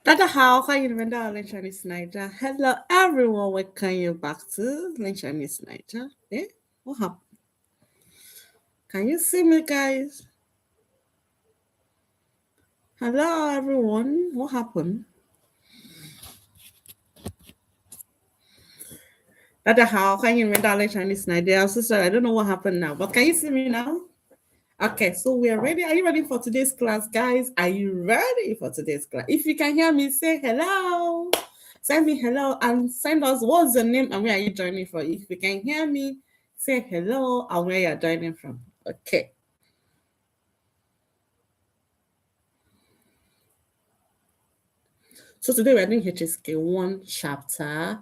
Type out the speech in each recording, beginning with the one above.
大家好，欢迎你们到 Chinese Niger. Hello everyone, welcome you back to Chinese Niger. What happened? Can you see me, guys? Hello everyone. What happened? 大家好，欢迎你们到 Chinese Niger. I'm so sorry, I don't know what happened now, but can you see me now? Okay, so we are ready. Are you ready for today's class, guys? Are you ready for today's class? If you can hear me, say hello. Send me hello and send us what's your name and where are you joining from. If you can hear me, say hello and where you're joining from. Okay. So today we're doing HSK 1 chapter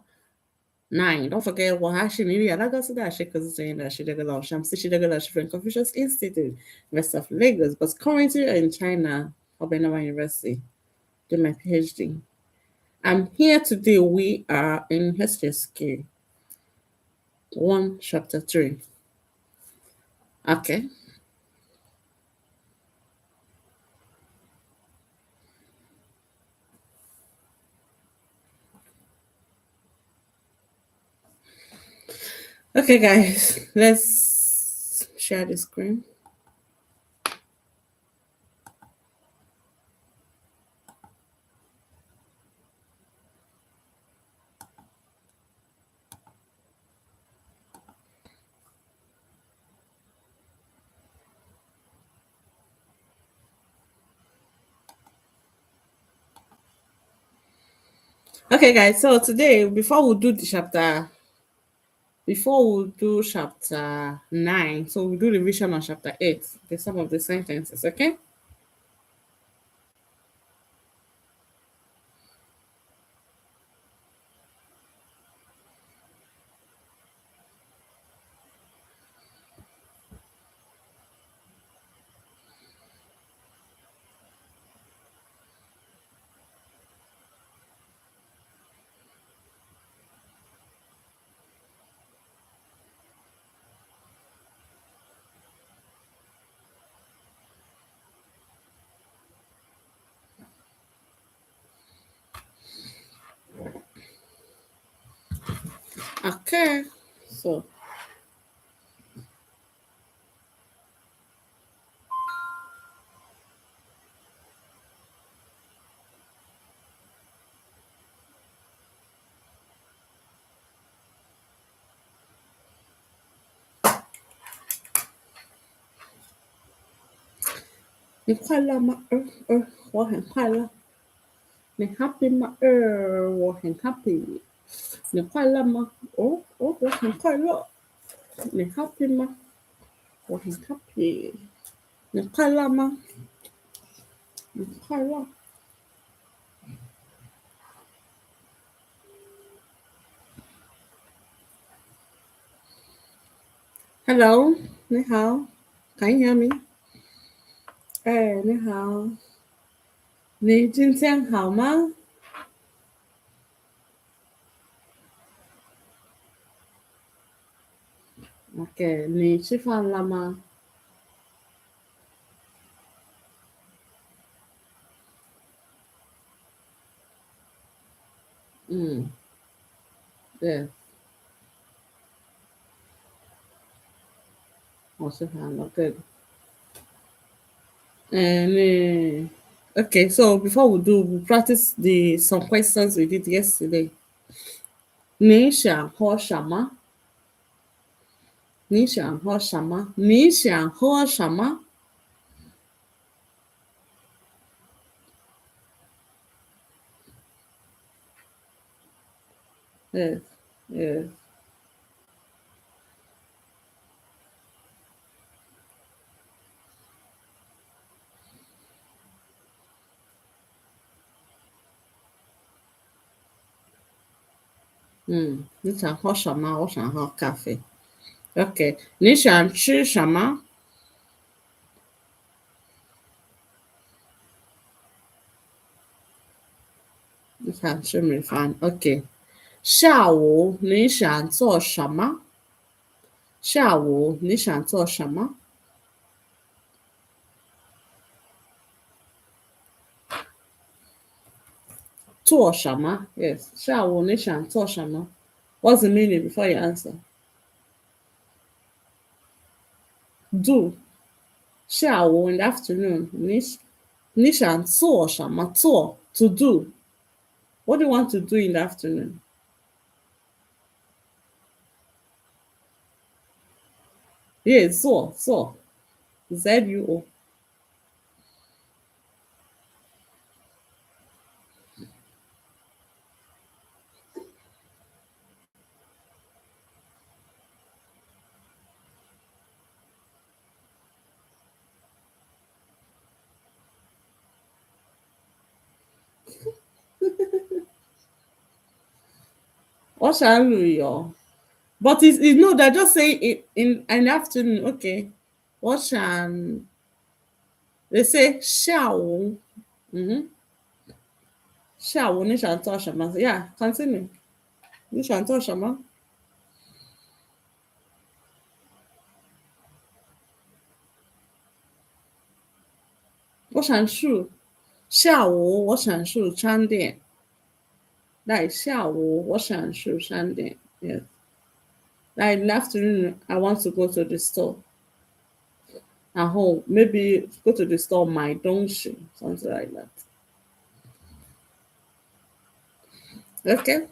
9. Don't forget what Hashimi Alagasuda Shekazina Shidagala Shamsi Shidagala Shifran Confucius Institute, West of Lagos, but currently in China, Obenawa University, doing my PhD. I'm here today. We are in HSK 1 chapter 3. Okay. Okay, guys, let's share the screen. Okay, guys, so today, before we do chapter 9, so we'll do revision on chapter 8, the some of the sentences, okay? Okay, so你快乐吗？我很快乐。你 happy 吗？我很 happy。你快乐吗？我很快乐。你 happy 吗？我很 happy。你快乐吗？你快乐。Hello，你好，Can you hear me？你好，你今天好吗？OK，你吃饭了吗？对，我吃饭了。对，Okay, so before we practice the some questions we did yesterday. 你想喝什么？你想喝什么？你想喝什么？Yes, yes. Mm. 你想喝什么？我想喝咖啡。OK，你想吃什么？你想吃米饭？OK。下午你想做什么？下午你想做什么？做什么? Yes. 下午你想做什么? What's the meaning before you answer? Do. 下午 in the afternoon. 你想做什么? 做 to do. What do you want to do in the afternoon? Yes, 做 ZUO. 我想旅游 But it's no, they're just saying it in the afternoon. Okay. 我想 they say 下午. Mm-hmm. 下午你想做什么? Yeah, continue. 你想做什么? 我想去下午我想去商店 Like 下午我想去商店 Yes. Like in the afternoon, I want to go to the store. At home, maybe go to the store 买东西 something like that. Okay.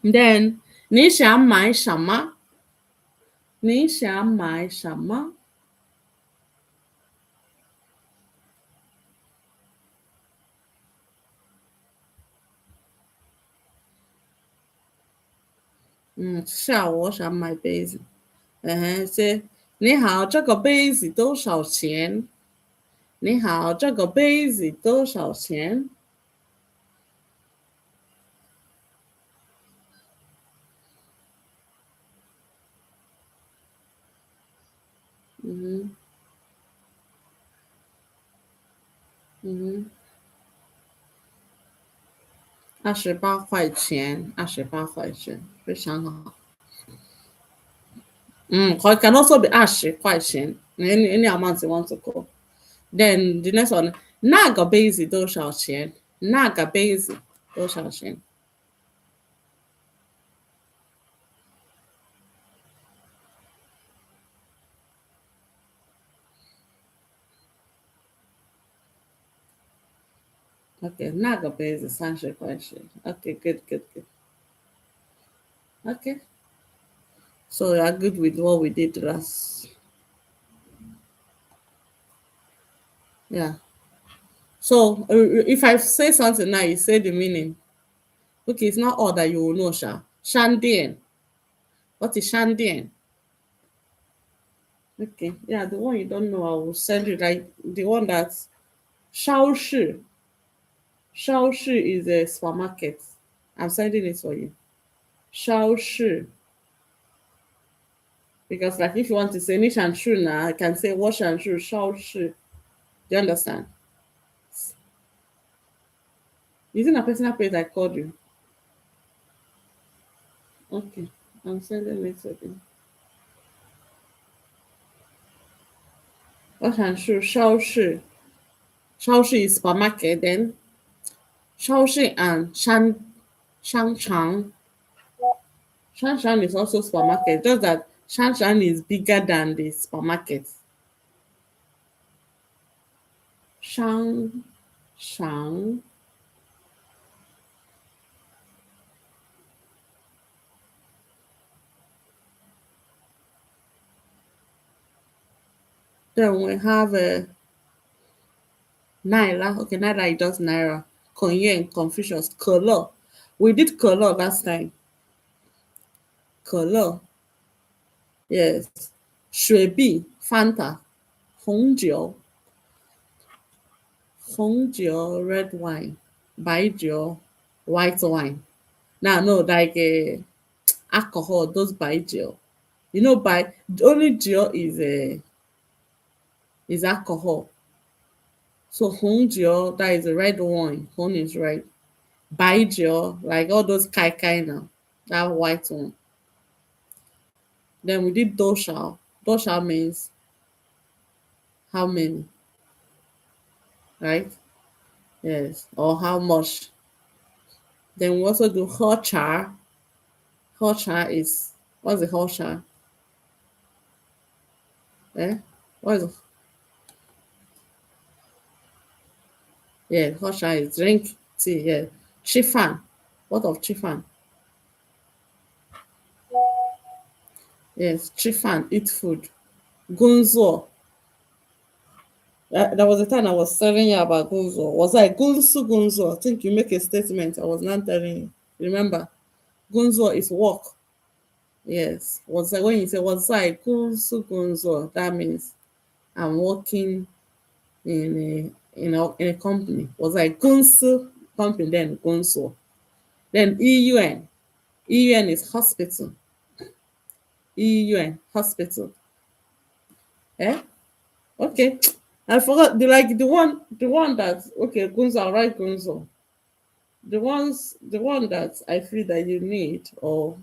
Then 你想买什么?你想买什么? Mm, 下午我想买杯子. Say 你好，这个杯子多少钱？你好，这个杯子多少钱？嗯嗯，28块钱，非常好。can also be 20块钱. Any amount you want to go. Then the next one, 那个杯子多少钱？那个杯子多少钱？ Okay, 那个杯子30块钱. Okay, good. Okay, so you are good with what we did last. Yeah. So if I say something now, you say the meaning. Okay, it's not all that you will know, Sha. Shandian. What is Shandian? Okay, yeah, the one you don't know, I will send you like the one that's 超市. 超市 is a supermarket. I'm sending it for you. 超市. Because like if you want to say 你想去哪, I can say 我想去超市. Do you understand? Using a personal phrase I called you. Okay, I'm sending it to you. 我想去超市. 超市 is supermarket. Then 超市 and 商场. 商场 is also supermarket. Just that 商场 is bigger than the supermarket. 商场. Then we have a Naira. Okay, Naira is just Naira. Konyen, Confucius, 可乐. We did 可乐 last time. 可乐. Yes. 雪碧 Fanta. 红酒 red wine. 白酒 white wine. Now no, like alcohol, those 白酒. You know, by only 酒 is alcohol. So 红酒, that is a red wine. Hong is red. 白酒, like all those kai now. That white one. Then we did dosha. Dosha means how many, right? Yes. Or how much. Then we also do Hocha. Hocha is, what's the Hocha? Eh? What is, yeah, Hocha is drink tea, yeah. Chifan. What of Chifan? Yes, Chifan, eat food. Gunzo. There was a time I was telling you about Gunzo. Was I Gunsu Gunzo? I think you make a statement. I was not telling you. Remember, Gunzo is walk. Yes. Was I when you say was I Gunsu Gunzo? That means I'm working in a company. Was I Gunsu company then Gunzo? Then EUN. EUN is hospital. EUN hospital. Eh? Okay. I forgot the one that okay, Gunzo, I'll write Gunzo. The one that I feel that you need or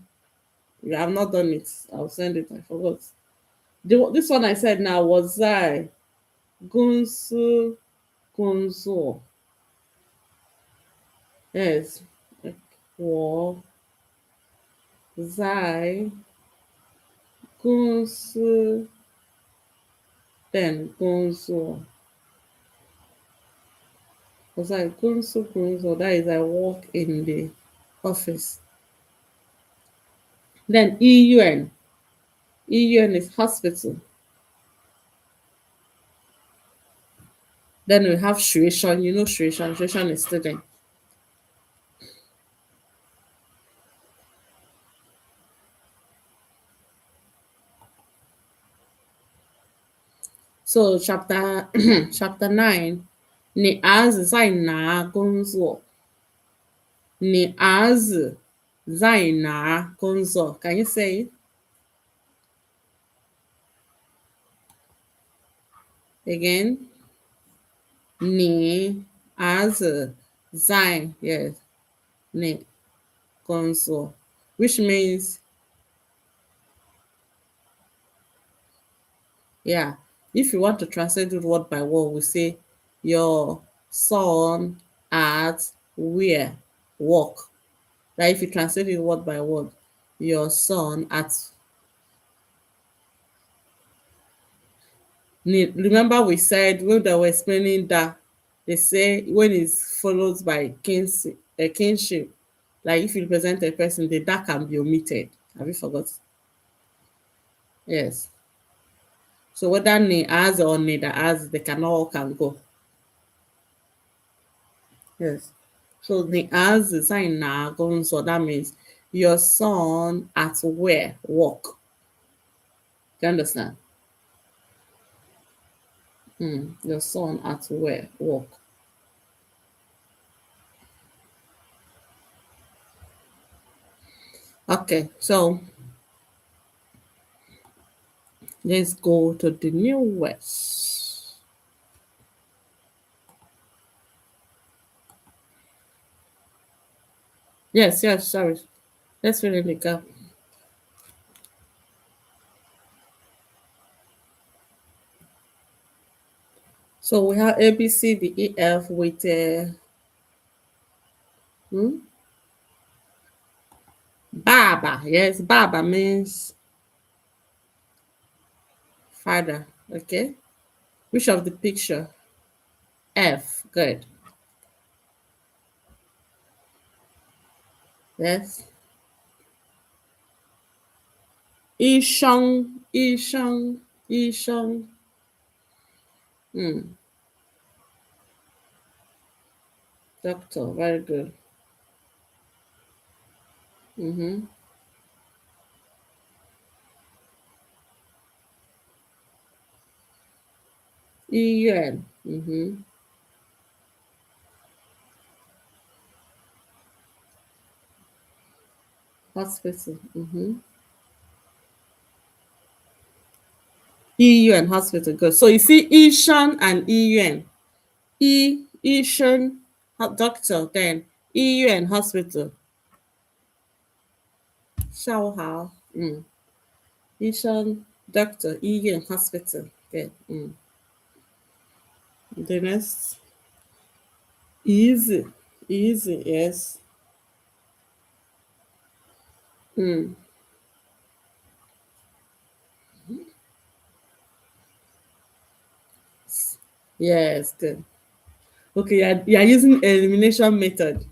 you have not done it, I'll send it. I forgot. This one I said now was I Gunsu Gunzo. Yes. War Zai Gunsu then Gunzo. Was I Gunsu Gunzo? That is I work in the office. Then EUN. EUN is hospital. Then we have Shuation. You know Shuation. Shuation is student. So chapter chapter 9, 你儿子在拿工作? 你儿子在拿工作? Can you say it again? 你儿子在 yes 你工作, which means yeah. If you want to translate it word by word, we say your son at where work. Like if you translate it word by word, your son at. Remember we said when they were explaining that they say when it's followed by kinship, like if you represent a person, the that can be omitted. Have you forgot? Yes. So whether ne as or ne that as, they can all can go. Yes. So the as is in Nagon, so that means your son at where work. Do you understand? Your son at where work. Okay, so let's go to the new west. Yes, yes, sorry. Let's fill in the gap. So we have A, B, C, D, E, F with hmm? Baba. Yes, Baba means father. Okay. Which of the picture? F. Good. Yes. Ishang, Ishang, Ishang. Doctor, very good. Mm-hmm. EUN. Mm-hmm. Hospital. Mm-hmm. EUN hospital. Good. So you see Ishan and EUN. Ishan doctor, then EUN hospital. Xiao Ishan doctor, EUN hospital. Good. The next easy. Easy, yes. Mm. Yes, good. Okay, you're using elimination method.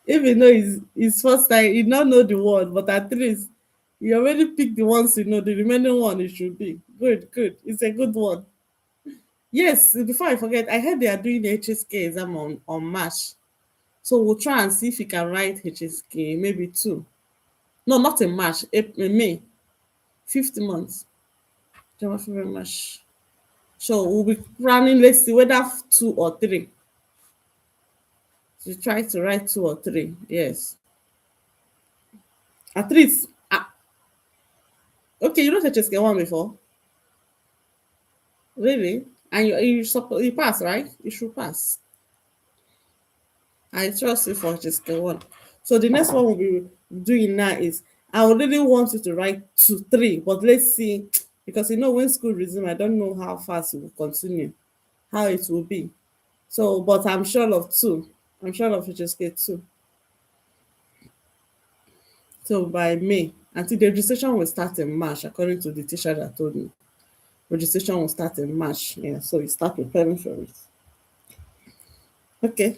Even though it's first time, you don't know the word, but at least you already picked the ones you know. The remaining one it should be good. Good. It's a good one. Yes. Before I forget, I heard they are doing the HSK exam on March, so we'll try and see if you can write HSK maybe two. No, not in March. In May, 50 months. Thank you very much. So we'll be planning. Let's see whether two or three. So try to write two or three. Yes, at least. Okay, you know HSK one before. Really? And you pass, right? You should pass. I trust you for just the one. So the next one we'll be doing now is I really want you to write two, three, but let's see because when school resume, I don't know how fast it will continue, how it will be. So, but I'm sure of two. I'm sure of HSK two. So by May, until the registration will start in March, according to the teacher that told me. Registration will start in March. Yeah, so you start preparing for it. Okay.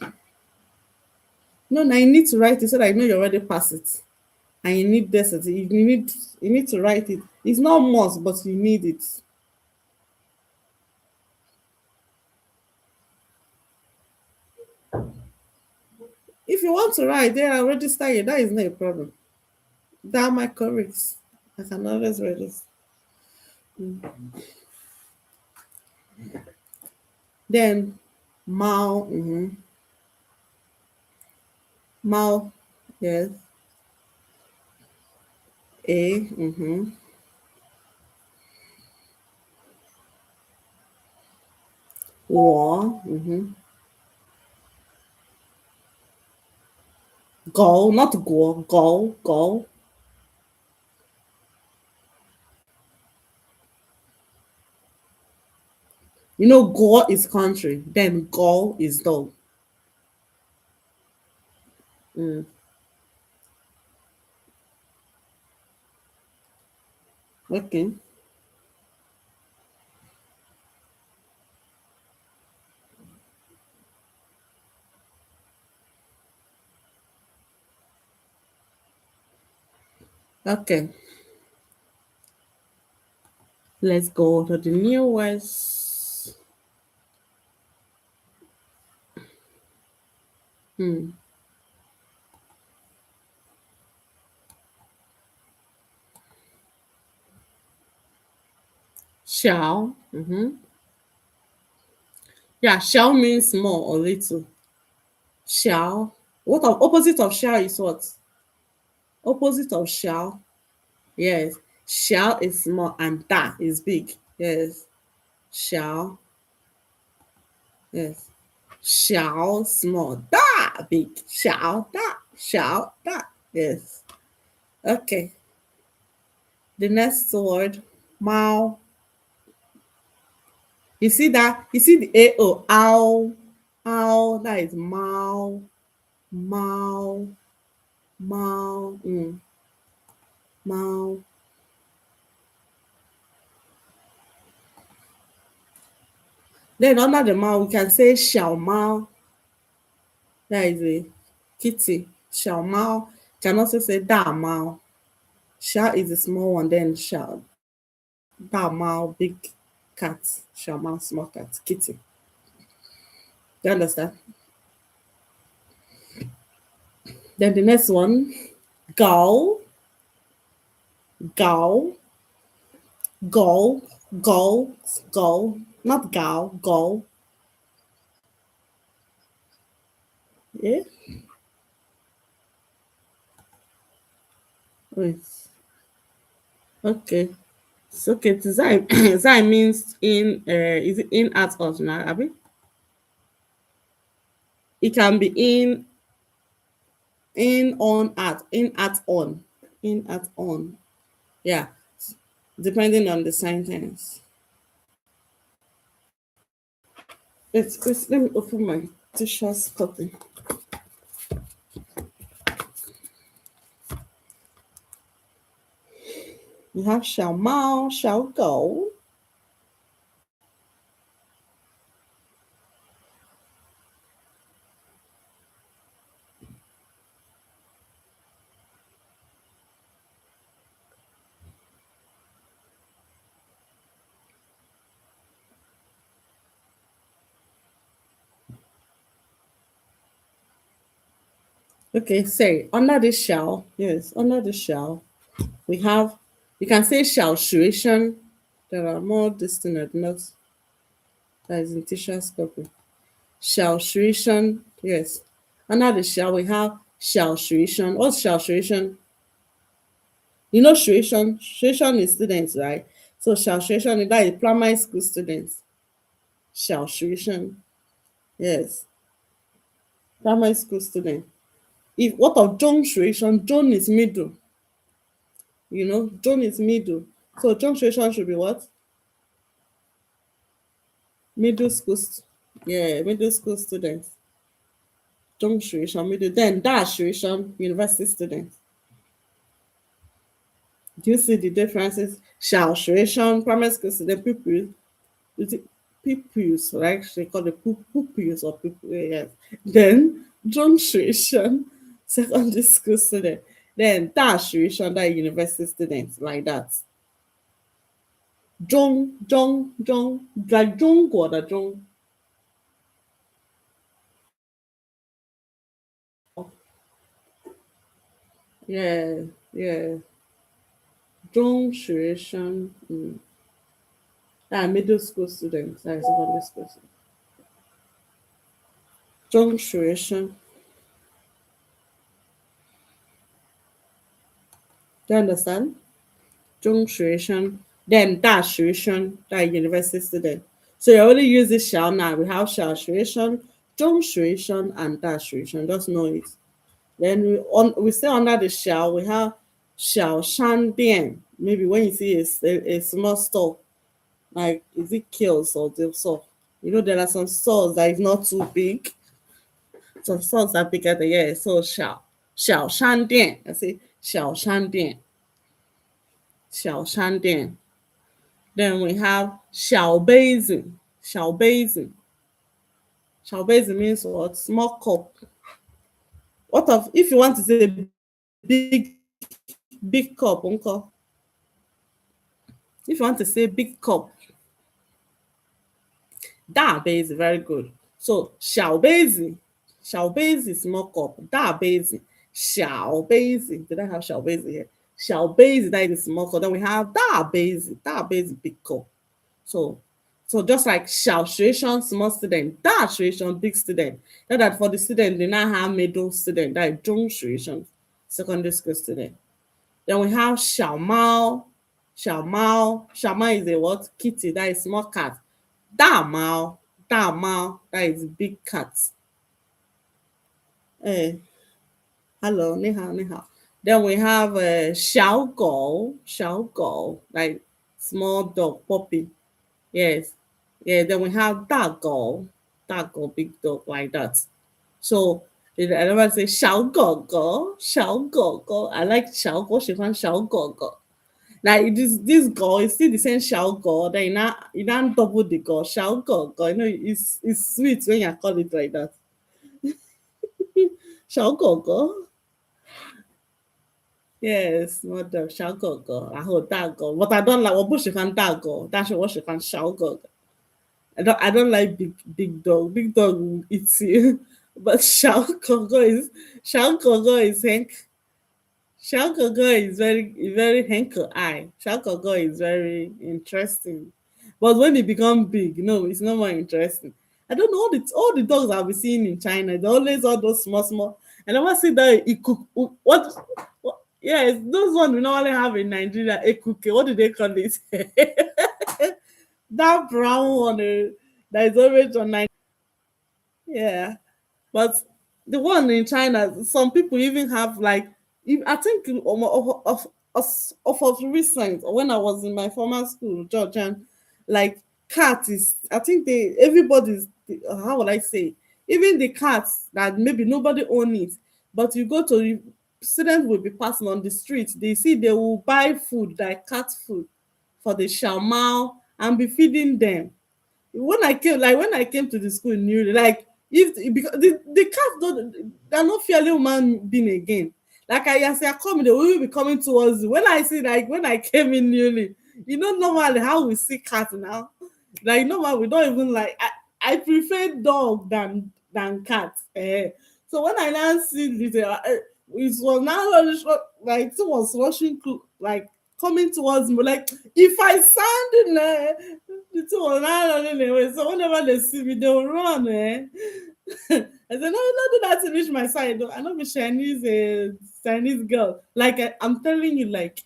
No, now you need to write it so that I know you already pass it. And you need this, you need to write it. It's not must, but you need it. If you want to write, then I'll register you. That is not a problem. That are my colleagues. I can always register. Then Mao, Mao, yes, A, War, Go, not Go, Go, Go. Go is country, then Go is dog. Mm. Okay, okay. Let's go to the newest. Hmm. Shall. Yeah, shall means more or little. Shall. What of opposite of shall is what? Opposite of shall. Yes. Shall is small and that is big. Yes. Shall. Yes. Shall small. That big. Shall that. Shall that. Yes. Okay. The next word. Mao. You see that? You see the A-O. Ow. Ow. That is Mao. Mao. Mao. Mao. Then under the mouth, we can say Xiao Mao. That is a kitty. Xiao Mao. Can also say Da Mao. Xiao is the small one, then Xiao. Da Mao, big cat. Xiao Mao, small cat. Kitty. You understand? Then the next one, Gao. Gao. Gao. Gao. Gao. Not Gao. Gao. Yeah. Wait. Okay. So okay. Zai. Zai means in. Is it in at or now? Abi? It can be in at on, yeah, depending on the sentence. Let me open my t-shirt copy. We have 小猫、小狗。Okay, say under the shell, yes, under the shell, we have, you can say shell situation. There are more distinct notes that is in teacher's copy. Shell situation, yes. Under the shell, we have shell situation. What's shell situation? You know, situation is students, right? So shell situation, that is primary school students. Shell situation, yes, primary school student. If what of Zhong situation? Zhong is middle. You know, Zhong is middle. So Zhong situation should be what? Middle school. Yeah, middle school students. Zhong situation, middle. Then dash situation, university students. Do you see the differences? Shall situation, primary school student, pupils, is it pupils, right? They call it pupils or pupils, yes. Then Zhong situation, secondary school student. Then dash situation, that university students, like that. Zhong, like 中国的中。Yeah, yeah. 中学生, middle school students, secondary school students. 中学生, do you understand? 中学生, then 大学生, that university student. So you only use this shall now. We have 小学生, 中学生, and 大学生. Just know it. Then we stay under the shall. We have 小商店. Maybe when you see a small store, like is it kills or the store? You know, there are some stores that is not too big. Some stores are bigger than, yeah. So 小商店. I say 小商店. Then we have 小杯子. 小杯子. 小杯子 means what? Small cup. What of if you want to say big big cup, uncle? If you want to say big cup, 大杯子, very good. So 小杯子 small cup, 大杯子, 小杯子. Did I have 小杯子 here? 小杯子, that is small cup. Then we have 大杯子 big cup. So so just like 小学生 small student, 大学生 big student. That for the student, they now have middle student, that is 中学生 secondary school student. Then we have 小猫 is a what? Kitty, that is small cat. 大猫, that is big cat. Eh, hello, 你好. Then we have 小狗, like small dog, puppy. Yes. Yeah, then we have 大狗, big dog, like that. So I never say 小狗狗. I like 小狗，喜欢小狗狗。Like this girl is still the same 小狗, then you now double the girl, 小狗狗. You know, it's sweet when you call it like that. 小狗狗. Yes, 我的小狗狗，然后大狗。But I don't like 我不喜欢大狗，但是我喜欢小狗狗。I don't like big dog. Big dog will eat you. But 小狗狗is very 很可爱. 小狗狗 is very interesting. But when it become big, no, it's not more interesting. I don't know all the dogs I've been seeing in China. They always all those small. I never see that it cook. What? Yes, those ones we normally have in Nigeria. A cookie. What do they call it? That brown one that is always on Nigeria. Yeah. But the one in China, some people even have like, I think of recent, when I was in my former school, Georgian, like cat is, I think everybody's, how would I say, even the cats that maybe nobody own it, but you go to students will be passing on the street, they see, they will buy food like cat food for the shamal and be feeding them. When I came to the school newly, like, if because the cats don't, they're not fairly human being again. Like, as they are coming, they will be coming towards you. When I see, like, when I came in newly, normally how we see cats now, like, normal we don't even like, I prefer dog than cat. So when I now see this, it was now like someone was rushing, like, coming towards me, like, if I sound in the two was now running away. So whenever they see me, they'll run. I said, no, don't do that to reach my side. I know be Chinese girl. Like, I'm telling you, like,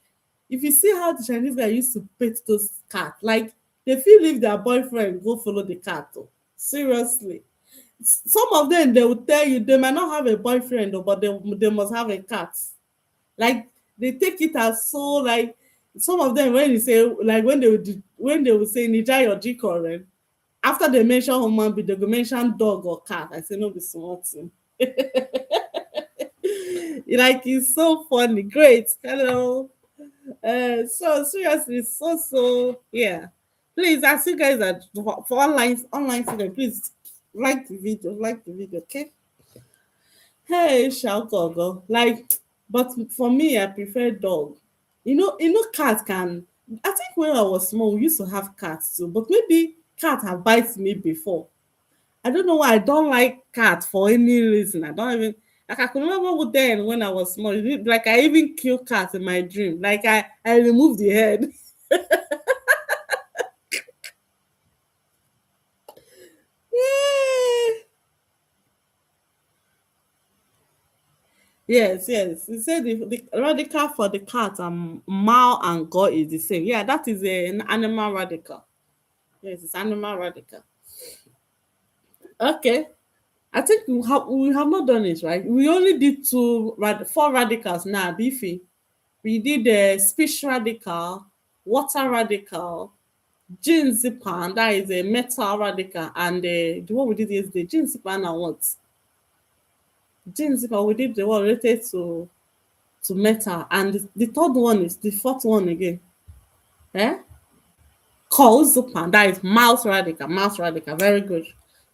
if you see how the Chinese guy used to pet those cats, like, they feel leave their boyfriend go follow the cat. Oh. Seriously. Some of them, they will tell you they might not have a boyfriend, oh, but they must have a cat. Like, they take it as so, like, some of them, when you say, like, when they will say Nija or Jikoren, after they mention human being, they go mention dog or cat. I say no be small thing. Like, it's so funny. Great. Hello. So seriously, yeah. Please, as you guys are for online student, please like the video, okay? Hey, Shalkogo. Like, but for me, I prefer dog. Cat can. I think when I was small, we used to have cats too, but maybe cat have bites me before. I don't know why I don't like cat for any reason. I don't even, like, I can remember then when I was small. Like, I even kill cat in my dream. Like, I remove the head. Yes, yes. He said the radical for the cat and Mao and God is the same. Yeah, that is an animal radical. Yes, it's animal radical. Okay. I think we have not done it, right? We only did four radicals now, Biffy. We did the speech radical, water radical, gene zipan, that is a metal radical, and the one we did yesterday, gene zipan and what? Gene zipan, we did the one related to metal, and the third one is the fourth one again. Eh? Kozupan, that is mouse radical, very good.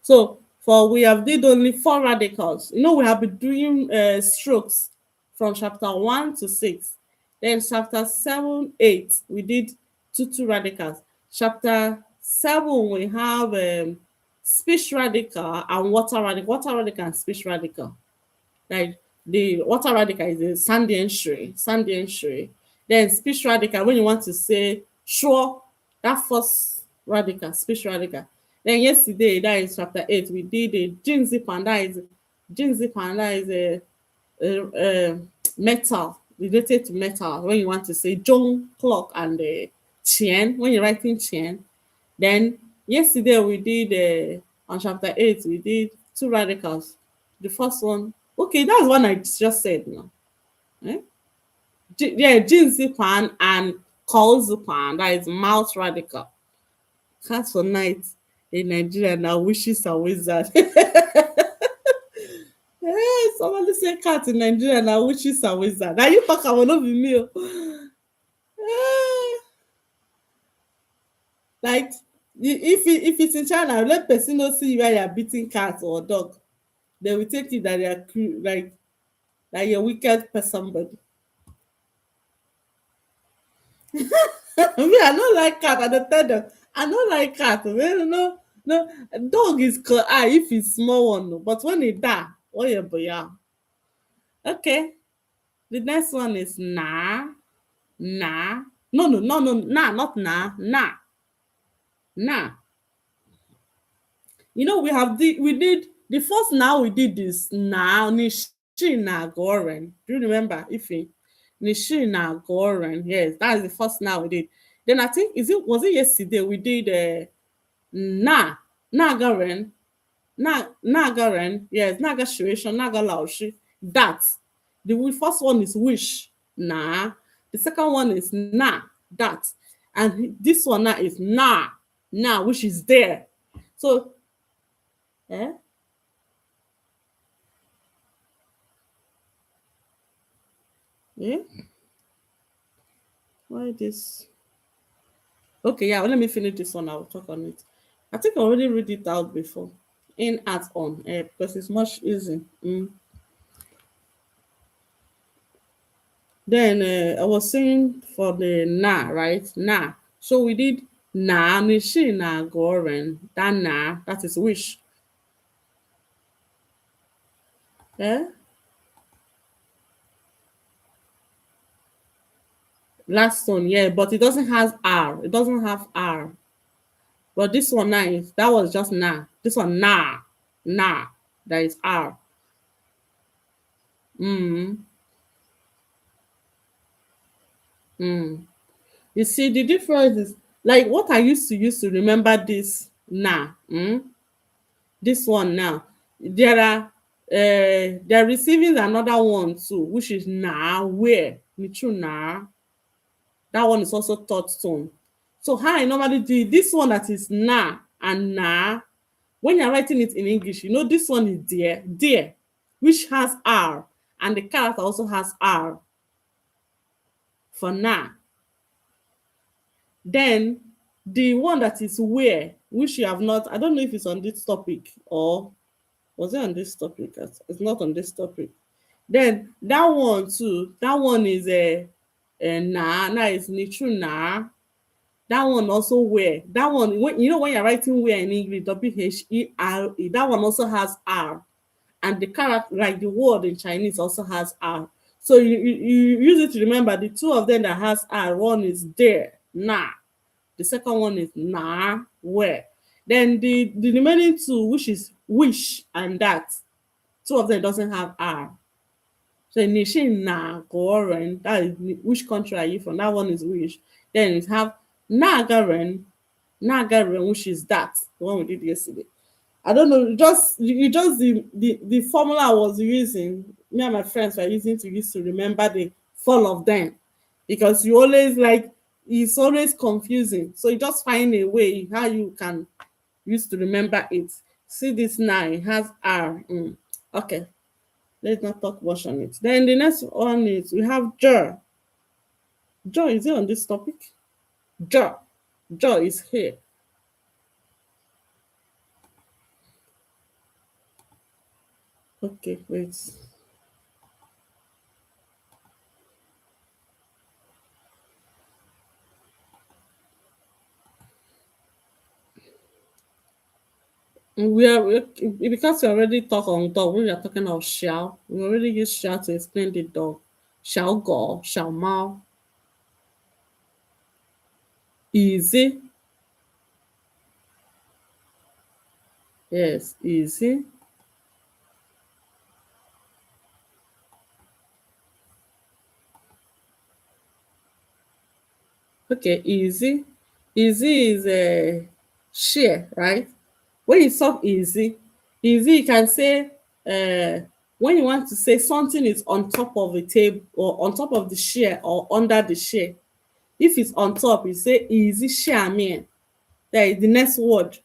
So for we have did only four radicals. We have been doing strokes from chapter 1 to 6. Then chapter 7, 8, we did two radicals. Chapter 7, we have speech radical and water radical and speech radical. Like, the water radical is a Sandian Shui. Then speech radical, when you want to say sure, that first radical, speech radical. Then yesterday, that is chapter 8, we did a Jinzip, and that is a metal, related to metal, when you want to say Zhong clock and Qian, when you're writing Qian. Then yesterday we did on chapter 8, we did two radicals. The first one, okay, that's one I just said now. Eh? Yeah, Jinzipan and Kolzipan, that is mouth radical. Cat for night in Nigeria now wishes a wizard. Somebody say cat in Nigeria now wishes a wizard. Now you talk about not be me. Eh, like, if it's in China, let person not see where you're beating cat or dog. They will take it that they are like a wicked person. But me, I don't like cat. I don't tell them I don't like cat. Well, no, dog is if it's small one, no. But when it die, oh yeah, but yeah. Okay. The next one is nah. No, nah, not nah. We did the first now we did this now Nishi na Goren. Do you remember? Nishi na Goren, yes, that's the first now we did. Then I think was it yesterday we did na Nagaren, Nagaren, yes, Naga Shuration, Naga Laoshi. That the first one is wish, the second one is that, and this one now is which is there. So eh? Yeah. Why this? Okay, yeah. Well, let me finish this one. I'll talk on it. I think I already read it out before. In at on, because it's much easy. Then I was saying for the na, right? Na. So we did na nishi na goren. That na, that is wish. Yeah. Last one, yeah, but it doesn't have R. It doesn't have R. But this one now is that was just na. This one na. That is R. Mm. Mm. You see, the difference is like what I used to remember this na. This one now. There are they're receiving another one too, which is na where. Michu na. That one is also third tone. So how I normally do it, this one that is na and na, when you're writing it in English, you know this one is there, which has R, and the character also has R for na. Then the one that is where, which you have not, I don't know if it's on this topic or was it on this topic? It's not on this topic. Then that one too, that one is a na is nichu na. That one also where. That one, when you know when you're writing where in English, WHERE, that one also has R. And the character, like the word in Chinese, also has R. So you use it to remember the two of them that has R. One is there, na. The second one is na, where. Then the remaining two, which is wish and that, two of them doesn't have R. So Nishin na Goren, that is which country are you from? That one is which. Then it have Nagaren, which is that, the one we did yesterday. I don't know, just you just the formula I was using, me and my friends were using to use to remember the fall of them. Because you always like it's always confusing. So you just find a way how you can use to remember it. See this now, it has R. Okay, let's not talk much on it. Then the next one is we have J. J, is it on this topic? J. J is here. Okay, wait. Because we already talk on dog, we are talking of shall. We already use shall to explain the dog. Shall go, shall mao. Easy. Yes, easy. Okay, easy. Easy is a share, right? When you talk easy, you can say when you want to say something is on top of a table or on top of the share or under the share. If it's on top, you say easy share me. That is the next word.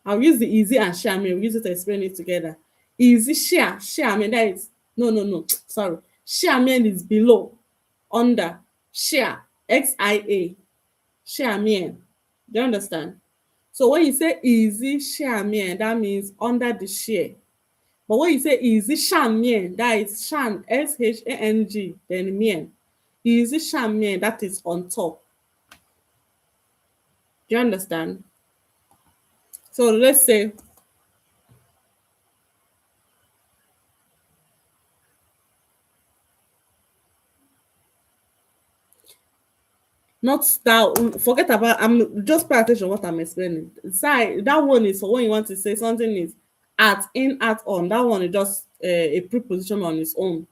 I'll use the easy and share me. We use it to explain it together. Easy share me. That is no. Sorry, share me is below, under, share, XIA, share me. Do you understand? So when you say easy share me, that means under the share. But when you say easy shan mien, that is shan, SHANG, then mien. Easy shan mien, that is on top. Do you understand? So let's say not that, forget about, I'm just pay attention what I'm explaining. Side, that one is for when you want to say something is at, in, at, on. That one is just a preposition on its own.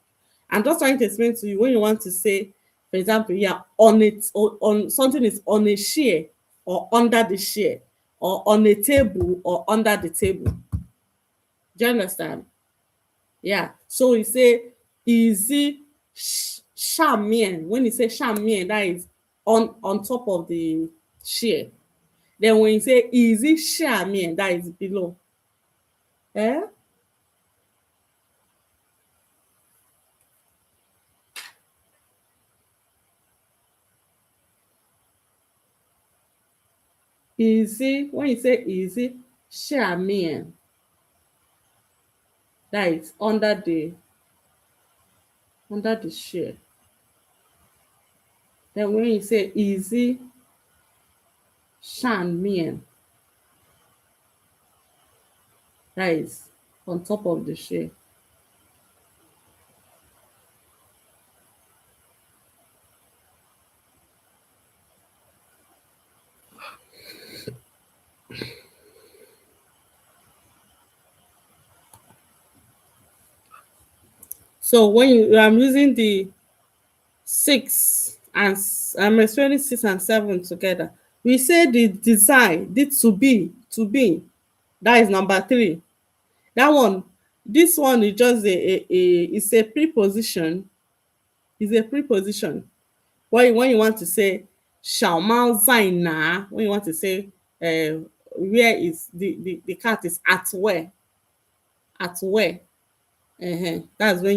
I'm just trying to explain to you when you want to say, for example, yeah, on it, or on something is on a share or under the share or on a table or under the table. Do you understand? Yeah. So we say easy shamien. When you say shamien, that is on top of the share. Then when you say easy shamien, that is below. Eh? Easy, when you say easy, 下面, that is under the share. Then when you say easy, 上面, that is on top of the share. So when I'm using the 6 and I'm explaining 6 and 7 together, we say the design, the to be, that is number 3. That one, this one is just it's a preposition. It's a preposition. When you want to say 小猫在哪, when you want to say where is the cat is at where, that's when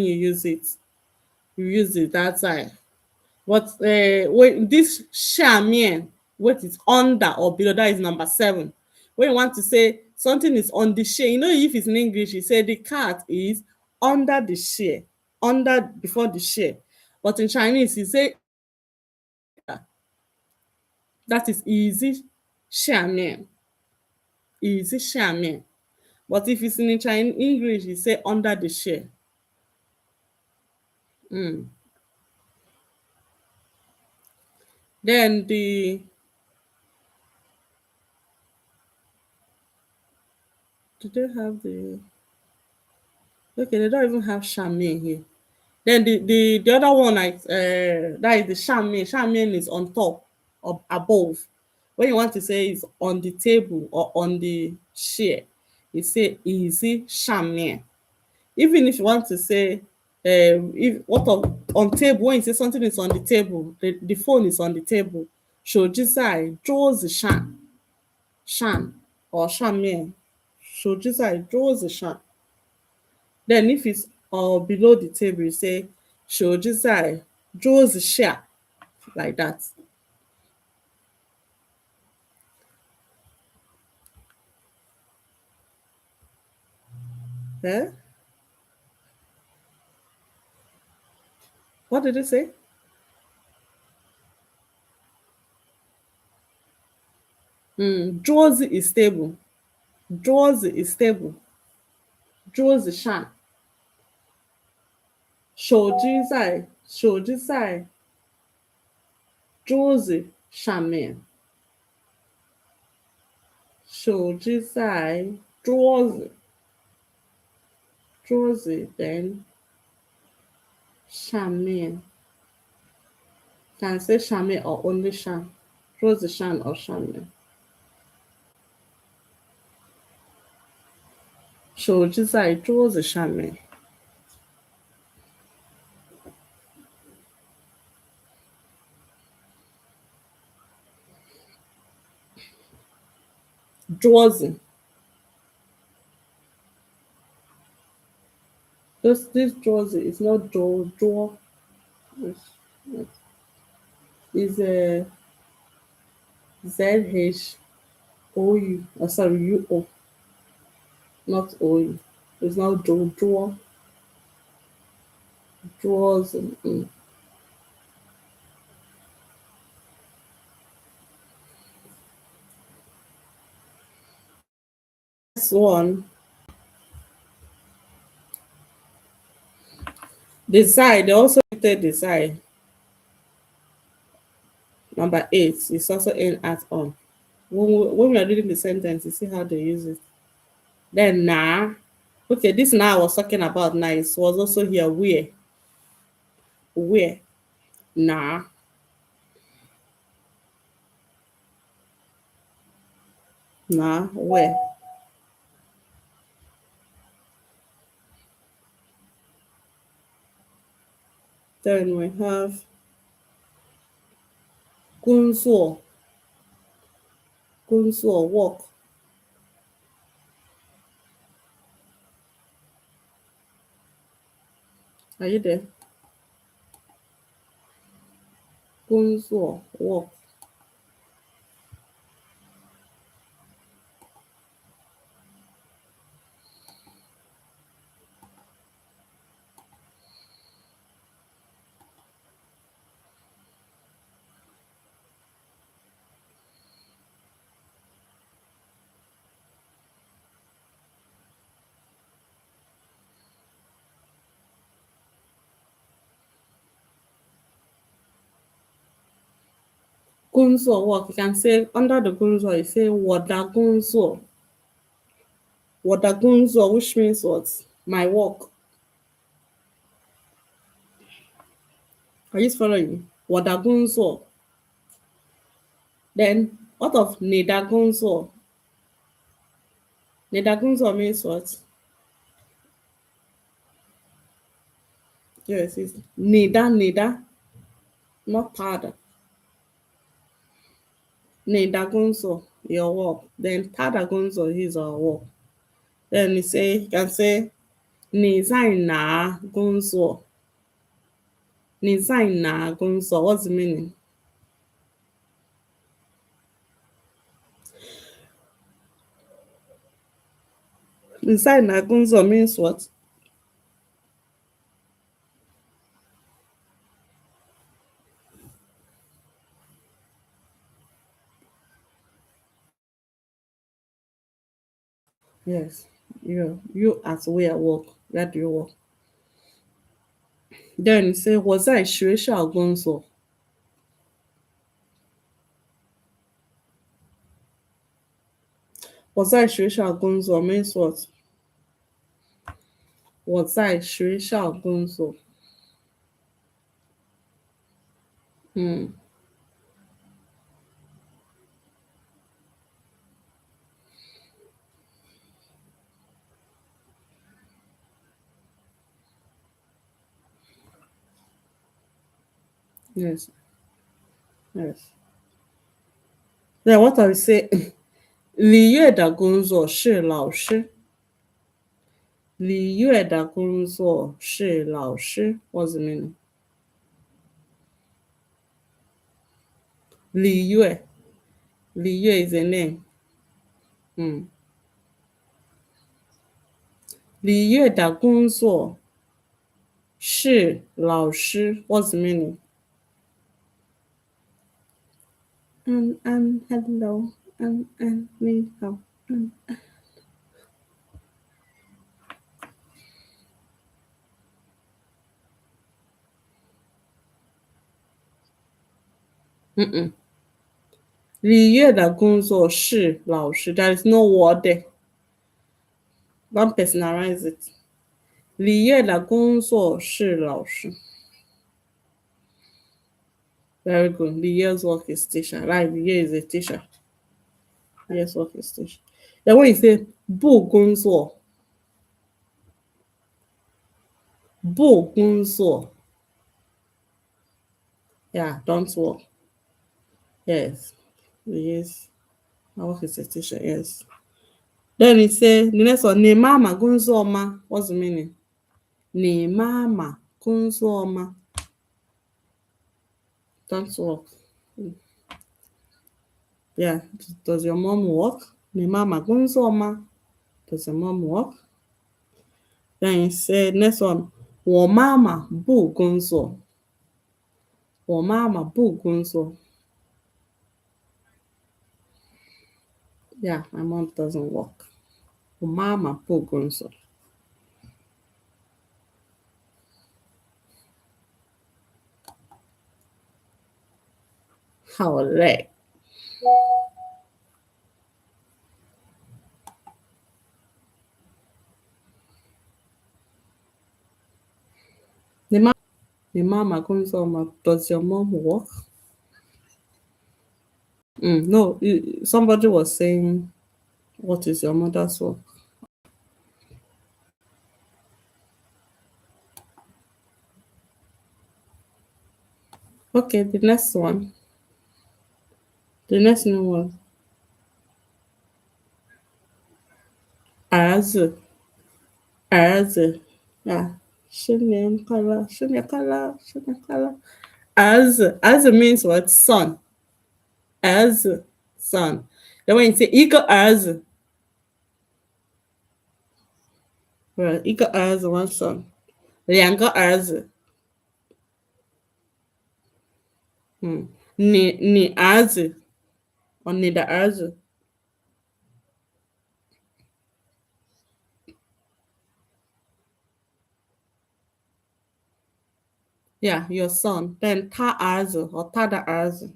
you use it. You use it that time. But when this 下面, what is under or below, that is number 7. When you want to say something is on the share, if it's in English, you say the cat is under the share, under before the share. But in Chinese, you say that is 下面. But if it's in Chinese English, you say under the share. Then do they have the okay, they don't even have Charmaine here. Then the other one, like that is the Charmaine. Charmaine is on top or above. When you want to say it's on the table or on the chair, you say easy Charmaine. Even if you want to say if what of on table, when you say something is on the table, the phone is on the table. 手机在桌子上 or 上面，手机在桌子上。Then if it's below the table, you say 手机在桌子下, like that. Eh? What did you say?桌子 is stable. 桌子 is stable. 桌子上，手机在桌子上面。手机在桌子 then 上面. Can say 上面 or only 上. 桌子上 or 上面. 手机在桌子上面. Drawers. This drawers is not draw. Is a ZHOU. Oh, sorry, UO. Not OU. It's not draw. Drawers. This one. Design. They also written design. Number 8 is also in at on. When we are reading the sentence, you see how they use it. Then nah. Okay, this now I was talking about nice was also here where nah. Where. Then we have 工作 work. Are you there? 工作 work. 工作 work, you can say under the 工作 you say 我的工作 which means what? My work. Are you following? 我的工作 Then what of 你的工作? 你的工作 means what? Yes, it's 你的 not 他的 你的工作 your work. Then 他的工作 his or her work. Then you can say 你在哪工作? 你在哪工作? What's the meaning? 你在哪工作 means what? Yes, you at where work. Where do you work? Then you say 我在学校工作. 我在学校工作 means what? 我在学校工作. Yes, yes. Then what I will say? 李月的工作是老师. 李月的工作是老师. What's the meaning? 李月 is a name. 李月的工作是老师. What's the meaning? Hello. 你好. Mm-mm. 李月的工作是老师. There is no word there. Don't personalize it. 李月的工作是老师. Very good. Liye's work is teacher. Right, Liye is a teacher. Liye's work is teacher. Then when you say 不工作, yeah, don't work. Yes. Liye's work is a teacher, yes. Then you say the next one, 你妈妈工作吗? What's the meaning? 你妈妈工作吗? Don't work. Yeah. Does your mom work? 你妈妈工作吗? Does your mom work? Then you say next one, 我妈妈不工作. 我妈妈不工作. Yeah, my mom doesn't work. 我妈妈不工作.好累.你妈妈工作吗? Does your mom work? No, somebody was saying, what is your mother's work? Okay, the next one. The next new one. 儿子. Yeah. 新年快乐. 儿子 means what? Son. 儿子 son. Then when you say 一个儿子, well, 一个儿子 one son. 两个儿子. 你儿子 or 你的儿子. Yeah, your son. Then 他儿子 or 他的儿子.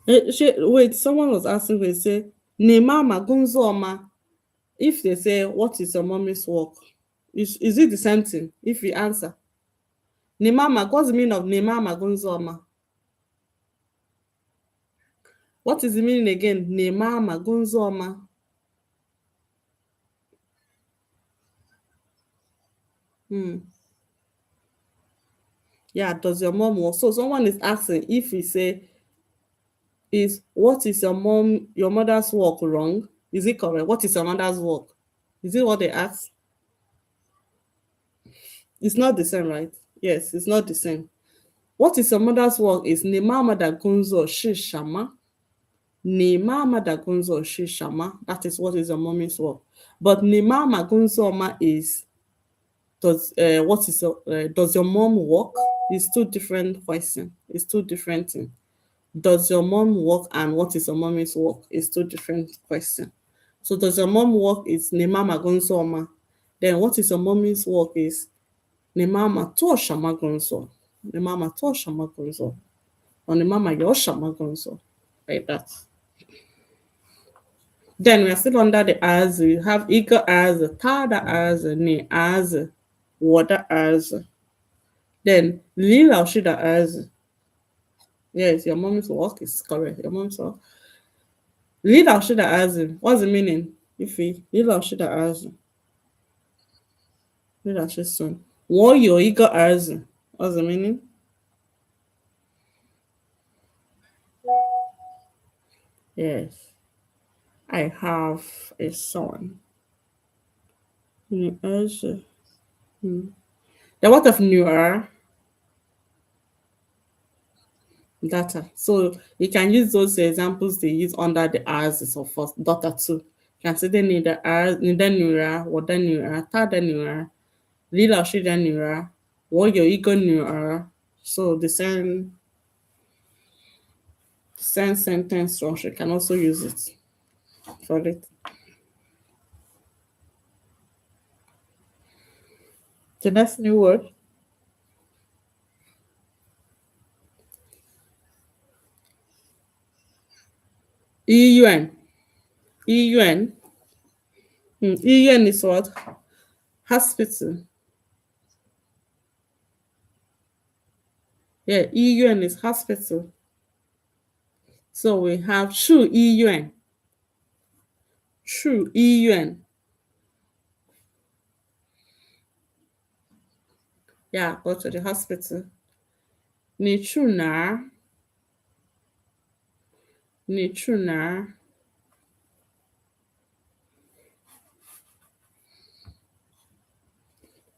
Wait, someone was asking, they say, Nemama Gunzoma. If they say, what is your mommy's work? Is it the same thing? If you answer, Nemama, what's the meaning of Nemama Gunzoma? What is the meaning again? Nemama Gunzoma. Hmm. Yeah, does your mom work? So someone is asking if we say, is what is your mother's work wrong? Is it correct? What is your mother's work? Is it what they ask? It's not the same, right? Yes, it's not the same. What is your mother's work is Nemama da Gunzo Shishama. Nemama da Gunzo Shishama. That is what is your mommy's work. But Nemama Gunzoma is does your mom work? It's two different questions. It's two different things. Does your mom work and what is your mommy's work? It's two different questions. So does your mom work is Nemama Gunzoma. Then what is your mommy's work is Nemama Toshama Gunzo. Nemama Toshama Gunzo. Or Nemama Yoshama Gunzo. Like that. Then we are still under the as. We have ika as, tada as, ne as, water as. Then lila shida as. Yes, your mom's work is correct. Your mom's work. Lila shida as. What's the meaning? If we lila shida as. Lila shida soon. Woyo ika as. What's the meaning? Yes. I have a son. As. Then what of newer? Data. So you can use those examples they use under the R's of first data too. You can say they need the R, need the newer, what the newer, ta the newer, lila shi the newer, what your ego newer. So the same sentence structure can also use it for it. The next new word, EUN. EUN. EUN is what? Hospital. Yeah, EUN is hospital. So we have true EUN. True EUN. Yeah, go to the hospital. Ni true na. Ni true na.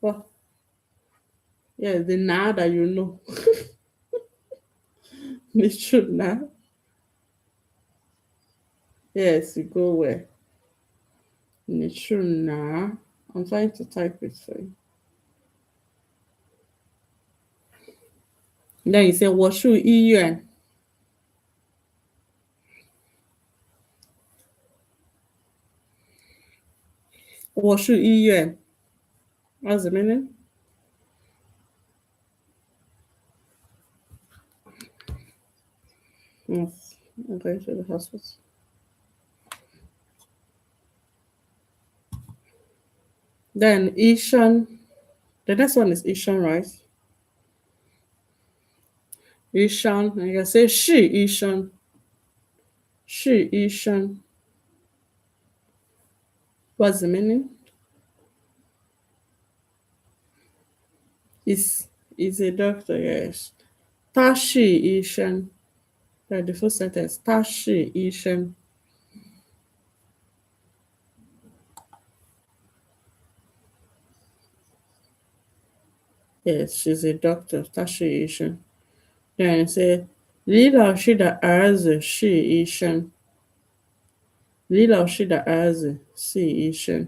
Well, yeah, the na that you know. Ni true na. Yes, you go where? Ni true na. I'm trying to type it for you. Then you say, 我去医院. What's the meaning? Yes, I'm going to the hospital. Then Ishan. The next one is Ishan, right? Ishan. I can say she Ishan. She Ishan. What's the meaning? Is a doctor, yes. Tashi Ishan. The first sentence. Tashi Ishan. Yes, she's a doctor. Tashi Ishan. Then say Lila Shida Arze Shi Ishan. Lila Shida Arze Si Ishan.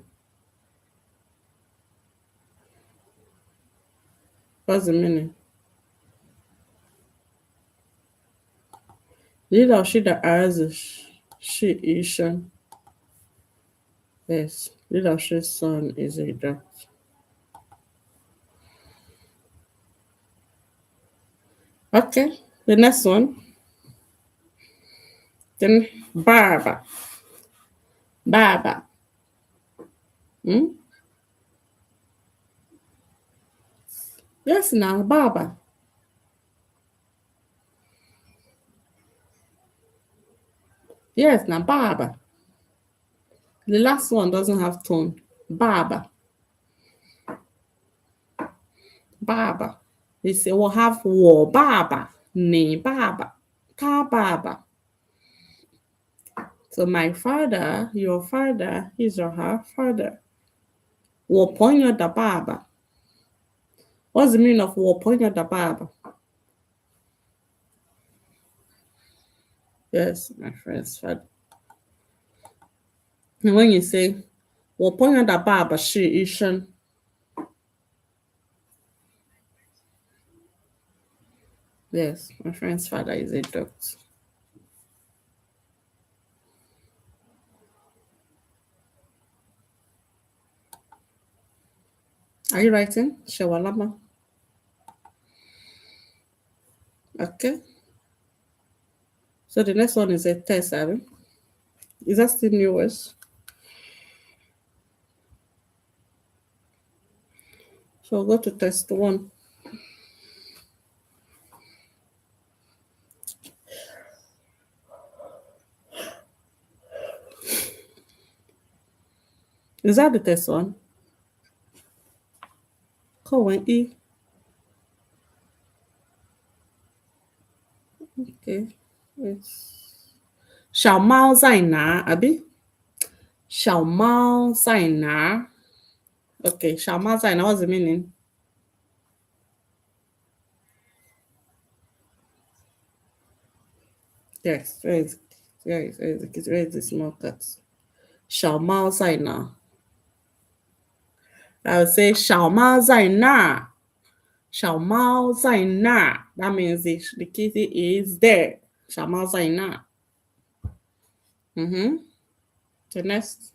What's the meaning? Lila Shida Arze Shi Ishan. Yes, Lila Shi's son is a doctor. Okay, the next one. Then barber, barber. Hmm? Yes, now barber. Yes, now barber. The last one doesn't have tone. Barber, barber. They say we'll have war barber, ne barber, car barber. So my father, your father, his or her father, will ponyo the barber. What's the meaning of will ponyo the barber? Yes, my friend's father. And when you say will ponyo the barber, she ishan. Yes, my friend's father is a doctor. Are you writing? Shawalama. Okay. So the next one is a test, Abby. Is that still new words? So we'll go to test one. Is that the test one? Cohen E. Okay. It's 小猫在哪？Abi 小猫在哪？Okay, 小猫在哪 what's the meaning? Yes, where is the small cat? 小猫在哪 I would say 小猫在那。小猫在那 That means the kitty is there. 小猫在那。Mm-hmm. The next.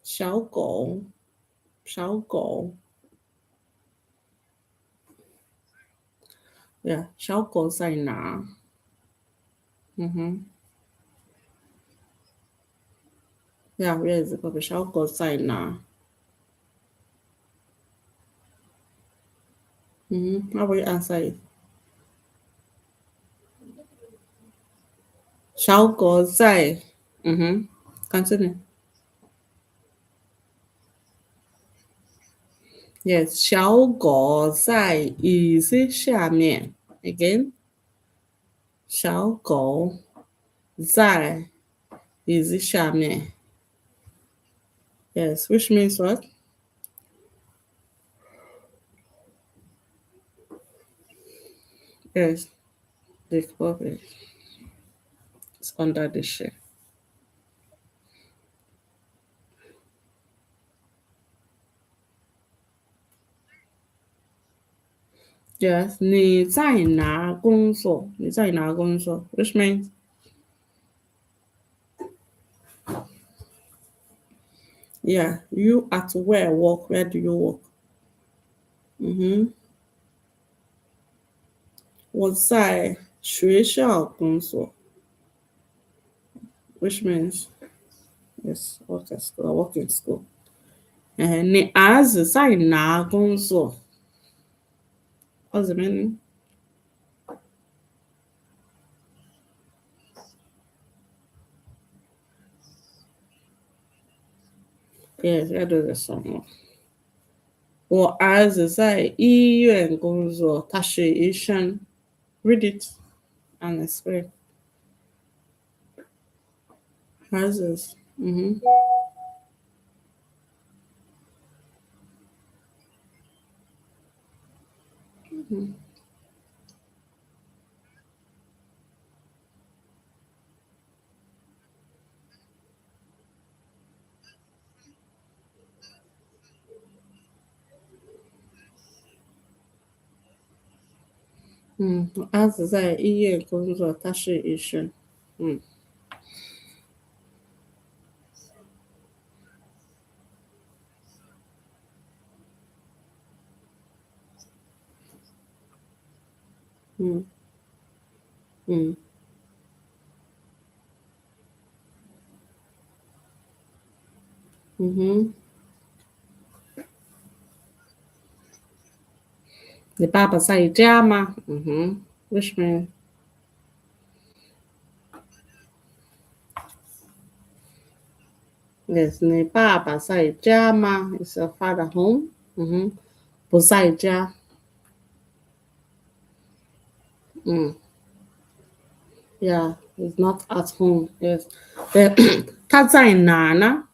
小狗，小狗，Yeah，小狗在哪？Mm-hmm. Yeah, where is the puppy? 小狗在哪？Mm-hmm. How will you answer it? 小狗在，Mm-hmm. Continue. Yes，小狗在椅子下面。Again，小狗在椅子下面。Yes, which means what? Yes, the puppy is under the chair. Yes, 你在哪工作？你在哪工作？Which means yeah, you at where work? Where do you work? Mm-hmm. 我在学校工作 which means yes, work at school. I work in school. 你儿子在哪工作？What's the meaning? Yes, I do the song. 我儿子在医院工作，他是医生。Read it and explain. 儿子，Mm-hmm. 我儿子在医院工作，他是医生。嗯。mm, mm, mm-hmm. The Papa say Jama. Mm-hmm. Which means yes, the Papa say Jama is your father home. Mm-hmm. Posaija. Mm. Yeah, he's not at home. Yes. The Tata in Nana.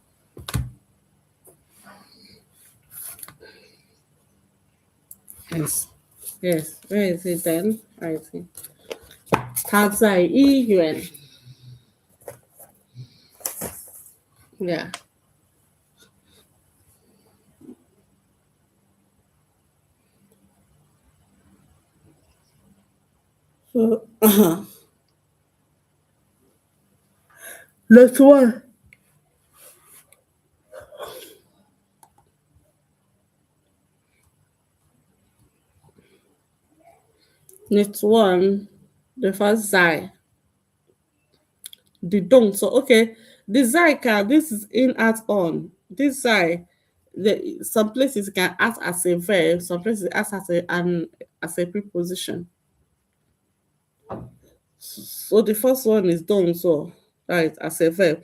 Yes. Yes. Where is it then? I see. Tata Yuan. Yeah. So next one. Next one. The first Zai. The don't. So okay, the Zai can this is in act on. This Zai, some places can act as a verb, some places act as a preposition. So the first one is done, so right as a verb.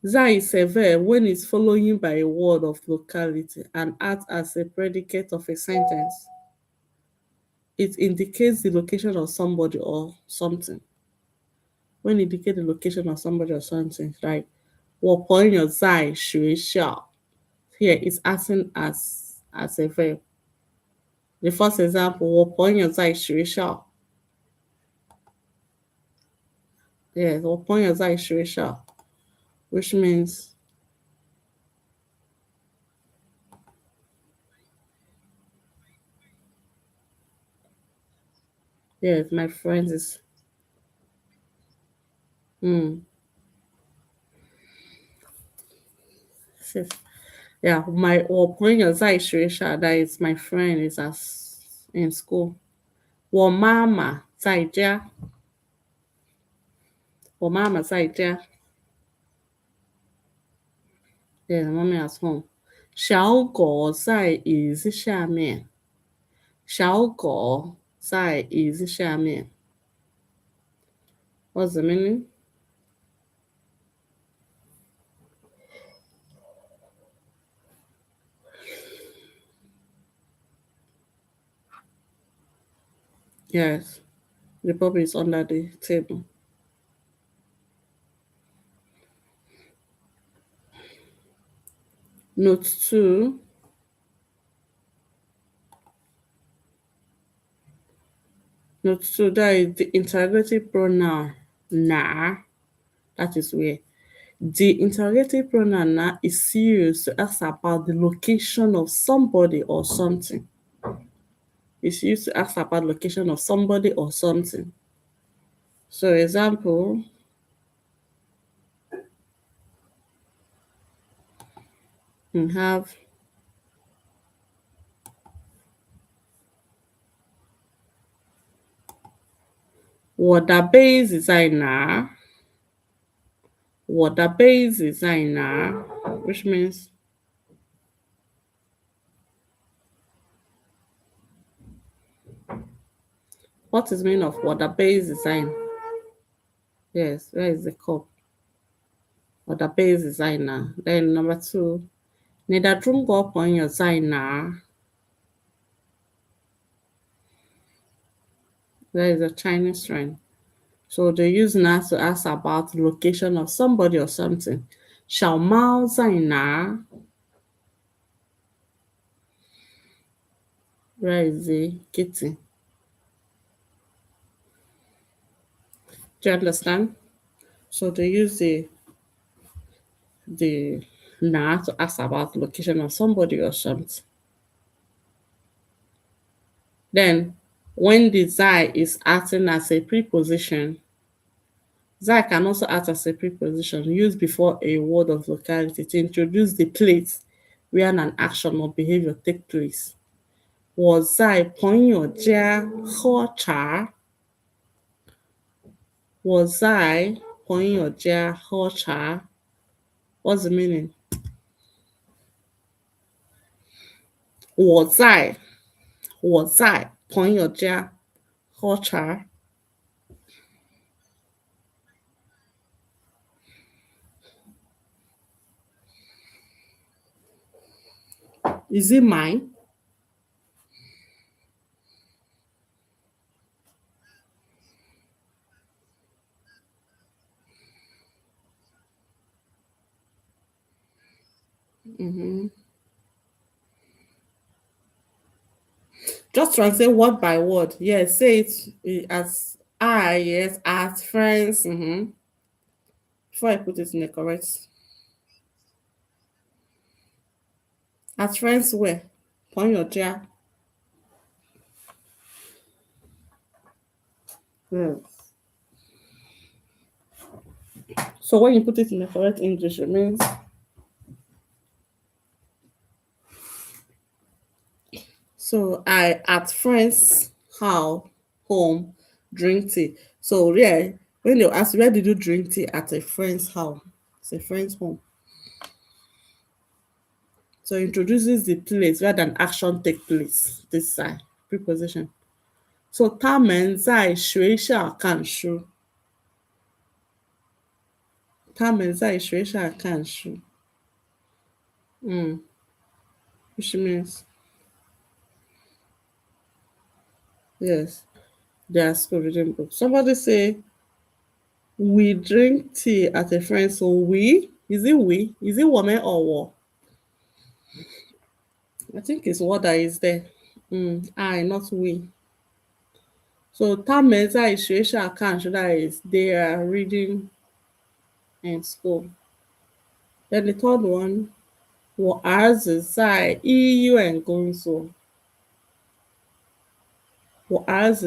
Zai is a verb when it's following by a word of locality and acts as a predicate of a sentence. It indicates the location of somebody or something. When it indicates the location of somebody or something, like 我朋友在学校. Here it's acting as a verb. The first example, 我朋友在学校. Yes, 我朋友在学校, which means yes, my friend is mm, yes. Yeah, my 我朋友在学校, that is my friend is as in school. 我妈妈在家. 我妈妈在家. Yeah, mommy at home. 小狗在椅子下面.小狗在椅子下面. What's the meaning? Yes, the puppy is under the table. Note 2. Note 2, that is the interrogative pronoun na. That is where. The interrogative pronoun na is used to ask about the location of somebody or something. It's used to ask about location of somebody or something. So example, we have water-based designer, water-based designer, which means what is meaning of water-based design? Yes, where is the cup? Water-based designer. Then number 2, Niederdrungo upon your designer. There is a Chinese trend. So they use na to ask about the location of somebody or something. 小猫在哪? Where is the kitty? Do you understand? So they use the na to ask about the location of somebody or something. Then when the zai is acting as a preposition, zai can also act as a preposition used before a word of locality to introduce the place where an action or behavior take place. 我在朋友家喝茶。我在朋友家喝茶。What's the meaning? 我在朋友家喝茶。Is it mine? Just translate word by word. Yes, say it as I, yes, as friends. Before I put it in the correct. As friends where? Point your chair. Yes. So when you put it in the correct English, it means so I at friends house home drink tea. So yeah, when they ask where did you drink tea at a friend's house? It's a friend's home. So it introduces the place where an action take place. This side preposition. So 他们在学校看书。Which means yes, they are school reading books. Somebody say we drink tea at a friend's. So we is it we? Is it woman or war? I think it's what that is there. I not we. So 他们在学校看书 that is they are reading in school. Then the third one, 我儿子在医院工作。What's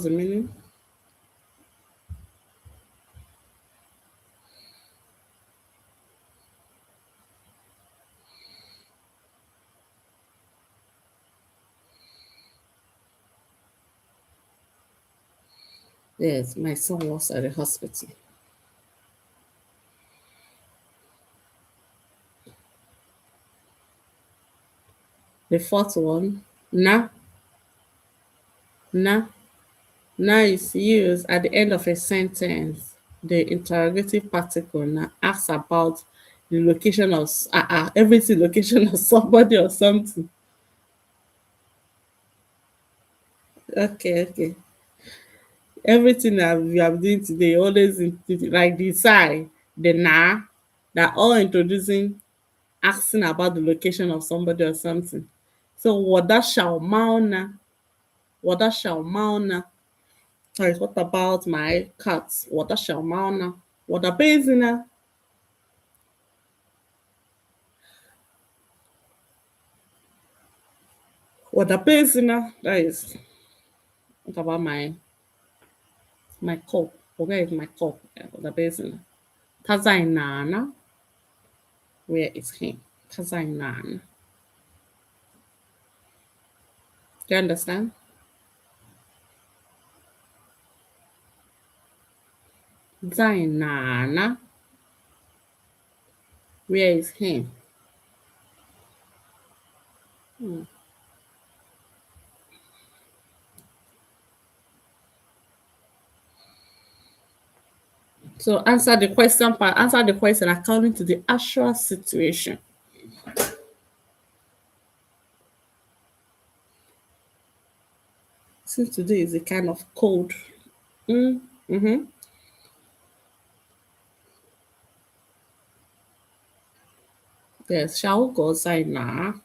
the meaning? Yes, my son was at the hospital. The fourth one, na, na is used at the end of a sentence. The interrogative particle na asks about the location of everything, location of somebody or something. Okay. Everything that we have doing today always like the sigh, the na, they're all introducing asking about the location of somebody or something. So what that shall mauna. Sorry, what about my cats? What that shall mauna. What a basina. What a basina. That is what about my cup? Where is my cup? What a basina. Tazainana. Where is him? Tazainana. Do you understand? Zainana. Where is him? So answer the question part. Answer the question according to the actual situation. Since today is a kind of cold. Mm-hmm. Yes, shall go Zaina.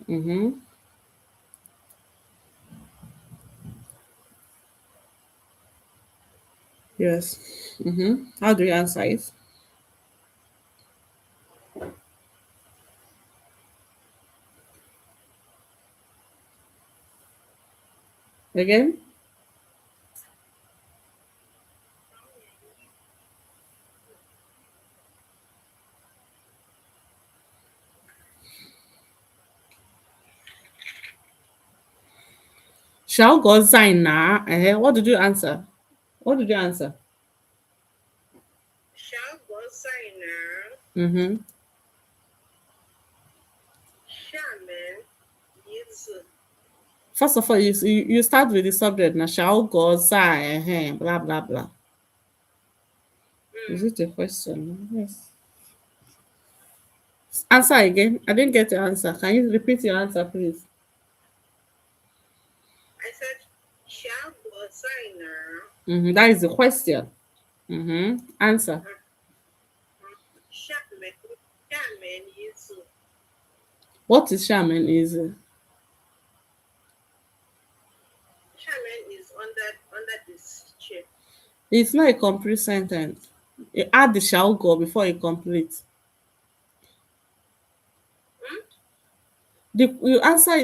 Yes. How do you answer it? Again? 小狗在哪? What did you answer? What did you answer? 小狗在哪？ Mm-hmm. 下面椅子。 First of all, you start with the subject. Na 小狗在 blah blah blah. Is it a question? Yes. Answer again. I didn't get your answer. Can you repeat your answer, please? I said 小狗在哪？ Mm-hmm. That is the question. Mm-hmm. Answer. 下面椅子。 What is shaman is? 下面 is under this chair. It's not a complete sentence. You add the shall go before you complete. The answer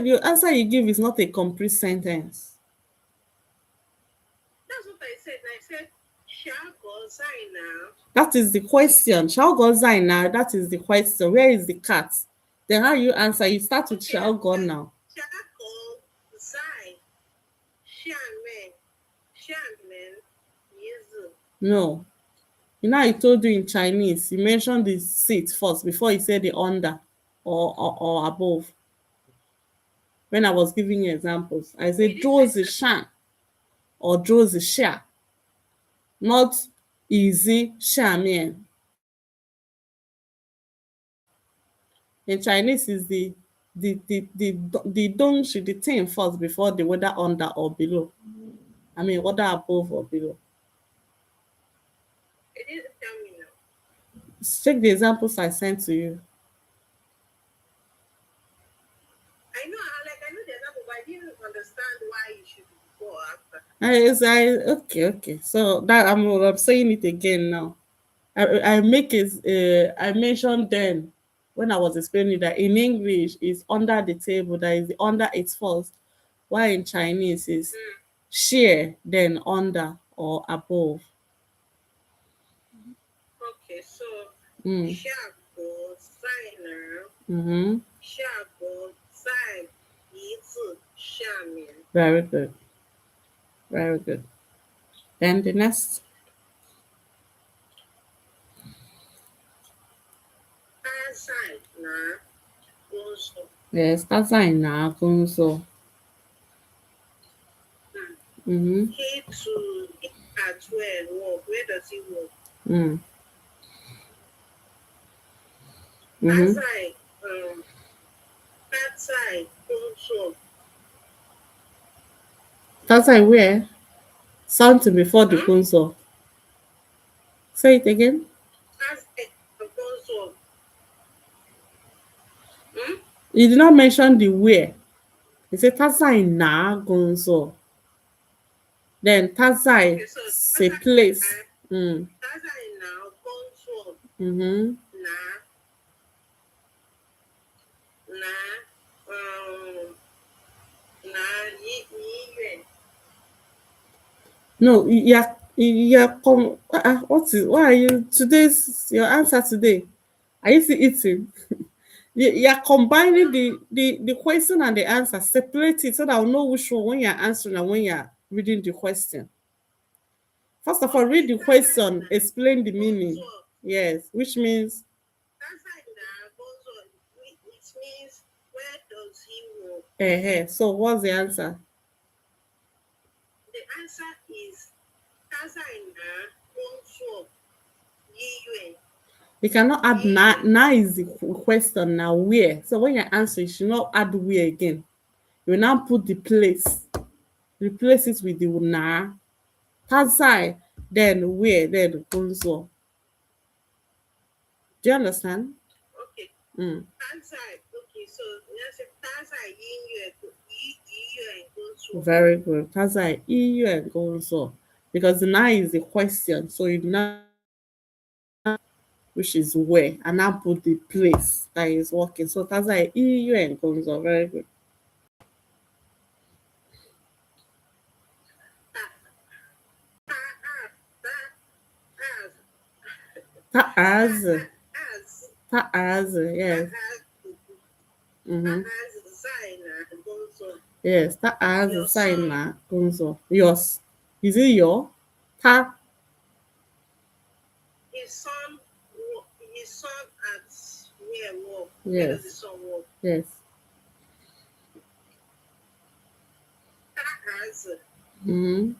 you give is not a complete sentence. That's what I said. I said 小狗在哪？ That is the question. Shall go now? That is the question. Where is the cat? Then how you answer? You start with shall go now. 小狗在下面椅子。 No. You know, I told you in Chinese, you mentioned the seat first before you said the under or above. When I was giving you examples, I said 桌子上 or 桌子下, not easy 下面. In Chinese is the dongshi, the thing first before the whether under or below. I mean whether above or below. It didn't tell me now. Check the examples I sent to you. I know the example, but I didn't understand why it should be before or after. Okay. So that I'm saying it again now. I make it. I mentioned then when I was explaining that in English is under the table. That is under its first. While in Chinese is share then under or above. Okay, so 嗯下国在哪？ mm-hmm. 下国在椅子下面。 Very good. Very good. Then the next. 他在哪工作？ Yes, 他在哪工作? Mm-hmm. He at where work? Where does he work? Mm. 他 Mm-hmm. 在工作。 他在 where? Something before the 工作. Say it again. 他在工作。You did not mention the where. You said 他在哪工作? Then 他在 Okay, so say place. 他在哪工作？ Mm-hmm. 哪医院？ No, why are you today's your answer today? Are you still eating? You're combining the question and the answer, separate it so that I'll know which one when you're answering and when you're reading the question. First of all, read the question, explain the meaning. Yes, which means 他在哪工作 which means where does he work? So what's the answer? The answer is 他在哪工作医院。 You cannot add na is the question now where. So when you answer, you should not add where again. You will now put the place. Replace it with the na. Tazai, then where, then also. Do you understand? Okay. 他在 okay, so 那是他在医院工作。 Very good. 他在医院工作. Because the na is the question. So you now which is where, and now put the place that is working. So 他在医院工作. Very good. 他儿子 yes. 他儿子在哪工作？ Yes, ta as Your sign son, na gunzo. Yours. Is it your? Ta. his son, his son at where work? Where does the Yes. son work? Yes. That has, Mm-hmm.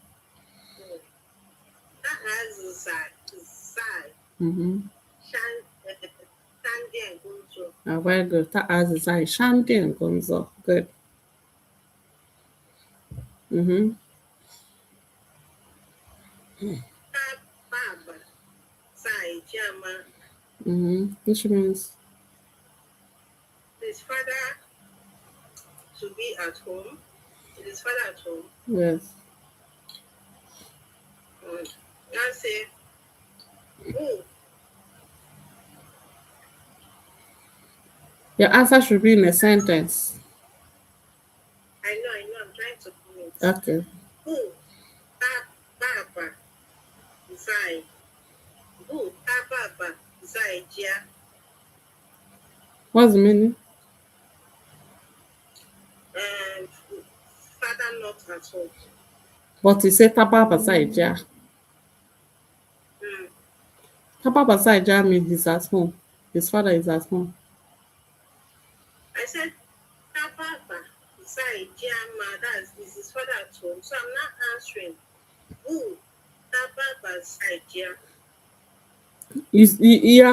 that has side, Mm-hmm. shan, Sandy and Gunjo. Very good. Ta as sign shanty and gunzo. Good. Mm-hmm. That Baba, side, Jama, Mm-hmm. Which means his father to be at home. His father at home. yes. I say, oh, Your answer should be in a sentence. I know, I'm trying to do it. Okay. Oh, that Baba, side. Oh, that Baba, side, yeah. What's the meaning? And father not at home. But he said taba basaija. Mm. Taba basaija means he's at home. His father is at home. I said, that Baba, side, yeah, ma, that's is his father at home. So I'm not answering. Oh, that Baba, side, yeah. You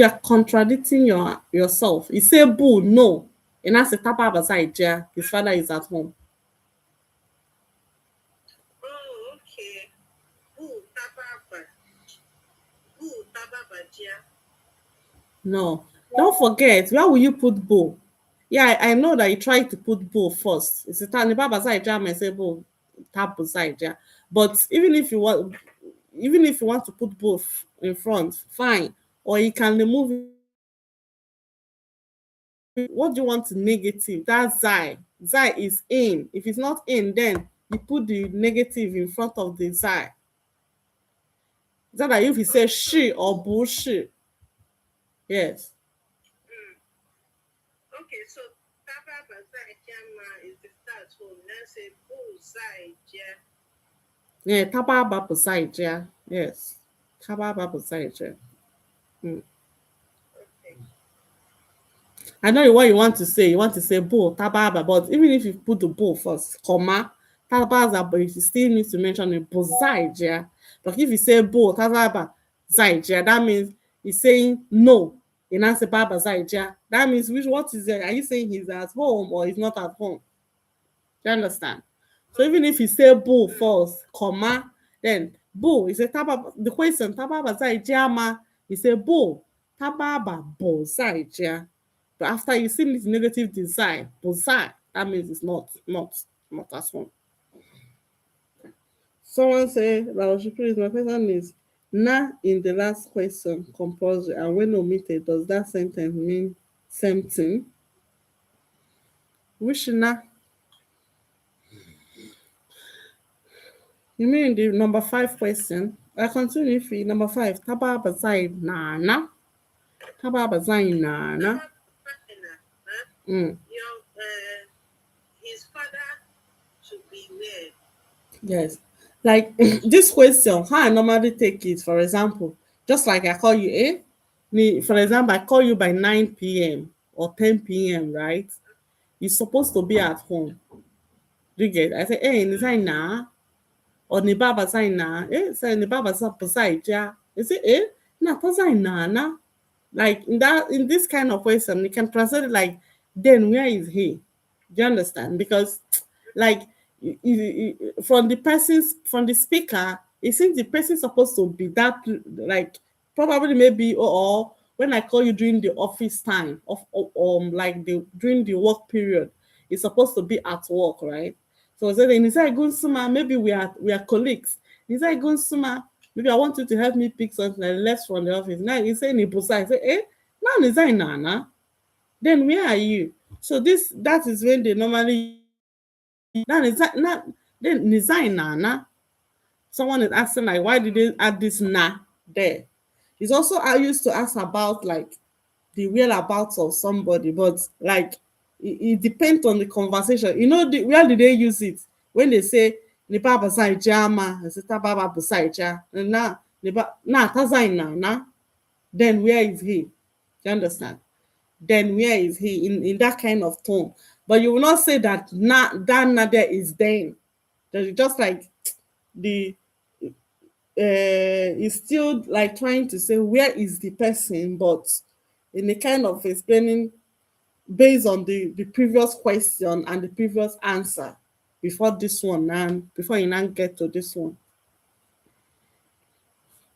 are contradicting yourself. You say boo no, and I say taba basaija. His father is at home. Oh, okay. Oh, that Baba, oh, that Baba, yeah. No, don't forget. Where will you put boo? Yeah, I know that you tried to put boo first. It's a tani baba saija. I say boo tap saija. But even if you want to put both in front, fine. Or you can remove it. What do you want to negative? That's Zai. Zai is in. If it's not in, then you put the negative in front of the Zai. Is that like if you say Okay, so she or oh, bullshit? Yes. mm, okay, so Taba Bazai Jama is the start home. Let's say Buzai Jia. Yeah, tababa saija. Yes. Tababa saija. Mm. Okay. I know what you want to say. You want to say bo tababa, but even if you put the bo first, comma, tabaza, but you still need to mention it bozaija. But if you say bo tababa zaija, that means he's saying no. In answer baba zaija. That means which what is it? Are you saying he's at home or he's not at home? Do you understand? So even if you say bo Mm, first, comma, then bo is a tababa. The question tababa zaija ma. You say bo tababa bo zaija. But after you see this negative design, bozai, that means it's not as one. Someone say, Laoshi, please, my question is, na in the last question compulsory and when omitted, does that sentence mean same thing? Which na? You mean the number five question? I continue if number five, taba bazai na. Taba bazai na. Taba Bazai huh? Mm. Your his father to be where? Yes. Like this question, how I normally take it, for example, just like I call you, for example, I call you by 9 p.m. or 10 p.m., right? You're supposed to be at home. Do you get it? I say, hey, ni sai na? Or ni baba sai na? Say ni baba sa pasai ja. You say, na ta sai na? Like in this kind of question, you can translate it like, then where is he? Do you understand? Because like from the speaker, it seems the person supposed to be that like probably maybe or when I call you during the office time of like the during the work period, it's supposed to be at work, right? So I said, Nisai Gunsuma, maybe we are colleagues. Nisai Gunsuma, maybe I want you to help me pick something. I left from the office. Now you say Nibusa. I say, now Nisai Nana. Then where are you? So that is when they normally now then Nisai Nana. Someone is asking like why did they add this na there? It's also I used to ask about like the whereabouts of somebody, but like it depends on the conversation. You know, where do they use it? When they say ni baba sai jama, I say ta baba beside ja. Na ta sai na. Then where is he? Do you understand? Then where is he in that kind of tone? But you will not say that na there is then. That just like the is still like trying to say where is the person, but in a kind of explaining based on the previous question and the previous answer before this one and before you now get to this one.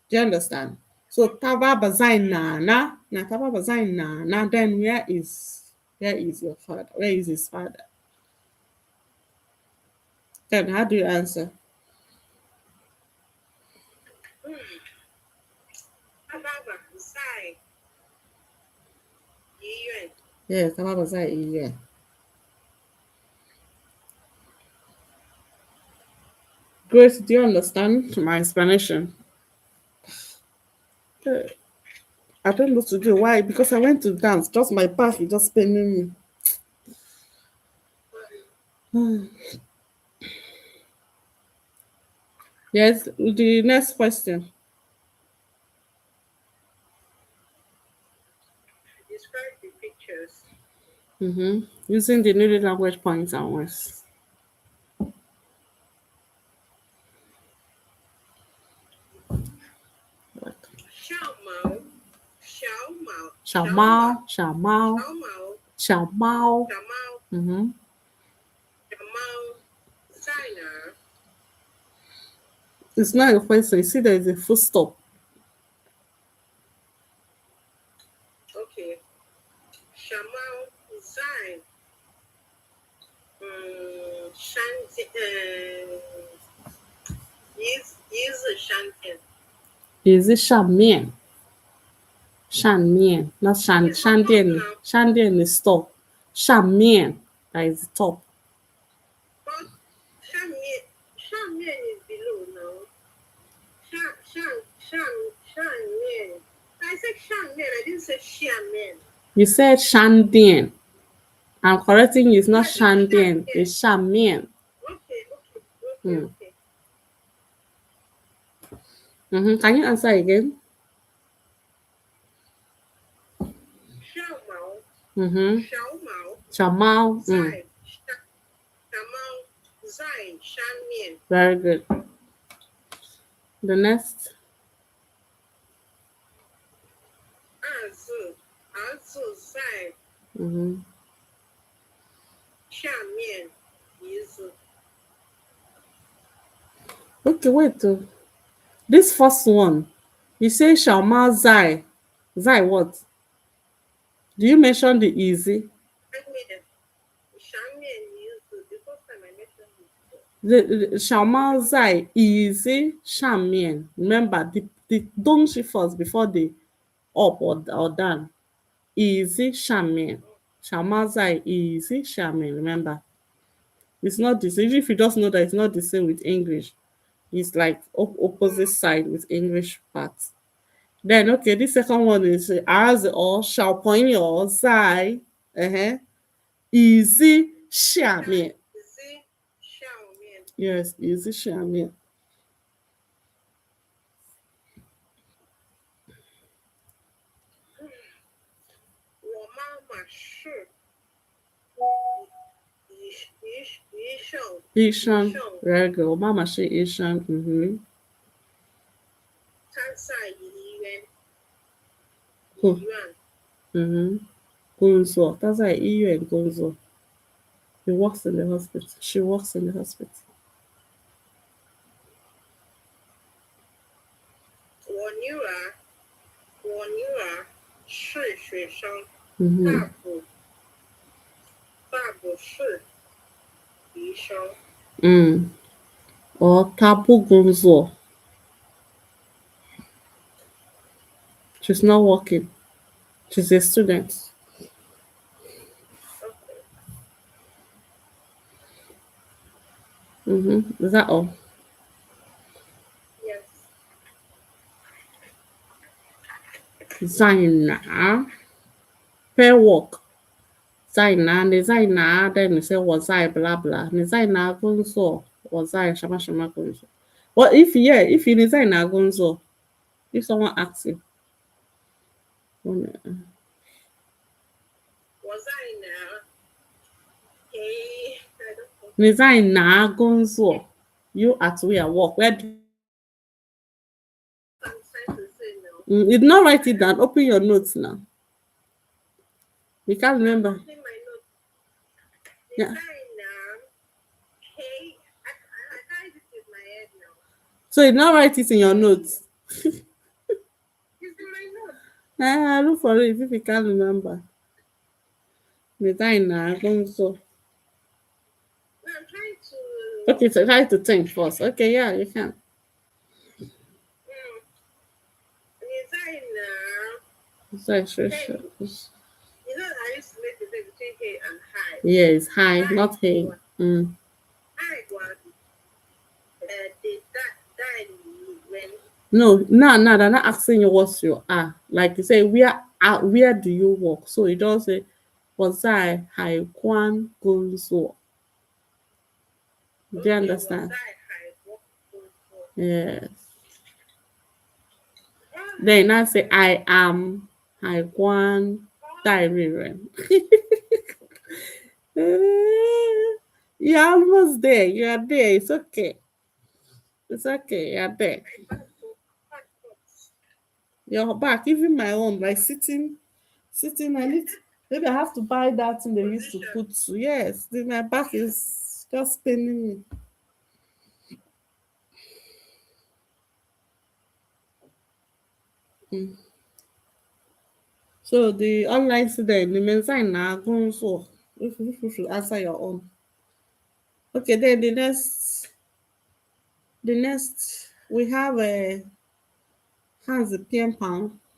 Do you understand? So taba bazai na taba bazai na then where is your father? Where is his father? Then how do you answer? Ababa, Sai, Yuen. Yes, taba bazai yeah. Grace, do you understand my explanation? I don't know to do. Why? Because I went to dance. Just my back is just paining me. Yes, the next question. Describe the pictures. Using the native language points and words. Xiao Mao, Xiao Mao, 小猫，小猫， Xiao Mao, 小猫。 Xiao Mao, 嗯哼， Xiao Mao, Zaina. it's not a question. You see, there is a full stop. Okay. Xiao Mao, Zain. Shan, is Shantian. Is it 上面？上面，not 商店，商店 is stop. 上面 that is top. But Shan is below now. Shan. I said Shan I didn't say Xiamen. You said 商店. I'm correcting you. It's not What is 商店, 商店? it's 上面. Okay. Can you answer again? Xiao Mao, 嗯哼， Xiao Mao, 小猫。 Zai, Xiao Mao, Zai, Shan Mian. Very good. The next. Azu, Zai, 嗯哼， Shan Mian, is. Okay, wait. This first one, you say 小猫 Zai. Zai what? Do you mention the easy? Shan Mian is the first time I mentioned it. The 小猫 Zai easy 上面. Remember the don't she first before the up or down. Easy 上面. 小猫 Zai easy 下面. Remember, it's not the same. If you just know that it's not the same with English, it's like opposite side with English parts. Then okay, this second one is as or 小朋友在easy 下面. Zi, Xiao Mian. Yes, easy 下面. Yi 医生 very good. 我妈妈是医生。他在医院。工作，她在医院工作。He works in the hospital. She works in the hospital. 我女儿是学生，爸爸是医生。她不工作。She's not working. She's a student. Is that all? Yes. 在哪？ Fair work. 在哪？你在哪？ Then you say 我在 blah blah. 你在哪工作？我在什么什么工作？ Well, if if you 你在哪工作 if someone asks you, 我在哪？I don't know. 你在哪工作 You at where work? Where do I'm trying to say no. you did not write it down? Open your notes now. You can't remember. Opening my note. Yeah. Designer. Hey, I can't do it with my head now. So you did not write it in your notes. It's in my note. Look for it if you can't remember. 你在哪工作 No, I'm trying to. Okay, so try to think first. Okay, yeah, you can. Designer. Sorry, sure. You know, I used to make the difference between hey and hi. Yeah, it's hi, not hey. Hi, what? Did that when? No, they're not asking you what's your Like you say, where do you work? So you don't say, 我在海关工作. Do you understand? Yes. Then I say, I am 海关代理人. You're almost there. You are there. It's okay. It's okay. You're there. Your back, even my own, like sitting. Maybe I have to buy that thing they used to put to. Yes, my back is just paining me. So the online student, the meantime now going so if you should answer your own. Okay, then the next we have a has the PM,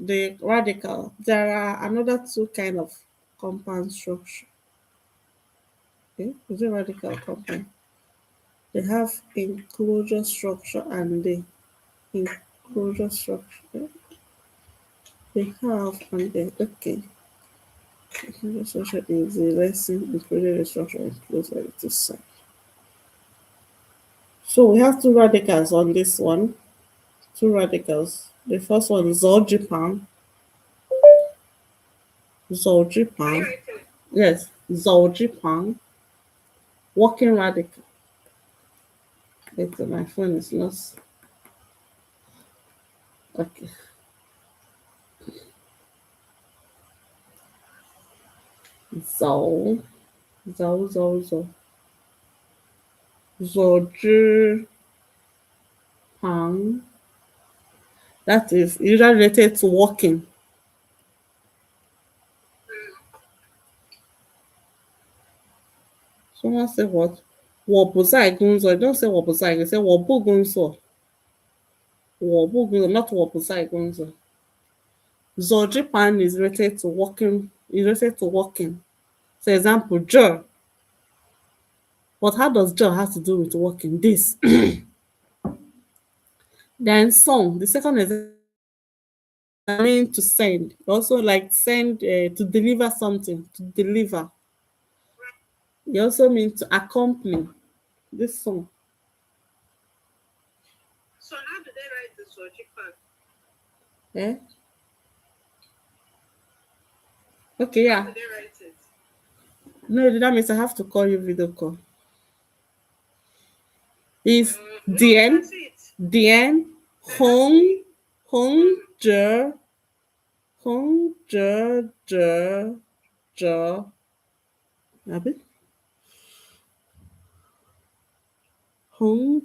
the radical. There are another two kind of compound structure. Okay, is it radical compound? They have enclosure structure and the enclosure structure. They have and the okay. Enclosure structure is the lesson including the structure enclosed by this side. So we have two radicals on this one. Two radicals. The first one is Zolgipam. Yes, Zolgipam. Working radical. Wait, my phone is lost. Okay. Zol. Zolgipam. That is usually related to walking. Someone say what? 我不在工作. Don't say 我不在. You say 我不工作. 我不工作, not 我不在工作. Zolgipam is related to walking. For example, Joe. But how does Joe have to do with walking? This. Then song. The second is mean to send. Also like send to deliver something. To deliver. You also mean to accompany this song. So how do they write the Zolgipam? Eh? Okay, yeah. How do they write it? No, that means I have to call you video call. Is Dien, Hong, Jer, Abi? Hong,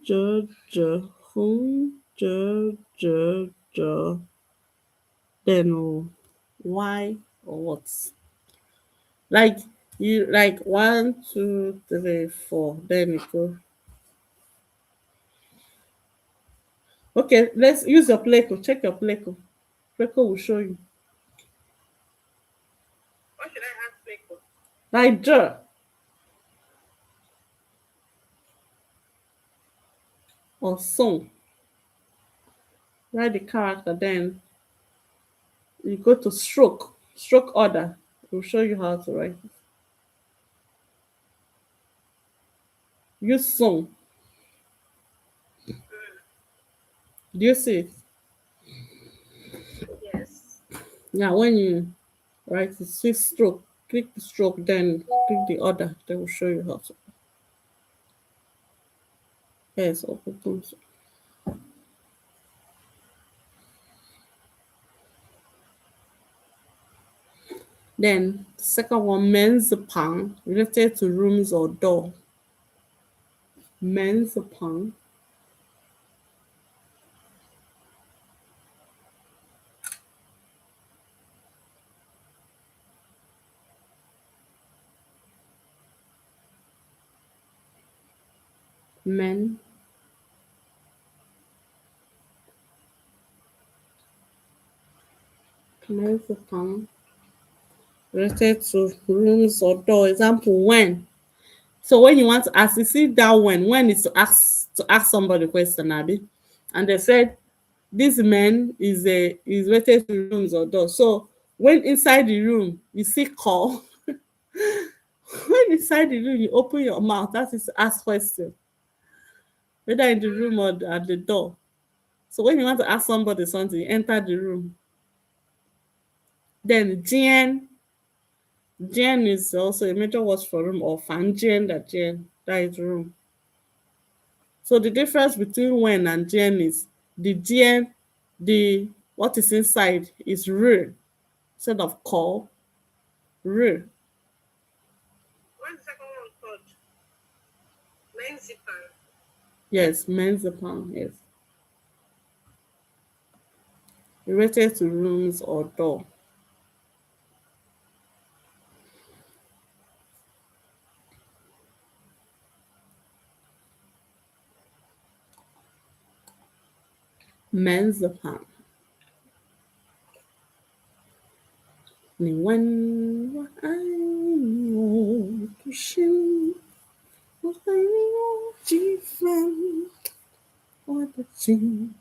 then why or what? Like you like 1, 2, 3, 4. Then you go. Okay, let's use your Pleco. Check your Pleco. Pleco will show you. What should I ask Pleco? Like Jer. Or song. Write the character, then you go to stroke order. It will show you how to write it. Use some. Do you see it? Yes. Now, when you write the six stroke, click the stroke, then click the other. They will show you how to. Yes, open. Then, the second one, men's pan, related to rooms or door. Men's pan. Men. Men's pan. Related to rooms or door. Example, when. So when you want to ask, you see that when is to ask somebody a question, Abby. And they said this man is related to rooms or doors. So when inside the room you see call, when inside the room you open your mouth, that is to ask question, whether in the room or at the door. So when you want to ask somebody something, you enter the room. Then Jen is also a major word for room, or fan Jen, that is room. So the difference between when and Jen is the Jen, the what is inside is real instead of call, real. What's the second one called? Menzipan. Yes, men's yes. Related to rooms or door. Men's ni when I know pushing what I know different what the thing.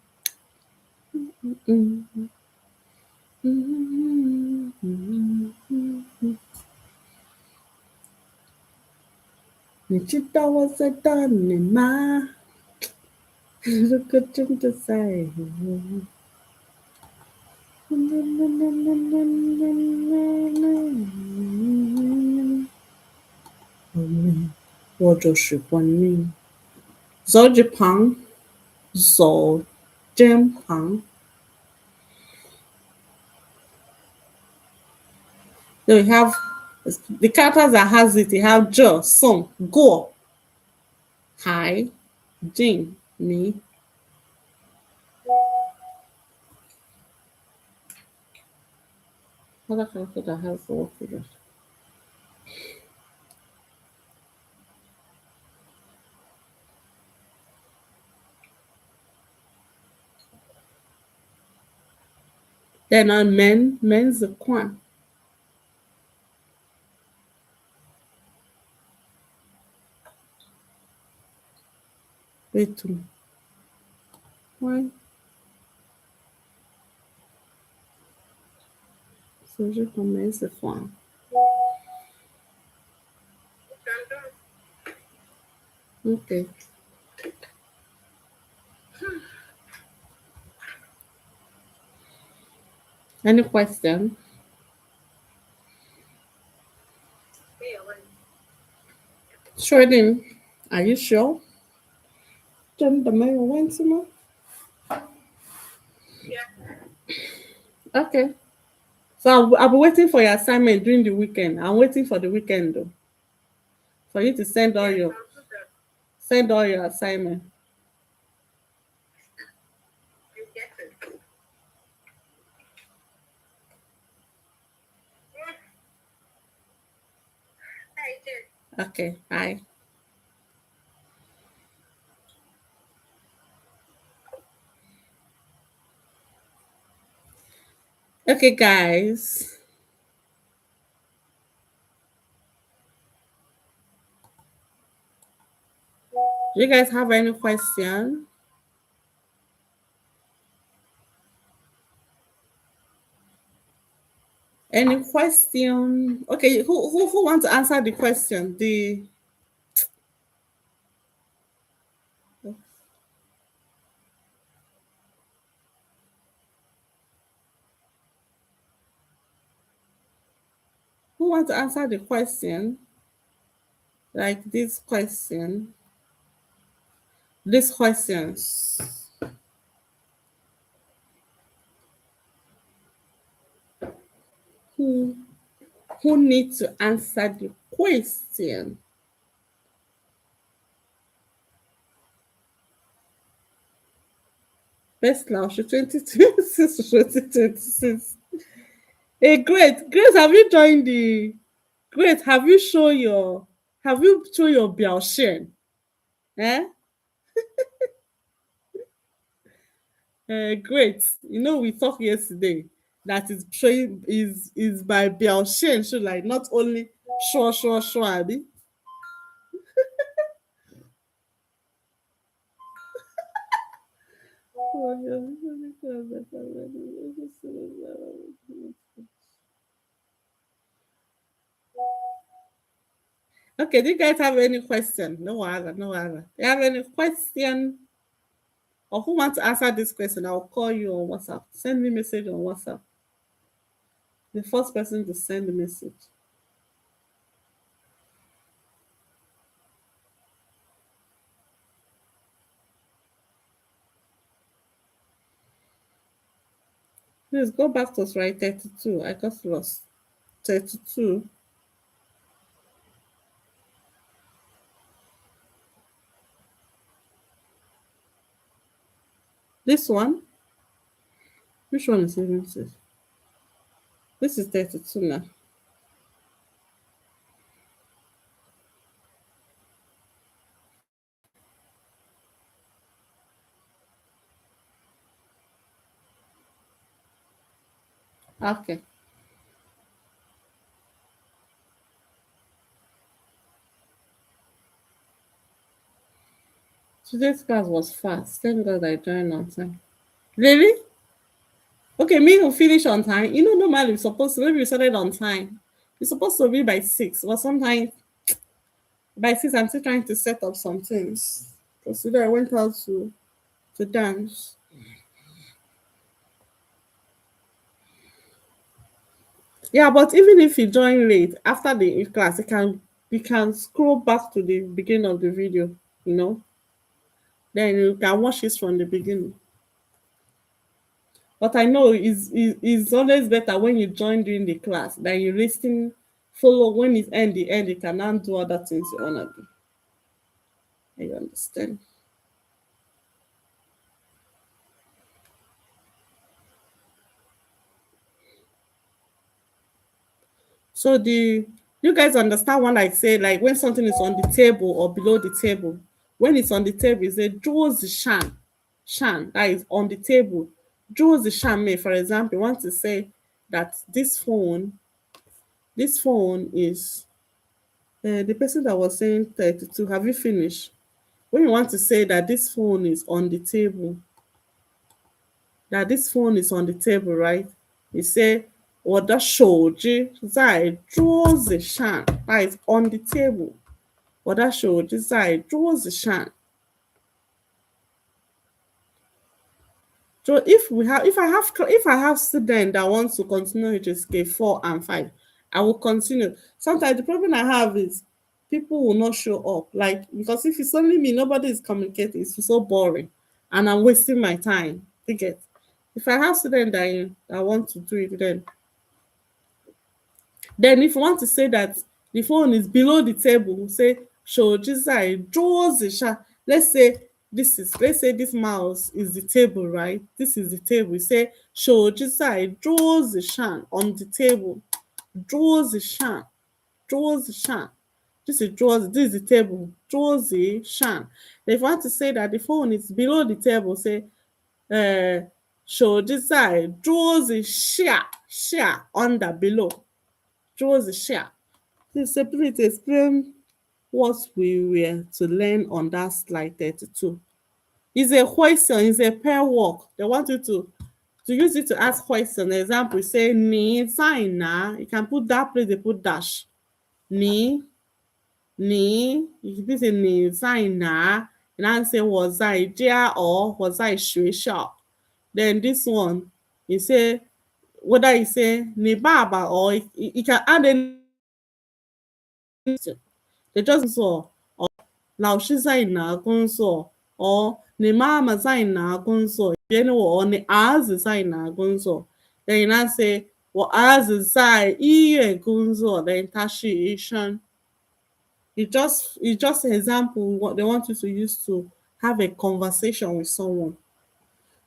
Nichita was a done in my look at him to say.我就是观音，走一旁，走肩旁。So you have the characters that has it. You have J, Song, Go, Hai, Jing, Me. Other character that has the word for that. Then on men's the Quan. Wait to me. Why? So je prends men's the Quan. Okay. Any question? Shredding, are you sure? Then the mail went to me. Yeah. Okay. So I'll be waiting for your assignment during the weekend. I'm waiting for the weekend though. For you to send all Yes, your I'll do that. send all your assignment. You get it. Hey, Jen. Okay, bye. Okay, guys. Do you guys have any question? Any question? Okay, who wants to answer the question? Who wants to answer the question? Like this question. These questions. Who who needs to answer the question? Best Launch 2026 to 2026. Hey, great. Have you joined the great? Have you shown your Biaoshen? Eh? Great. You know, we talked yesterday that is showing is by Biaoshen, so like not only sure, Abi. Okay, do you guys have any question? No wahala, no wahala. Do you have any question or who wants to answer this question? I'll call you on WhatsApp. Send me message on WhatsApp. The first person to send the message. Please go back to slide 32. I got lost. 32. This one? Which one is even this? This is 32 now. Okay. Today's class was fast. Thank God I joined on time. Really? Okay, me who finish on time. You know, normally we're supposed to, maybe we started on time. We're supposed to be by 6, but sometimes by 6 I'm still trying to set up some things. Because today I went out to dance. Yeah, but even if you join late after the class, you can scroll back to the beginning of the video, you know. Then you can watch it from the beginning. But I know it's always better when you join during the class than you listen, follow when it's the end, you can now do other things you wanna do. You understand? So the you guys understand what I say, like when something is on the table or below the table. When it's on the table, it's a draws shan. Shan that is on the table. Draws the shan may, for example, want to say that this phone is the person that was saying 32. Have you finished? When you want to say that this phone is on the table, right? You say 我的手机在桌子上 that is on the table. 我的手机在桌子上 So if I have student that wants to continue HSK 4 and 5, I will continue. Sometimes the problem I have is people will not show up. Like because if it's only me, nobody is communicating. It's so boring, and I'm wasting my time. You get? If I have student that want to do it, then if you want to say that the phone is below the table, say show just draws the shot. Let's say this mouse is the table, right? This is the table. Say show just draws the shot on the table. Draws the shot. Draws the shot. This is the table. Draws the shot. If you want to say that the phone is below the table, say show just draws the share under below. Draws the share. Please explain what we were to learn on that slide 32. It's a question, it's a pair work. They want you to use it to ask question. Example, say ni sign na. You can put that place, they put dash. Ni, you can say ni sign na. You now say 我在家 or 我在学校. Then this one, you say whether you say 你爸爸 or you can add any. They just 说 or 老师在哪工作 or 你妈妈在哪工作 then or 你儿子在哪工作 then you now say 我儿子在医院工作 then 他是医生 it's just an example what they want you to use to have a conversation with someone.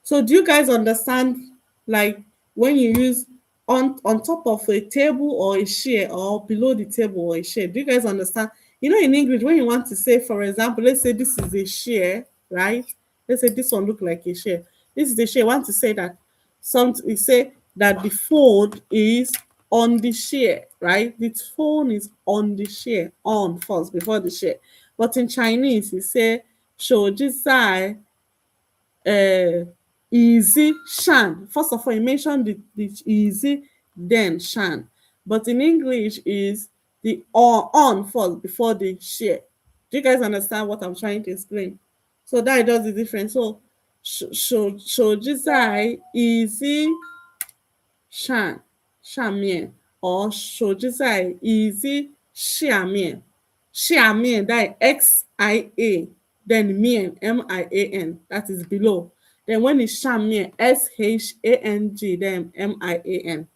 So do you guys understand, like when you use on top of a table or a chair or below the table or a chair? Do you guys understand? You know, in English, when you want to say, for example, let's say this is a chair, right? Let's say this one look like a chair. This is a chair. I want to say that we say that the phone is on the chair, right? The phone is on the chair, on first before the chair. But in Chinese, you say 手机在 easy shan. First of all, you mentioned the easy, then shan. But in English is the on first before the share. Do you guys understand what I'm trying to explain? So that does the difference. So 手机在 easy 上面 or 手机在 easy 下面 that XIA then 面 MIAN that is below. Then when it's 上面 SHANG then MIAN.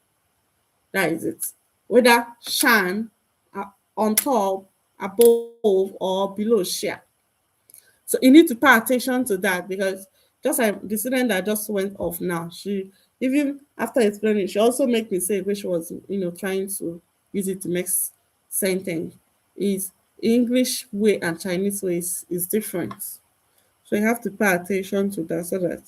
That is it. Whether shan on top, above or below 下. So you need to pay attention to that because just like the student that just went off now, she even after explaining, she also make mistake which was trying to use it to make sentence. Is English way and Chinese way is different. So you have to pay attention to that so that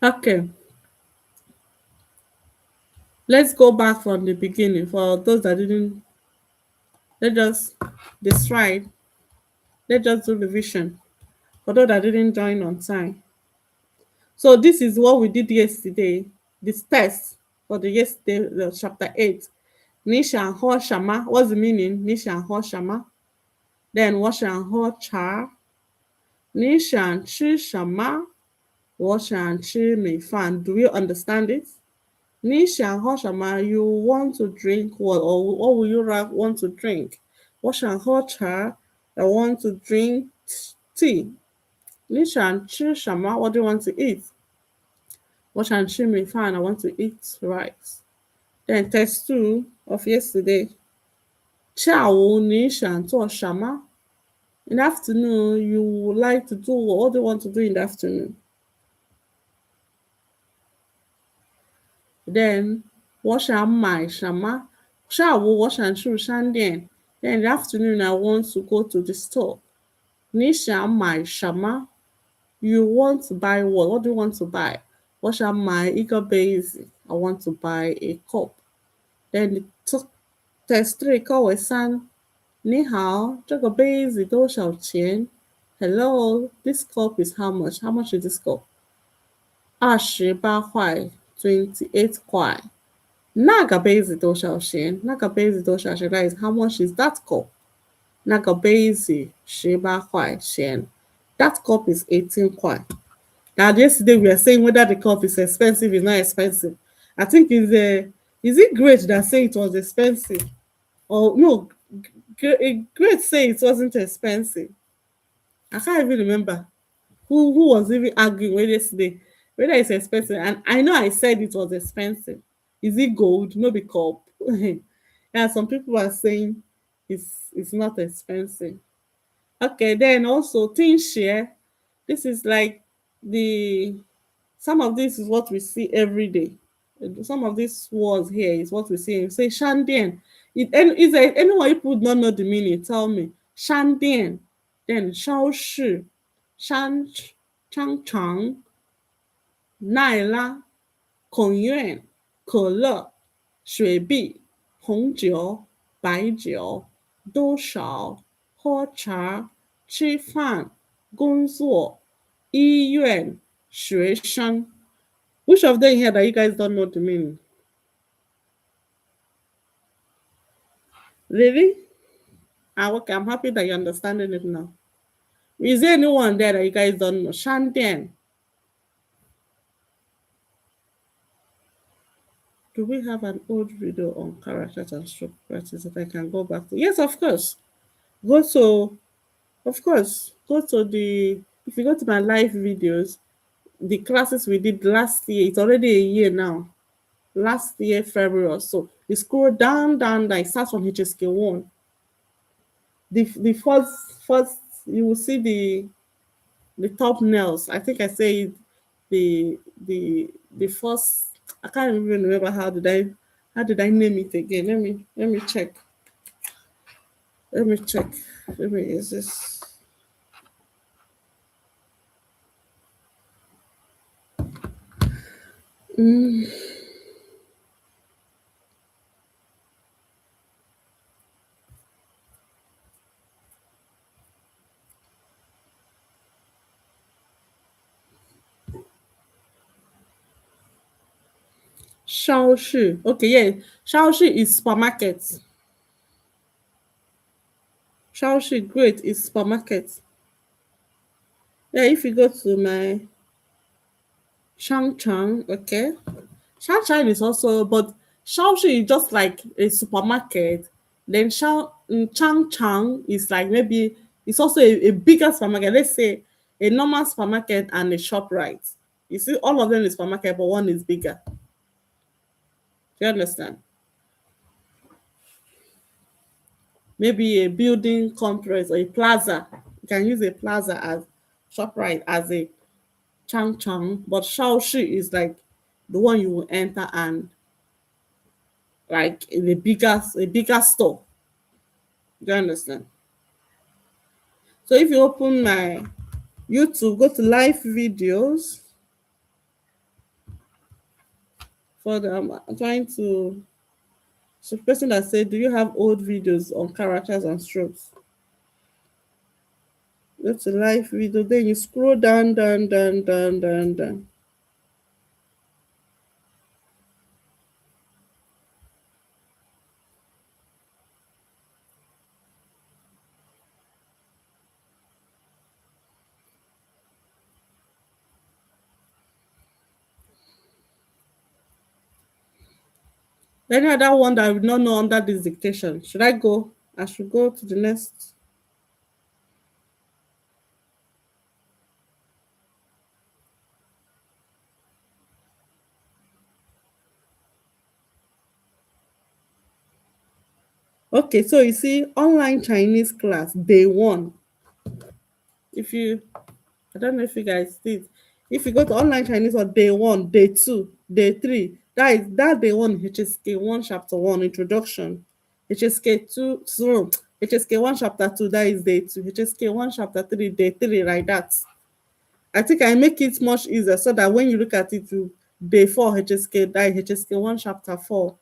okay. Let's go back from the beginning for those that didn't. Let us describe. Let's just do revision for those that didn't join on time. So this is what we did yesterday. This test for the yesterday, the chapter 8. Nishan Ho Shama. What's the meaning? Nishan Ho Shama. Then Washan Ho Cha. Nishan Chi Shama. Washan Chi Mi Fan. Do you understand it? Nishan Ho Shama. You want to drink what? Or what will you want to drink? Washan Ho Cha. I want to drink tea. Nishan Chi Shama. What do you want to eat? What and me fine. I want to eat rice. Then test 2 of yesterday. 下午你想做什么? In the afternoon, you would like to do what do you want to do in the afternoon? Then 我想买什么? 下午我想去商店. Then in the afternoon, I want to go to the store. 你想买什么? You want to buy what? What do you want to buy? 我想买一个杯子. I want to buy a cup. Then test 3告为3. 你好，这个杯子多少钱? Hello, this cup is how much? How much is this cup? 28块 28 块. 那个杯子多少钱? 那个杯子多少钱? That is how much is that cup? 那个杯子18块钱. That cup is 18块. Now yesterday we are saying whether the cup is expensive, is not expensive. I think is it great that say it was expensive? Or no, great say it wasn't expensive. I can't even remember who was even arguing with yesterday whether it's expensive. And I know I said it was expensive. Is it gold? No, be cup. Yeah, some people are saying it's not expensive. Okay, then also tin share. This is like the some of this is what we see every day. Some of these words here is what we see. You say Shandian. Is there anyone who would not know the meaning? Tell me. Shandian. Then 超市, Shan Chang, 奈拉, 孔院, 可乐, 雪碧, 红酒, 白酒, 多少, 喝茶, 吃饭, 工作, 医院, 学生. Which of them here that you guys don't know the meaning? Really? Ah, okay, I'm happy that you're understanding it now. Is there anyone there that you guys don't know? Shantian. Do we have an old video on characters and stroke practice that I can go back to? Yes, of course. Go to, of course, go to the, if you go to my live videos, the classes we did last year, it's already a year now. Last year, February or so. You scroll down, it starts from HSK 1. The first, you will see the top nails. I think I say the first. I can't even remember how did I name it again. Let me check. Let me check. Let me is this Shaoshi. Okay, yeah. Shaoshi is supermarket. Shaoshi great is supermarket. Yeah, if you go to my Shangchang, okay. Shangchang is also, but Shaoxi is just like a supermarket. Then Changchang is like maybe it's also a bigger supermarket. Let's say a normal supermarket and a shop, right? You see, all of them is supermarket, but one is bigger. Do you understand? Maybe a building complex or a plaza. You can use a plaza as shop right as a Changchang, but Shaoxi is like the one you will enter and like in a bigger store. Do you understand? So if you open my YouTube, go to live videos for the I'm trying to so the person that said, do you have old videos on characters and strokes? Go to live video, then you scroll down. Any other one that I would not know under this dictation? Should I go? I should go to the next. Okay, so you see, online Chinese class, day one. If you I don't know if you guys did. If you go to online Chinese on day one, day two, day three, that day one HSK one chapter one introduction, HSK two so HSK one chapter two that is day two, HSK one chapter three day three like that. I think I make it much easier so that when you look at it, you day four HSK that is HSK one chapter four,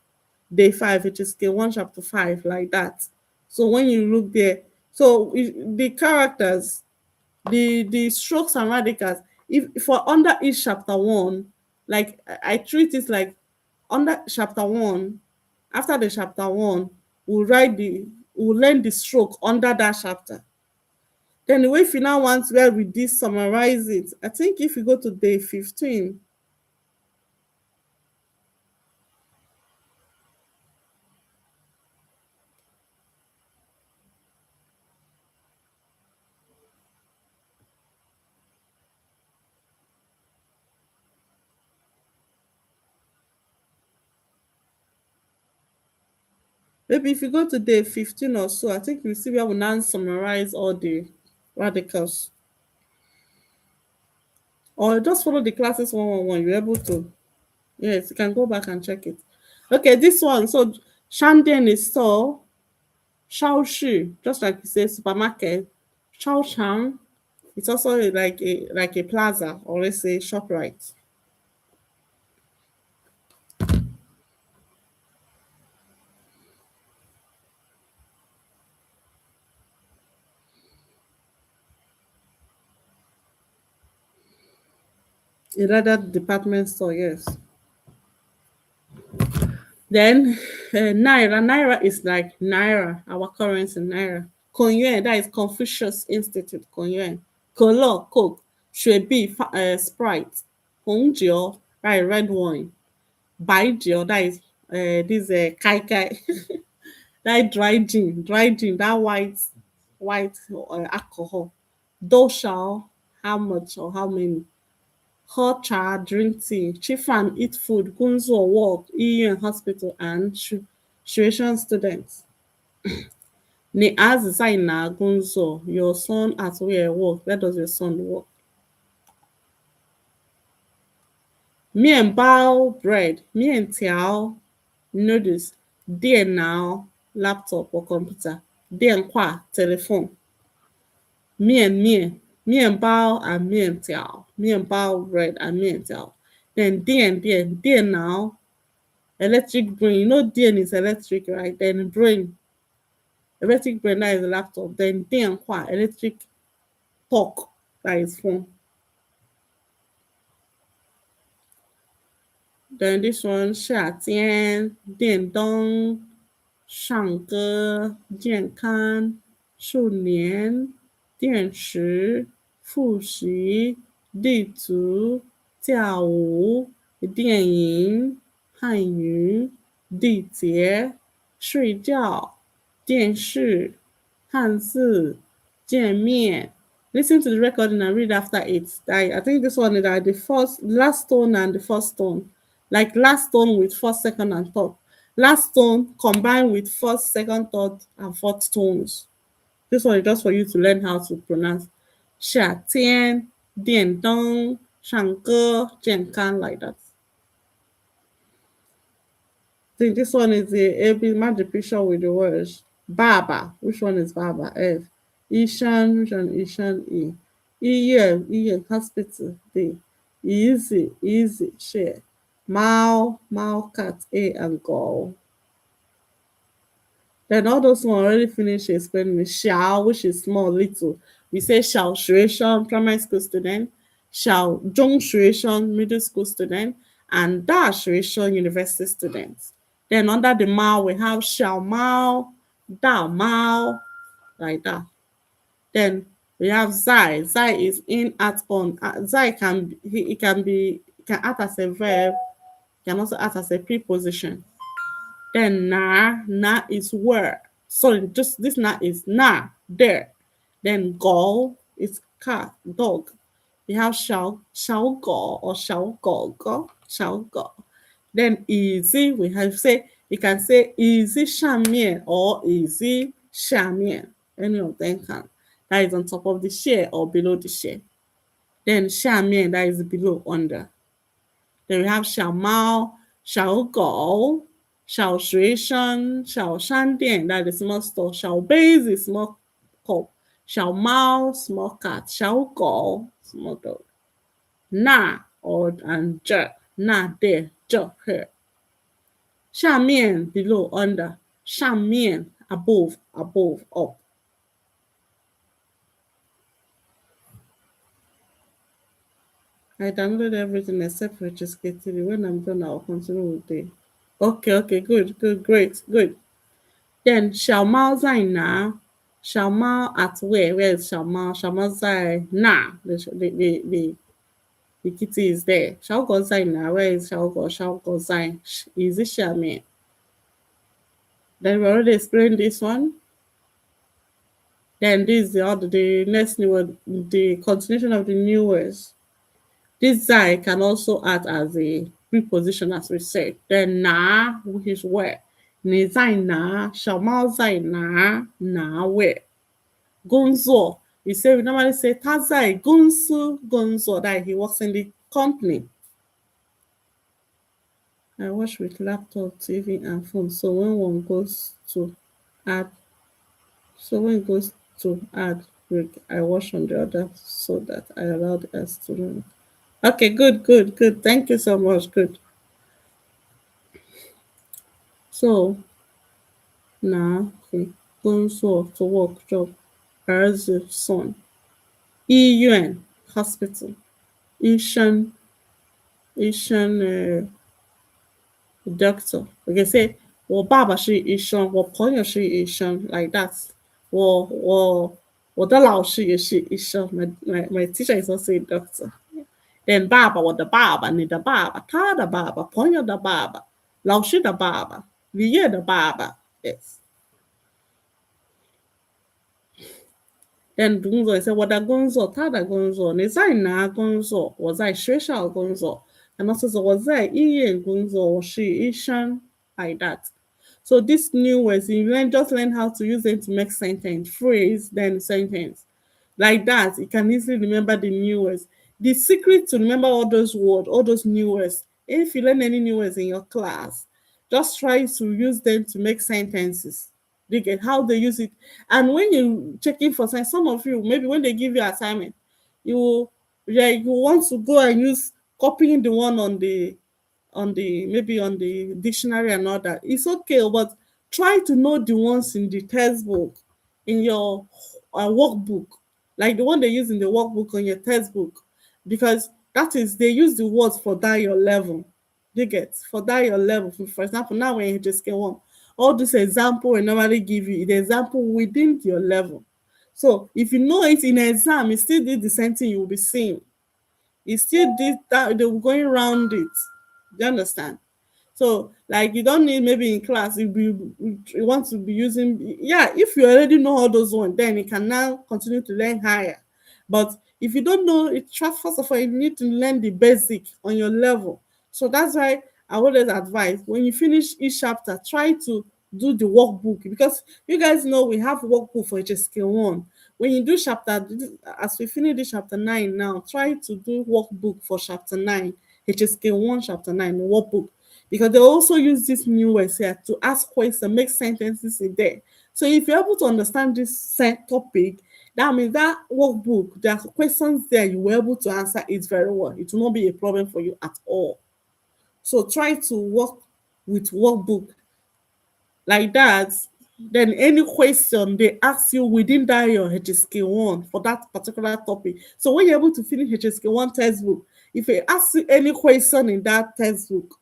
day five HSK one chapter five like that. So when you look there, so the characters the strokes and radicals if for under each chapter one like I treat it like under chapter one after the chapter one we'll learn the stroke under that chapter, then the way if you now want where we did summarize it, I think if you go to day 15, maybe if you go to day 15 or so, I think you see where we now summarize all the radicals, or just follow the classes 111 you're able to. Yes, you can go back and check it. Okay, this one. So Shandian is store, Shaoshi, just like you say, supermarket. Shaochang, it's also like a plaza or let's say ShopRite. A leather department store, yes. Then naira. Naira is like naira, our currency naira. Konyuan, that is Confucius Institute. Konyuan. Kolo, Coke. Shuebi, Sprite. Hongjio, that is red wine. Baijio, that is this kai kai. That dry gin, that white alcohol. Doshao, how much or how many? Hot cha, drink tea, Chifan, eat food, Gunzo, work, EU and hospital, and tuition students. Ni azisai na Gunzo, your son at where work. Where does your son work? Me and bao bread, me and tiao noodles, there now laptop or computer, there kwa telephone. Me and bao and me and tiao, me and bao bread and me and tiao. Then there now electric brain. You know DN is electric, right? Then brain, electric brain, that is a laptop. Then DN kwa electric talk, that is phone. Then this one 夏天电灯唱歌健康数年电池复习地图跳舞电影汉语地铁睡觉电视汉字见面 Listen to the recording and read after it. I think this one is like last tone and the first tone. Like last tone with first, second, and third. Last tone combined with first, second, third, and fourth tones. This one is just for you to learn how to pronounce 夏天电灯唱歌健康 like that. I think this one is the AB match the picture with the words. Baba. Which one is Baba? F. Ishan. Which one? Ishan E. Iye. Hospital D. Easy. Share. Mao, cat A and go. Then all those one already finished explaining Xiao, which is small, little. We say Xiao Shuishan, primary school student, Xiao Zhong Shuishan, middle school student, and Da Shuishan, university student. Then under the Mao, we have Xiao Mao, Da Mao, like that. Then we have Zai. Zai is in, at, on. Zai can act as a verb, can also act as a preposition. Then na is where. Sorry, just this na is na, there. Then go is cat, dog. We have shall go or shall go. Then easy, we have say, you can say easy shamian or easy shamian. Any of them can. That is on top of the share or below the share. Then shamian, that is below, under. Then we have 小猫、小狗、小学生、小商店 that is small store, 小杯子 small cup, 小猫 small cat, 小狗 small dog. 那 or and 这 那 there, 这 here. 下面 below, under. 上面 above, up. I downloaded everything except for HSK TV. When I'm done, I'll continue with it. Okay, good, great. Then 小猫在哪？小猫 at where? Where is 小猫？小猫在那 the kitty is there. 小狗在哪 Where is 小狗？小狗在 is it 下面 Then we already explained this one. Then this is the next new word, the continuation of the new words. This zai can also act as a preposition, as we said. Then na, which is where. 你在哪？小猫在哪 where? 工作 we normally say 他在公司工作 that he works in the company. I watch with laptop, TV, and phone. So when one goes to add, break, I watch on the other so that I allow the us to learn. Okay, good. Thank you so much. Good. So now, okay, 工作 to work, job, 儿子 son, 医院 hospital, 医生 Asian doctor. We can say, 我爸爸是医生，我朋友是医生 like that. 我的老师也是医生 my teacher is also a doctor. Then 爸爸，我的爸爸，你的爸爸，他的爸爸，朋友的爸爸，老师的爸爸，爷爷的爸爸。Yes. Then 工作是我的工作，他的工作，你在哪工作？我在学校工作。And also 说我在医院工作，我是医生 like that. So these new words, you just learn how to use them to make sentence, phrase, then sentence. Like that, you can easily remember the new words. The secret to remember all those words, all those new words, if you learn any new words in your class, just try to use them to make sentences. They get how they use it. And when you checking for science, some of you, maybe when they give you assignment, you yeah, you want to go and use copying the one on the maybe on the dictionary and all that. It's okay, but try to know the ones in the textbook, in your workbook, like the one they use in the workbook on your textbook, because that is they use the words for that your level. You get for that your level. For example, now when you just get one, all this example we normally give you the example within your level. So if you know it in exam, it still did the same thing you will be seeing. It still did that they were going around it. Do you understand? So, like, you don't need maybe in class if you want to be using, yeah, if you already know all those ones, then you can now continue to learn higher. But if you don't know it, first of all, you need to learn the basic on your level. So that's why I always advise when you finish each chapter, try to do the workbook because you guys know we have workbook for HSK 1. When you do chapter, as we finish this chapter 9 now, try to do workbook for chapter 9, HSK 1, chapter 9, workbook because they also use this new words here to ask questions, make sentences in there. So if you're able to understand this topic, that means that workbook, there are questions there you were able to answer it very well. It will not be a problem for you at all. So try to work with workbook like that. Then any question they ask you within that your HSK 1 for that particular topic. So when you're able to finish HSK 1 textbook, if they ask you any question in that textbook,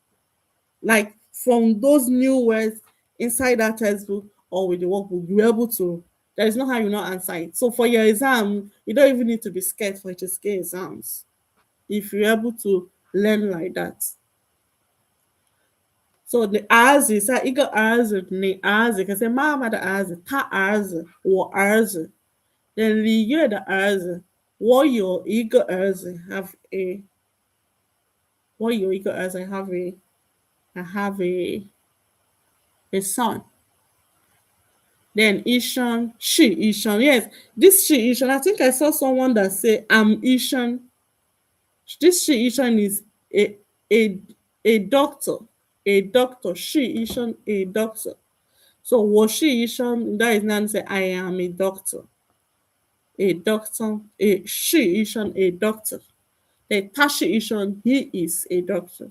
like from those new words inside that textbook or with the workbook, you're able to. There is no how you not answer it. So for your exam, you don't even need to be scared for HSK exams if you're able to learn like that. So the arzi, sa iga arzi ni arzi, kasi mama da arzi, ta arzi, or arzi. Then liye da arzi, warrior iga arzi have a warrior iga arzi I have a son. Then Ishan, she Ishan. Yes, this she Ishan. I think I saw someone that say I'm Ishan. This she Ishan is a a a doctor. A doctor. She Ishan a doctor. So was she Ishan? That is not say I am a doctor. A doctor. A she Ishan a doctor. The Tashi Ishan he is a doctor.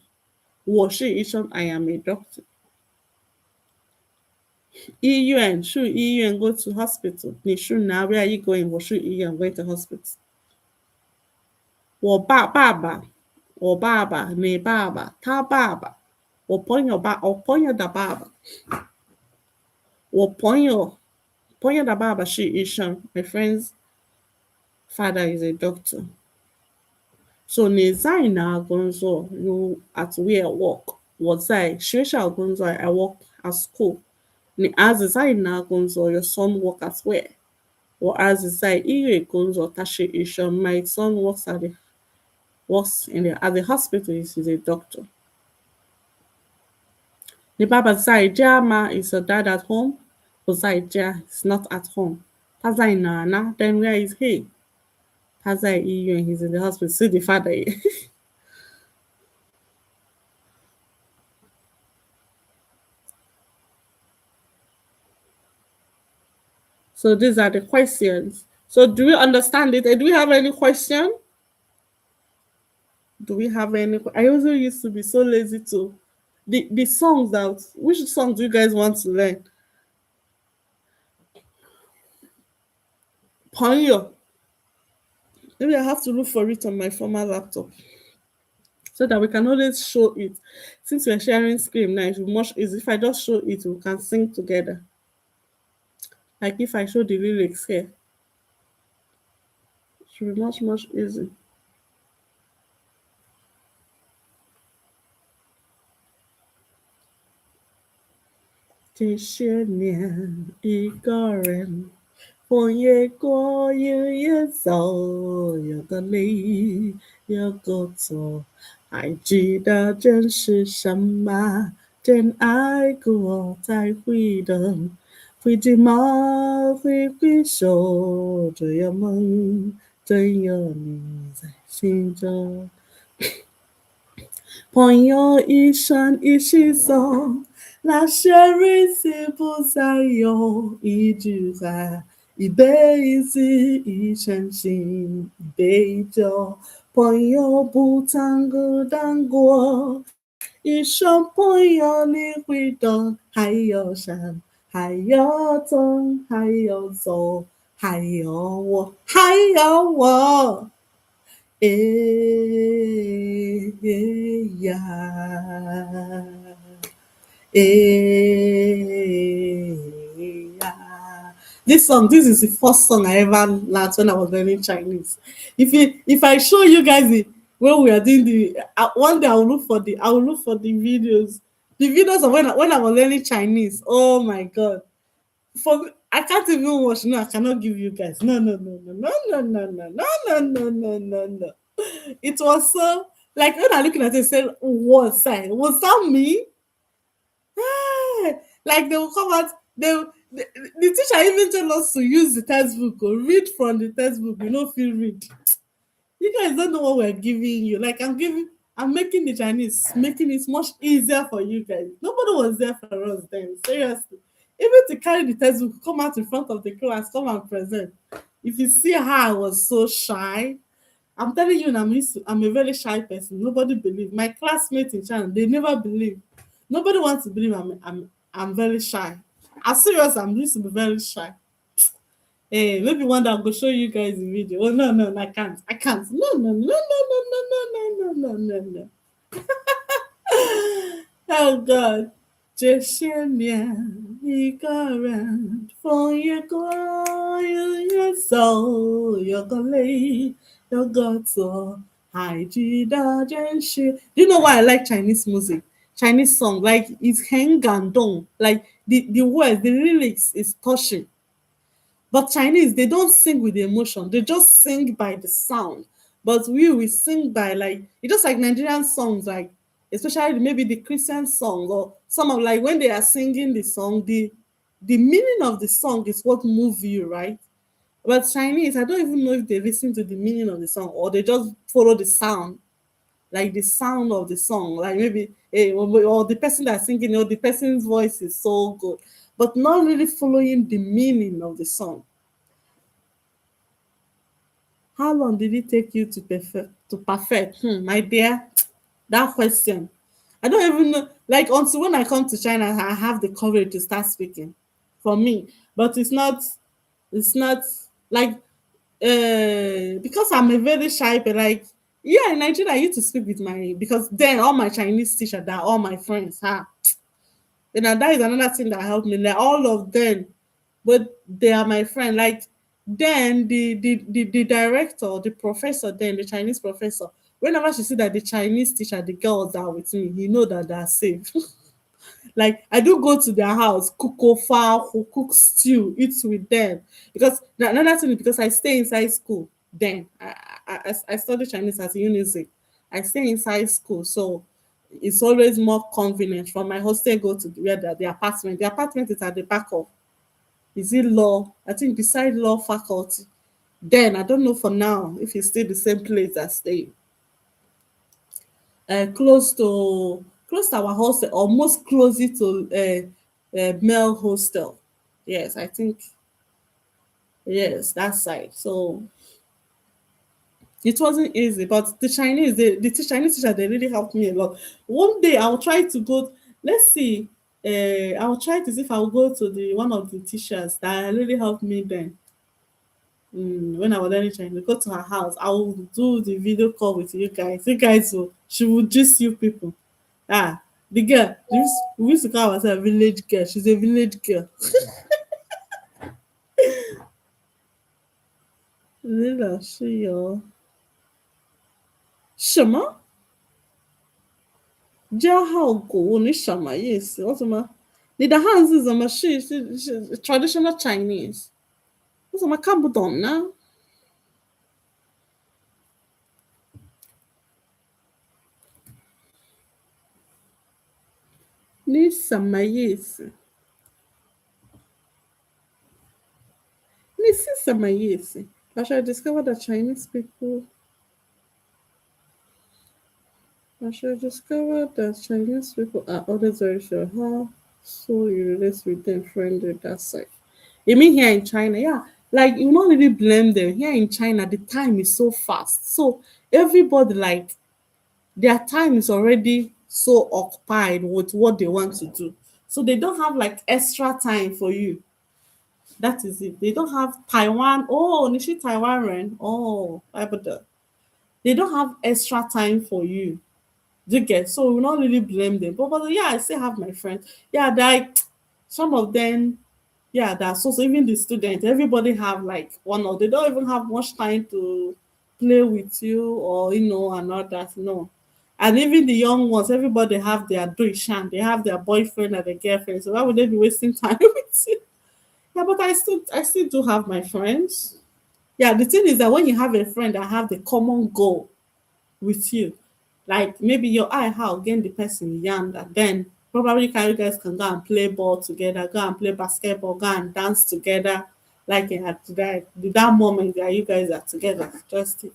Was she Ishan I am a doctor. EUN, should EUN go to hospital? Ni sure now where are you going? What should EUN going to hospital? 我爸爸，你爸爸，他爸爸，我朋友的爸爸是医生。My friend's father is a doctor. So 你在哪工作 You at where work? 我在学校工作 I work at school. 你儿子在哪工作 Your son work at where? 我儿子在医院工作，他是医生。My son works at the hospital. He's a doctor. 你爸爸在家吗 Is your dad at home? 不在家 He's not at home. 他在哪呢 Then where is he? 他在医院 He's in the hospital. See the father. So these are the questions. So do we understand it? Do we have any question? Do we have any? I also used to be so lazy to the songs out. Which songs do you guys want to learn? Ponyo. Maybe I have to look for it on my former laptop. so that we can always show it. Since we're sharing screen now, it will be much easy. If I just show it, we can sing together. Like if I show the lyrics here, it should be much easy. 这些年一个人，风也过，云也走，有个你，有个错，还记得真是什么？真爱过才会等，会寂寞，会回首，这样梦，真有你在心中。朋友一生一起走，那些日子不再有，一句话，一辈子，一生心，一杯酒。朋友不曾孤单过，一生朋友你会懂，还有山，还有痛，还有走，还有我，还有我。呀，yeah. This is the first song I ever learned when I was learning Chinese. If I show you guys it when we are doing the one day I will look for the videos of when I was learning Chinese. Oh my god! I can't even watch. No, I cannot give you guys. No. It was so like when I looking at it, I said, was that me? Like they will come out, the teacher even tell us to use the textbook or read from the textbook. You know, feel read. You guys don't know what we're giving you. Like I'm making the Chinese, making it much easier for you guys. Nobody was there for us then. Seriously. Even to carry the textbook, come out in front of the class, come and present. If you see how I was so shy, I'm telling you, I'm a very shy person. Nobody believe. My classmates in China, they never believe. Nobody wants to believe I'm very shy. As serious, I'm used to be very shy. Hey, maybe one day I'll go show you guys the video. Oh no, I can't. I can't. No. Oh God. 这些年一个人，风也过，云也走，有个累，有个错，还记得真是。Do you know why I like Chinese music? Chinese song, like it's hang and dong. Like the words, the lyrics is touching. But Chinese, they don't sing with the emotion. They just sing by the sound. But we sing by like it's just like Nigerian songs, like especially maybe the Christian song or some of like when they are singing the song, the meaning of the song is what move you, right? But Chinese, I don't even know if they listen to the meaning of the song or they just follow the sound, like the sound of the song, like maybe or the person that's singing, or the person's voice is so good, but not really following the meaning of the song. How long did it take you to perfect? My dear, that question. I don't even know. Like until when I come to China, I have the courage to start speaking. For me, but it's not. It's not like because I'm a very shy, but like yeah, in Nigeria I used to speak with my because then all my Chinese teachers, they're all my friends, huh? And that is another thing that helped me. Like all of them, but they are my friend. Like then the director, the professor, then the Chinese professor, whenever she see that the Chinese teacher, the girls are with me, he know that they're safe. Like I do go to their house, cook ofa, cook stew, eat with them. Because another thing is because I stay inside school. Then I study Chinese at UNIZIC. I stay inside school, so it's always more convenient from my hostel go to where the apartment. The apartment is at the back of is it law? I think beside law faculty. Then I don't know for now if it's still the same place I stay. Close to our hostel, almost closer to male hostel. Yes, I think yes, that side. So it wasn't easy, but the Chinese, Chinese teacher, they really helped me a lot. One day I'll try to go. Let's see. I'll try to see if I'll go to the one of the teachers that really helped me then. when I was learning Chinese, go to her house. I will do the video call with you guys. You guys will, she will just you people. Ah, the girl, we used to call ourselves village girl. She's a village girl. 李老师有什么加号鼓？你什么意思？我怎么？你的汉字怎么是 traditional Chinese？我怎么看不懂呢？你什么意思？你是什么意思？I discovered that Chinese people. I should discover that Chinese people are always very sure how so you relate with them friendly that side. You mean here in China? Yeah. Like you not really blame them. Here in China, the time is so fast. So everybody like their time is already so occupied with what they want to do. So they don't have like extra time for you. That is it. They don't have Taiwan. Oh, Nishi Taiwan Ren. Oh, they don't have extra time for you. Do you get? So we not really blame them. But yeah, I still have my friends. Yeah, like some of them, yeah, that's so even the students, everybody have like one or they don't even have much time to play with you or and all that. No. And even the young ones, everybody have their shan, they have their boyfriend and their girlfriend. So why would they be wasting time with you? Yeah, but I still do have my friends. Yeah, the thing is that when you have a friend that have the common goal with you, like maybe your eye how again the person younger, then probably you guys can go and play ball together, go and play basketball, go and dance together, like at that moment that you guys are together, just it.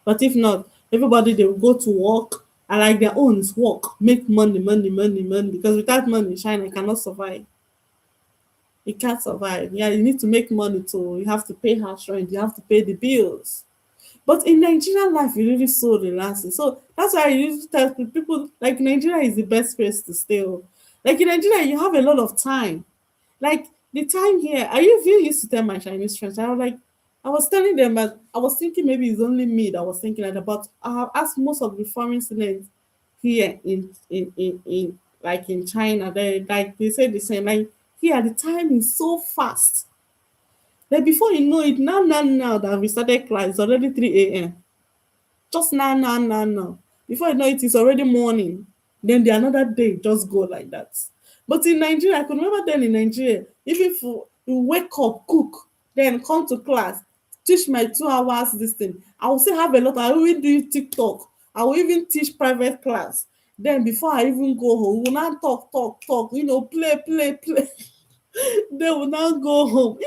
But if not, everybody they will go to work and like their own is work, make money, money, money, money. Because without money, China cannot survive. You can't survive. Yeah, you need to make money too. You have to pay house rent, you have to pay the bills. But in Nigerian life, it's really so relaxing. So that's why I usually tell people like Nigeria is the best place to stay. Oh. Like in Nigeria, you have a lot of time. Like the time here, I usually used to tell my Chinese friends, I was like, I was telling them that I was thinking maybe it's only me that was thinking like that, but I have asked most of the foreign students here in like in China, they say the same. Like here, the time is so fast. Like before you know it, now that we started class, it's already 3 a.m. Just now. Before you know it, it's already morning. Then the another day just go like that. But in Nigeria, I could remember then in Nigeria, even for you wake up, cook, then come to class, teach my 2 hours this thing. I will still have a lot. I will even do TikTok. I will even teach private class. Then before I even go home, we will now talk, play. They will now go home.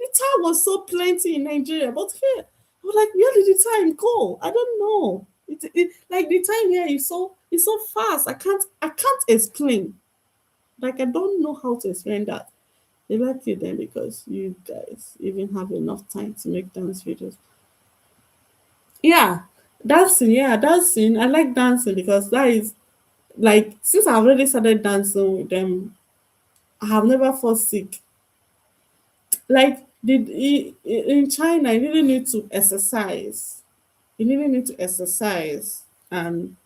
The time was so plenty in Nigeria, but here, I was like, where did the time go? I don't know. Like the time here is so fast. I can't explain. Like I don't know how to explain that. They like you then because you guys even have enough time to make dance videos. Yeah, dancing. Yeah, dancing. I like dancing because that is like since I already started dancing with them, I have never felt sick. Like in China, you really need to exercise. You really need to exercise, and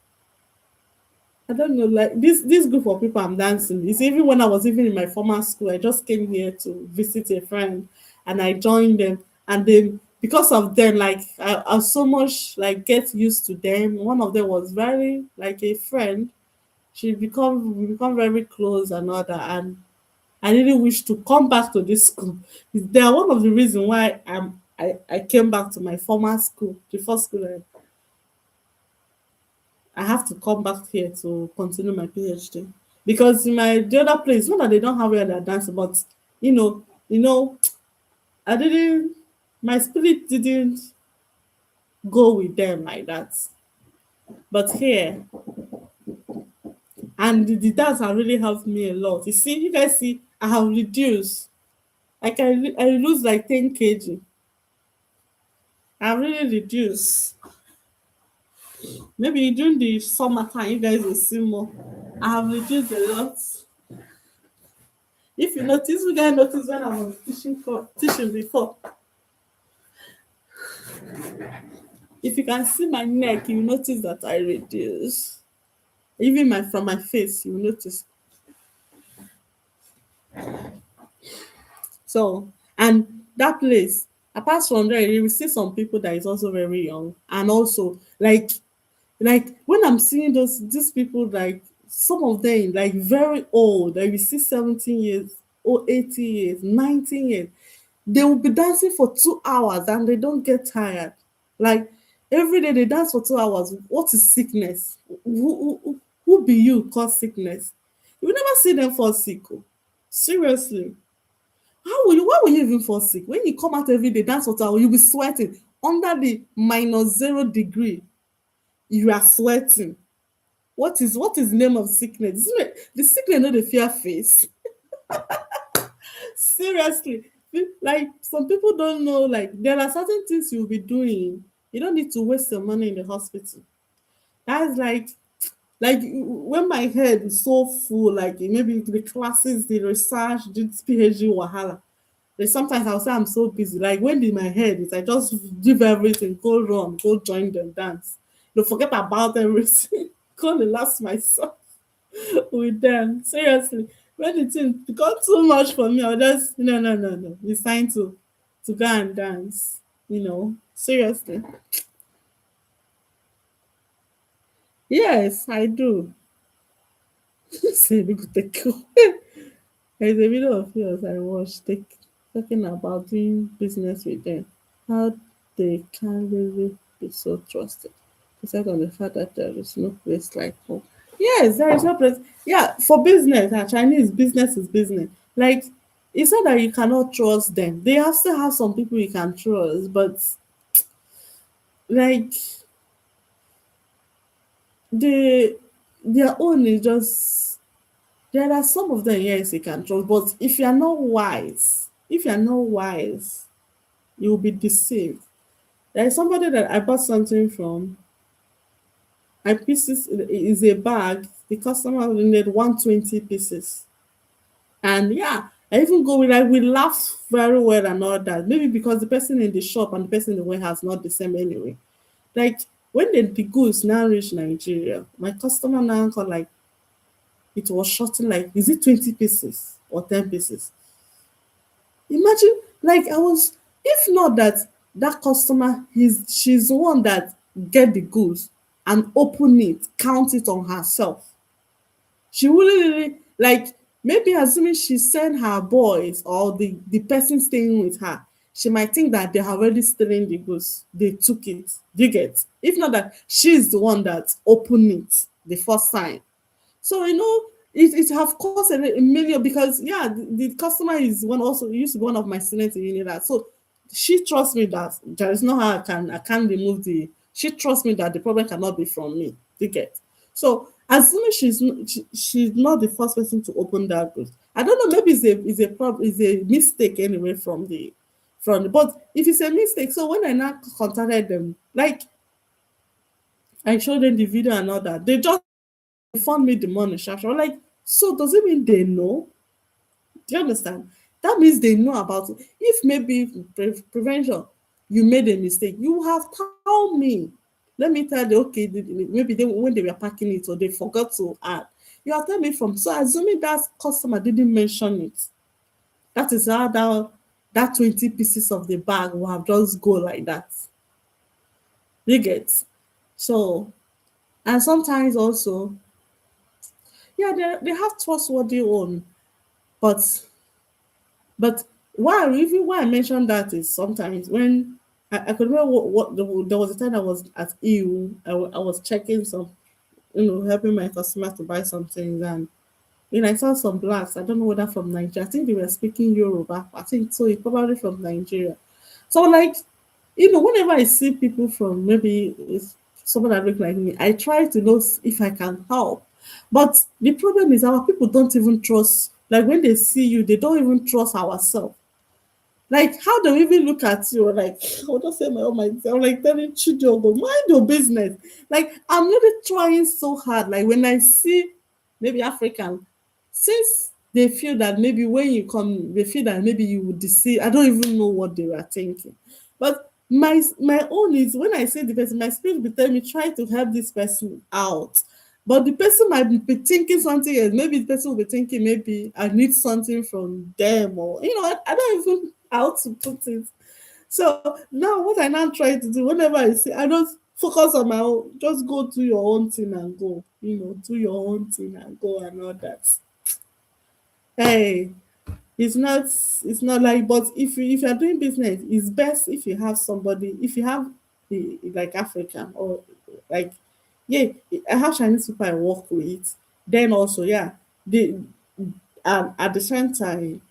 I don't know, like this group of people I'm dancing. It's even when I was even in my former school, I just came here to visit a friend, and I joined them, and then because of them, like I so much like get used to them. One of them was very like a friend. We become very close and all that, and I really wish to come back to this school. They are one of the reasons why I came back to my former school, the first school I have to come back here to continue my PhD. Because in the other place, not that they don't have where they're dancing, but I didn't my spirit didn't go with them like that. But here and the dance have really helped me a lot. You see, you guys see, I have reduced. Like I lose like 10 kg. I really reduced. Maybe during the summertime, you guys will see more. I have reduced a lot. If you notice, you guys notice when I was teaching before. If you can see my neck, you notice that I reduce. Even my from my face, you notice. So, and that place, apart from there, you will see some people that is also very young, and also like when I'm seeing these people, like some of them like very old, like you see 17 years or 80 years, 19 years, they will be dancing for 2 hours and they don't get tired. Like every day they dance for 2 hours. What is sickness? Who be you cause sickness? You will never see them fall sick. Oh. Seriously. Why will you even fall sick? When you come out every day, dance for 2 hours, you'll be sweating under the -0 degree. You are sweating. What is the name of sickness? The sickness no dey fear face. Seriously. Like some people don't know, like there are certain things you'll be doing. You don't need to waste your money in the hospital. That's like when my head is so full, like maybe the classes, the research, the PhD wahala. Then sometimes I'll say I'm so busy. Like when in my head is I just leave everything, go run, go join them dance. Don't forget about everything. Go relax myself with them. Seriously. When the thing become too much for me, I'll just no. It's time to go and dance. Seriously. Yes, I do. Say we go take there's a video of yours I watched talking about doing business with them. How they can really be so trusted. Aside on the fact that there is no place like home. Yes, there is no place. Yeah, for business, Chinese business is business. Like it's not that you cannot trust them. They have still have some people you can trust, but like they their own is just there are some of them, yes, you can trust, but if you're not wise, you will be deceived. There is somebody that I bought something from. My pieces is a bag. The customer needed 120 pieces. And yeah, I even go with like we laugh very well and all that. Maybe because the person in the shop and the person in the warehouse not the same anyway. Like when the goods now reach Nigeria, my customer now got like it was shorting like is it 20 pieces or 10 pieces? Imagine, like I was, if not that that customer, she's the one that get the goods and open it, count it on herself. She really like maybe assuming she sent her boys or the person staying with her, she might think that they have already stolen the goods. They took it. Do you get? If not that she's the one that opened it the first time. So it have cost a million because yeah, the customer is one also used to be one of my students in uni that so she trusts me that there is no how I can remove the she trusts me that the problem cannot be from me. You get? So assuming she's not the first person to open that good. I don't know, maybe it's a mistake anyway but if it's a mistake, so when I now contacted them, like I showed them the video and all that, they just refund me the money sharp sharp. I'm like, so does it mean they know? Do you understand? That means they know about it. If maybe prevention, you made a mistake, you have told me. Let me tell you, okay, maybe when they were packing it or they forgot to add. You have told me from so assuming that customer didn't mention it. That is how that 20 pieces of the bag will have just go like that. You get? So and sometimes also, yeah, they have trustworthy own. But why I mentioned that is sometimes when I could remember there was a time I was at EU. I was checking some, helping my customers to buy some things, and I saw some blacks. I don't know whether from Nigeria. I think they were speaking Yoruba. I think so. It's probably from Nigeria. So like, whenever I see people from maybe it's someone that look like me, I try to know if I can help. But the problem is our people don't even trust. Like when they see you, they don't even trust ourselves. Like, how do we even look at you? Like, I'll just say my own myself, like telling children, go mind your business. Like, I'm really trying so hard. Like, when I see maybe African, since they feel that maybe when you come, they feel that maybe you would deceive. I don't even know what they were thinking. But My own is when I say the person, my spirit will tell me try to help this person out. But the person might be thinking something else. Maybe the person will be thinking maybe I need something from them, or I don't even know how to put it. So now what I now try to do whenever I see, I don't focus on my own. Just go do your own thing and go. Do your own thing and go and all that. Hey, it's not like, but if you're doing business, it's best if you have somebody, if you have like African, or like, yeah, I have Chinese people I work with. Then also, yeah, the at the same time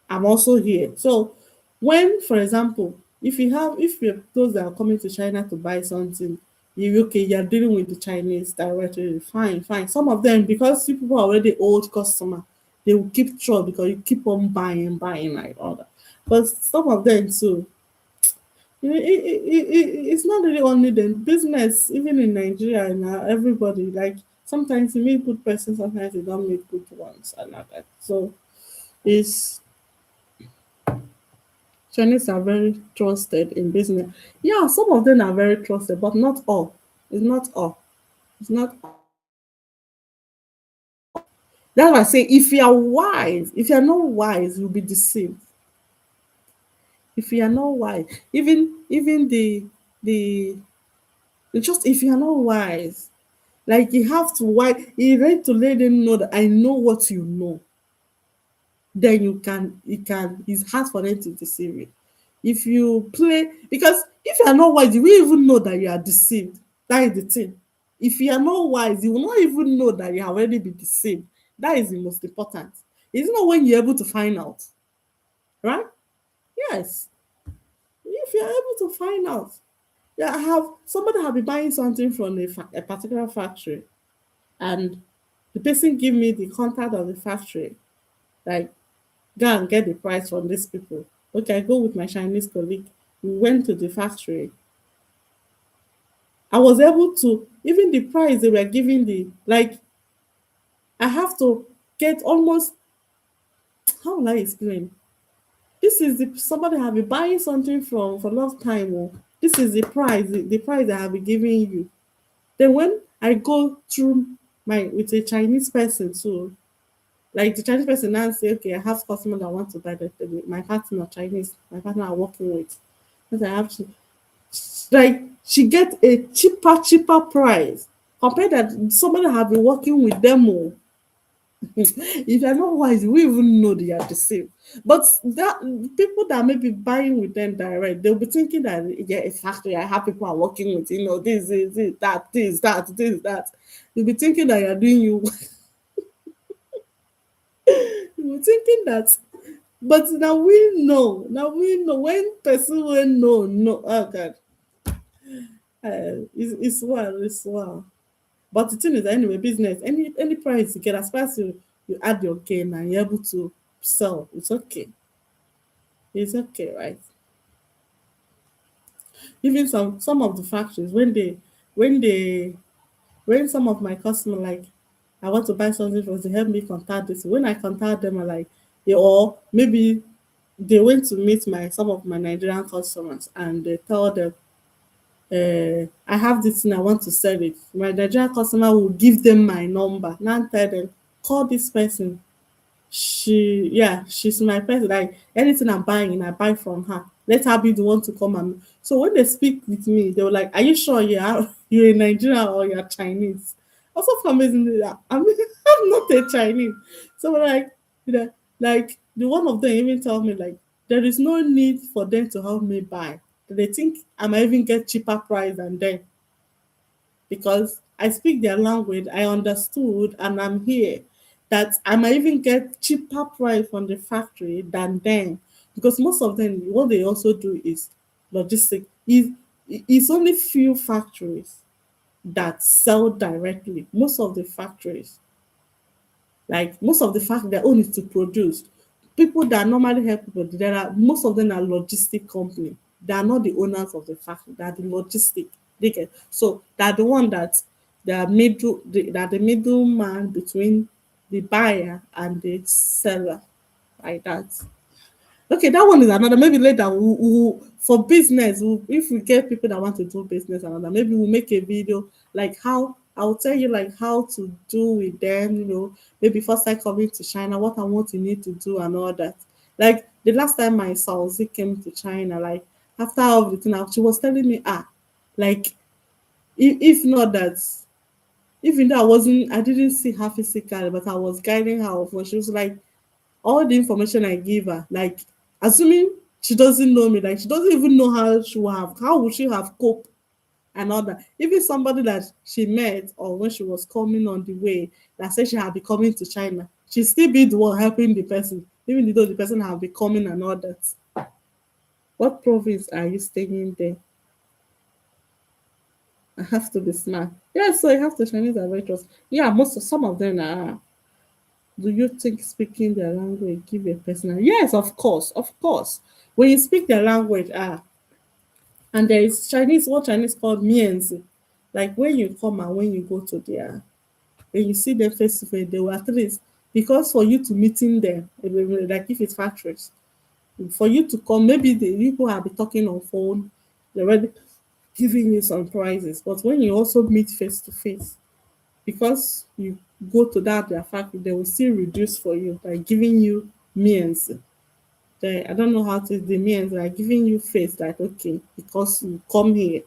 I'm also here. So when, for example, if you're those that are coming to China to buy something, you're dealing with the Chinese directly, fine, fine. Some of them, because you people are already old customer, they will keep true because you keep on buying, buying like all that. But some of them too, it's not really only the business, even in Nigeria and everybody, like sometimes you meet good person, sometimes you don't meet good ones and all that. So it's Chinese are very trusted in business. Yeah, some of them are very trusted, but not all. It's not all. It's not all. That's why I say if you are wise, if you are not wise, you'll be deceived. If you are not wise, even the just if you are not wise, like you have to wise, you need to let them know that I know what you know. Then it's hard for them to deceive you. If you play, because if you are not wise, you will even know that you are deceived. That is the thing. If you are not wise, you will not even know that you have already been deceived. That is the most important. It's not when you're able to find out, right? Yes. If you're able to find out. Yeah, I have somebody have been buying something from a particular factory, and the person give me the contact of the factory. Like, go and get the price from these people. Okay, I go with my Chinese colleague. We went to the factory. I was able to, even the price they were giving, the like, I have to get almost, how will I explain? This is the somebody have been buying something from for a long time. Oh, this is the price I have been giving you. Then when I go through my with a Chinese person too, like the Chinese person now say, okay, I have customer that want to buy my partner Chinese, my partner I'm working with. Because I have to, like, she get a cheaper price compared that somebody have been working with them. Oh. If you're not wise, we even know they are the same. But that people that may be buying with them direct, they'll be thinking that, yeah, it's factory. I have people are working with, this, that. You'll be thinking that you're doing you. You'll be thinking that. But now we know when person will know, no, oh God, it's well. But the thing is, anyway, business, any price you get, as far as you add your gain and you're able to sell, it's okay. It's okay, right? Even some of the factories, when some of my customer, like, I want to buy something from, they help me contact this. When I contact them, I like, yeah, or maybe they went to meet my some of my Nigerian customers and they tell them, I have this thing, I want to sell it. My Nigerian customer will give them my number. Now tell them, call this person. She's my person. Like anything I'm buying, I buy from her. Let her be the one to come and, so when they speak with me, they were like, are you sure you're a Nigerian or you're Chinese? Also for me, I'm not a Chinese. So like, like the one of them even tell me like there is no need for them to help me buy. They think I might even get cheaper price than them because I speak their language, I understood, and I'm here. That I might even get cheaper price from the factory than them, because most of them, what they also do is logistic. It's only few factories that sell directly. Most of the factories, like most of the fact their own is to produce. People that normally help people, there are most of them are logistic company. They are not the owners of the factory. They are the logistic. They get so they are the one that they are the middleman between the buyer and the seller, like that. Okay, that one is another. Maybe later for business, if we get people that want to do business, another maybe we'll make a video like how I'll tell you like how to do with them. Maybe first I coming to China, what I want you need to do and all that. Like the last time my Sauzi came to China, like after everything, she was telling me, like if not that, even though I didn't see her physically, but I was guiding her. When she was like, all the information I give her, like assuming she doesn't know me, like she doesn't even know how would she have coped and all that. Even somebody that she met or when she was coming on the way that said she had been coming to China, she still be the one helping the person, even though the person have been coming and all that. What province are you staying there? I have to be smart. Yeah, so I have to Chinese advisors. Yeah, some of them are. Do you think speaking their language give a personal? Yes, of course, of course. When you speak their language, and there is Chinese, what Chinese called mianzi. Like when you come and when you go to when you see them face to face, they will at least, because for you to meeting them, like if it's factories, for you to come, maybe the people have been talking on phone, they're already giving you some prizes. But when you also meet face to face, because you go to that their factory, they will still reduce for you by giving you means. I don't know how to the means like giving you face like okay, because you come here,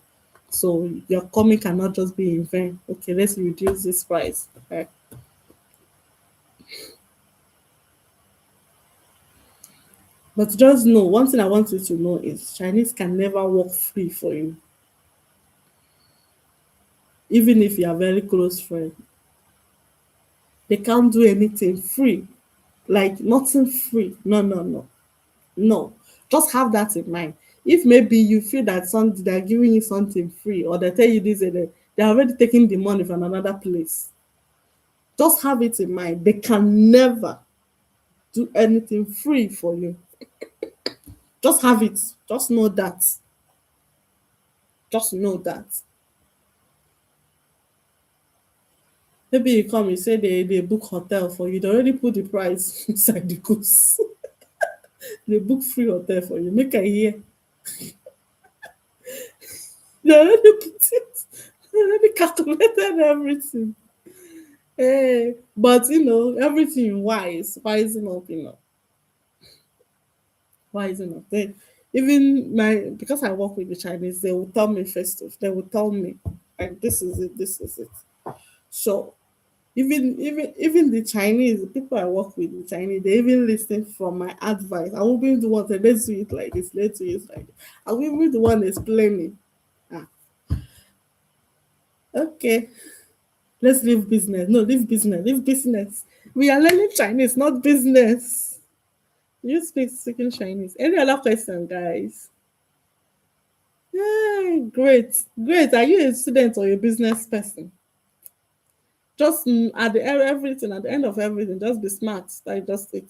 so your coming cannot just be in vain. Okay, let's reduce this price. Okay. But just know one thing I want you to know is Chinese can never work free for you, even if you are very close friend. They can't do anything free, like nothing free. No, no, no. No, just have that in mind. If maybe you feel that something they're giving you something free or they tell you this and they're already taking the money from another place, just have it in mind. They can never do anything free for you. Just have it. Just know that. Just know that. Maybe you come, you say they book hotel for you. They already put the price inside the goods. They book free hotel for you. Make I hear. They already put it. They already calculated everything. But everything wising up, wising up. Then even my because I work with the Chinese, they will tell me first off, they will tell me like this is it, this is it. So even the Chinese, the people I work with, the Chinese, they even listen from my advice. I will be the one that let's do it like this, let's do it like this. I will be the one explaining. Ah, okay, let's leave business. No, leave business, leave business. We are learning Chinese, not business. You speaking Chinese. Any other question, guys? Yeah, great, great. Are you a student or a business person? Just at the everything, at the end of everything, just be smart. Like just it.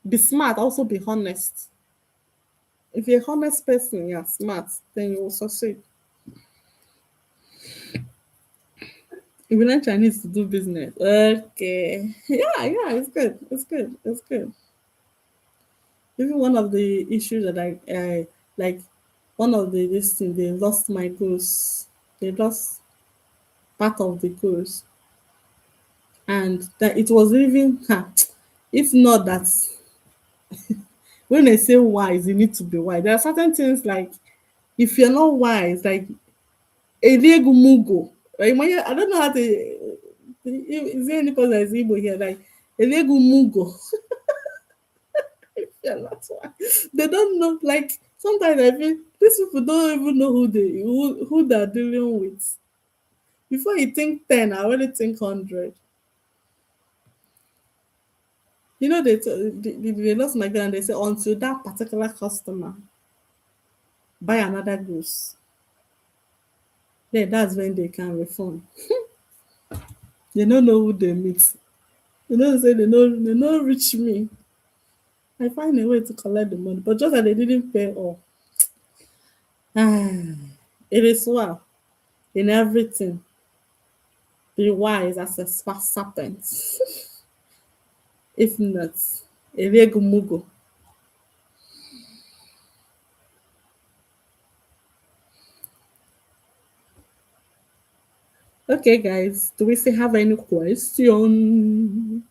Be smart. Also be honest. If you're a honest person, you're smart, then you will succeed. If you learn Chinese to do business, okay. Yeah, it's good. It's good. It's good. Even one of the issues that I like, one of the this thing, they lost my goals. They lost part of the goals, and that it was even if not that when they say wise, you need to be wise. There are certain things like if you're not wise, like Eliegu Mugo. Like I don't know how to. Is there any person that is Igbo here? Like Eliegu Mugo. Yeah, that's why they don't know. Like sometimes I feel these people don't even know who they're dealing with. Before you think 10, I already think 100. They lost my girl and they say until that particular customer buy another goods, then that's when they can refund. They don't know who they meet. They don't say they don't reach me. I find a way to collect the money, but just that they didn't pay all. It is well in everything. Be wise as a serpent. If not, Eregumugo. Okay, guys, do we still have any question?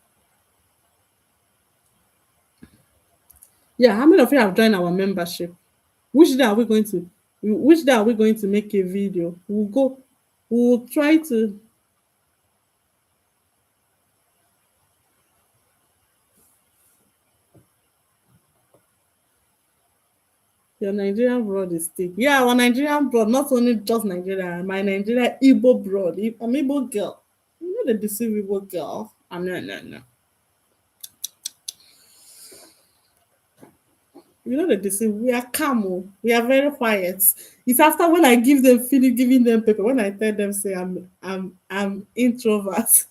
Yeah, how many of you have joined our membership? Which day are we going to? Which day are we going to make a video? We'll go. We'll try to. Your Nigerian broad is thick. Yeah, our Nigerian broad, not only just Nigeria, my Nigerian Igbo broad. I'm Igbo girl. You know the deceive Igbo girl. No, no, no. You know the deceive. We are calm. Oh. We are very quiet. It's after when I give them feeling, giving them paper. When I tell them, say I'm introvert.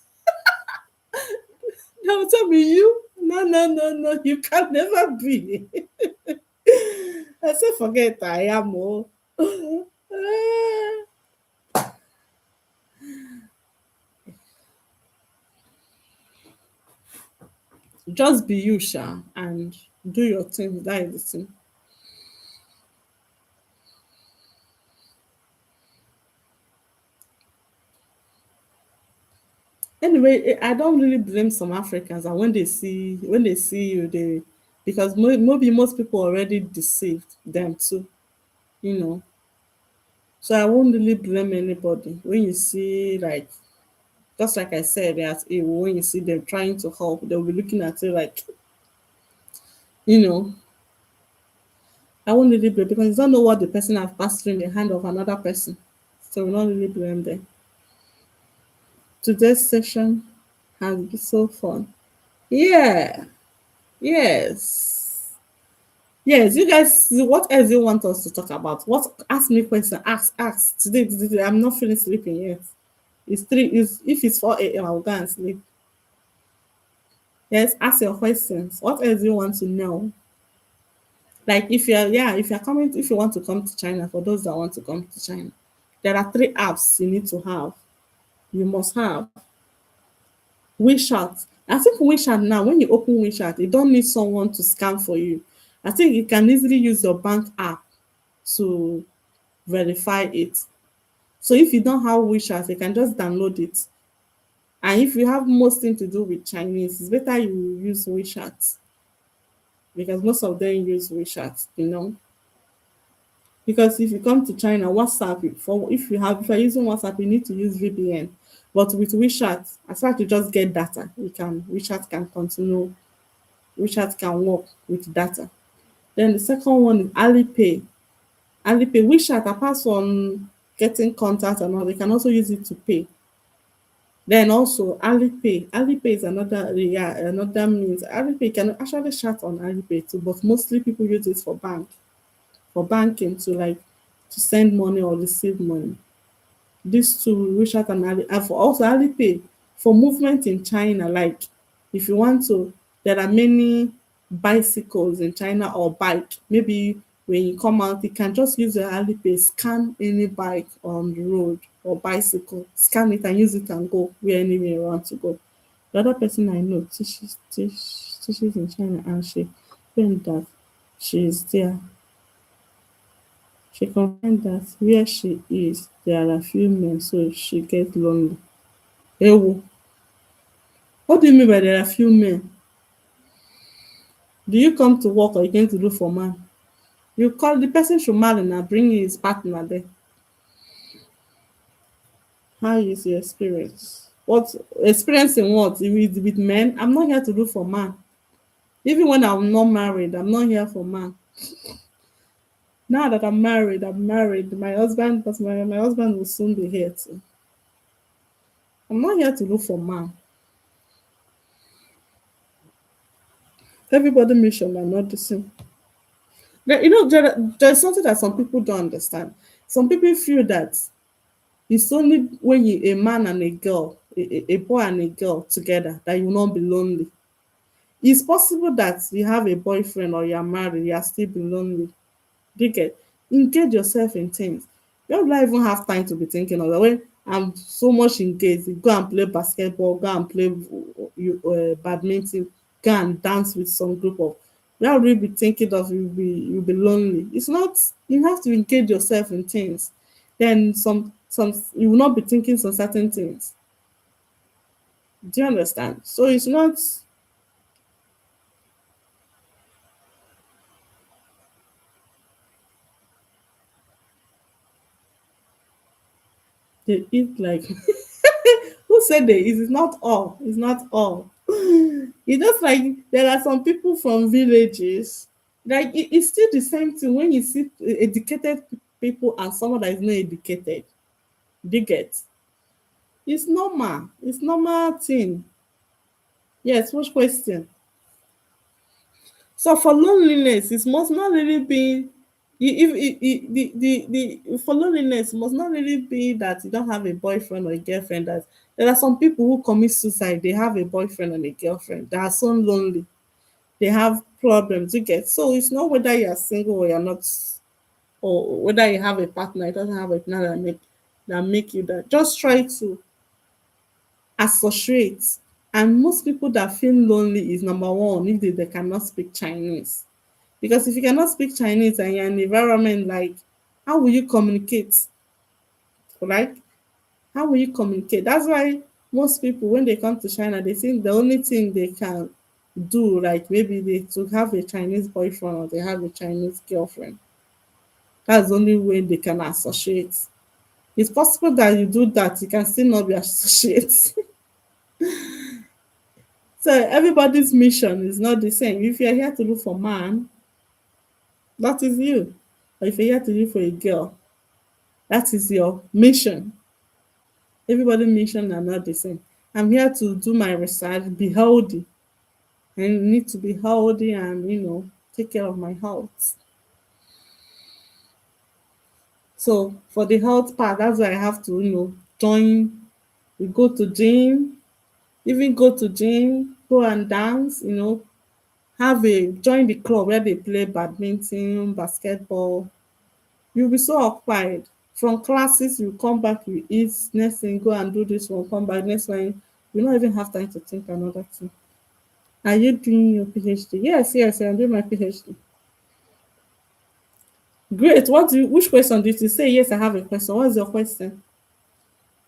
They'll tell me you. No, no, no, no. You can never be. I say forget I am. Oh. Just be you, Sha, and do your thing. That is the thing. Anyway, I don't really blame some Africans, and when they see you, they because maybe most people already deceived them too, you know. So I won't really blame anybody when you see like just like I said that when you see them trying to help, they'll be looking at it like you know. I won't really blame because you don't know what the person has passed through in the hand of another person, so we don't really blame them. Today's session has been so fun. Yeah. Yes. Yes, you guys, what else do you want us to talk about? What ask me question, ask. Today, I'm not feeling sleeping yet. It's three is if it's 4 a.m. I'll go and sleep. Yes, ask your questions. What else do you want to know? Like if you want to come to China, for those that want to come to China, there are 3 apps you need to have. You must have WeChat. I think WeChat now, when you open WeChat, you don't need someone to scan for you. I think you can easily use your bank app to verify it. So if you don't have WeChat, you can just download it. And if you have most thing to do with Chinese, it's better you use WeChat because most of them use WeChat, you know. Because if you come to China, WhatsApp for if you're using WhatsApp, you need to use VPN. But with WeChat, as far as you just get data, you can WeChat can continue, WeChat can work with data. Then the second one is Alipay. Alipay, WeChat, apart from getting contact and all, they can also use it to pay. Then also Alipay. Alipay is another means. Alipay can actually chat on Alipay too, but mostly people use it for banking to like to send money or receive money. These two, WeChat and and for also Alipay for movement in China. Like if you want to, there are many bicycles in China or bike. Maybe when you come out, you can just use your Alipay, scan any bike on the road or bicycle, scan it and use it and go where anywhere you want to go. The other person I know teaches in China and she claimed that she is there. She confirmed that where she is, there are few men, so she gets lonely. Ewo, what do you mean by there are few men? Do you come to work or you came to look for man? You call the person should marry now, bring his partner there. How is your experience? What experience in what? With men? I'm not here to look for man. Even when I'm not married, I'm not here for man. Now that I'm married. My husband, because my husband will soon be here too. I'm not here to look for man. Everybody mission are not the same. There's something that some people don't understand. Some people feel that it's only when a man and a girl, a boy and a girl together, that you will not be lonely. It's possible that you have a boyfriend or you're married, you are still be lonely. Do you get? Engage yourself in things. You don't even have time to be thinking of that. When I'm so much engaged, you go and play basketball, go and play badminton, go and dance with some group of, why would you be thinking of you'll be lonely? It's not, you have to engage yourself in things. Then some you will not be thinking some certain things. Do you understand? So it's not they eat like who said they eat? It's not all. It's not all. It's just like there are some people from villages. Like it's still the same thing when you see educated people and someone that is not educated. They get. It's normal. It's normal thing. Yes, which question? So for loneliness, it must not really be the for loneliness it must not really be that you don't have a boyfriend or a girlfriend. That there are some people who commit suicide, they have a boyfriend and a girlfriend. They are so lonely. They have problems. You get, so it's not whether you are single or you're not, or whether you have a partner, it doesn't have a partner that make you that. Just try to associate. And most people that feel lonely is number one, if they cannot speak Chinese. Because if you cannot speak Chinese and you're in an environment like, how will you communicate? Right? How will you communicate? That's why most people, when they come to China, they think the only thing they can do, like maybe they to have a Chinese boyfriend or they have a Chinese girlfriend. That's the only way they can associate. It's possible that you do that, you can still not be associates. So everybody's mission is not the same. If you're here to look for man, that is you. Or if you're here to look for a girl, that is your mission. Everybody's mission are not the same. I'm here to do my research, be healthy. I need to be healthy and take care of my health. So for the health part, that's why I have to, join. We go to gym, even go to gym, go and dance, have a join the club where they play badminton, basketball. You'll be so occupied. From classes, you come back, you eat, next thing, go and do this one, come back, next one. You don't even have time to think another thing. Are you doing your PhD? Yes, yes, I'm doing my PhD. Great. Which question did you say? Yes, I have a question. What's your question?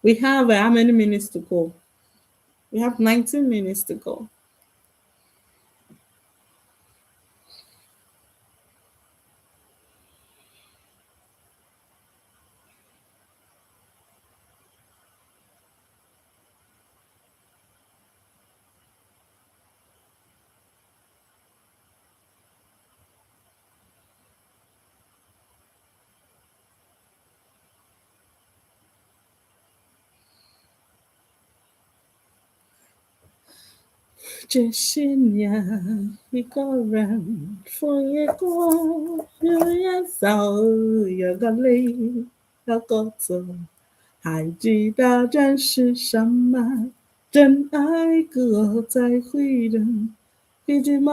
We have how many minutes to go? We have 19 minutes to go. Cheshire, you go round for your go, you so you go lay, you go to. 还记得这是什么？真爱隔在回人，一句马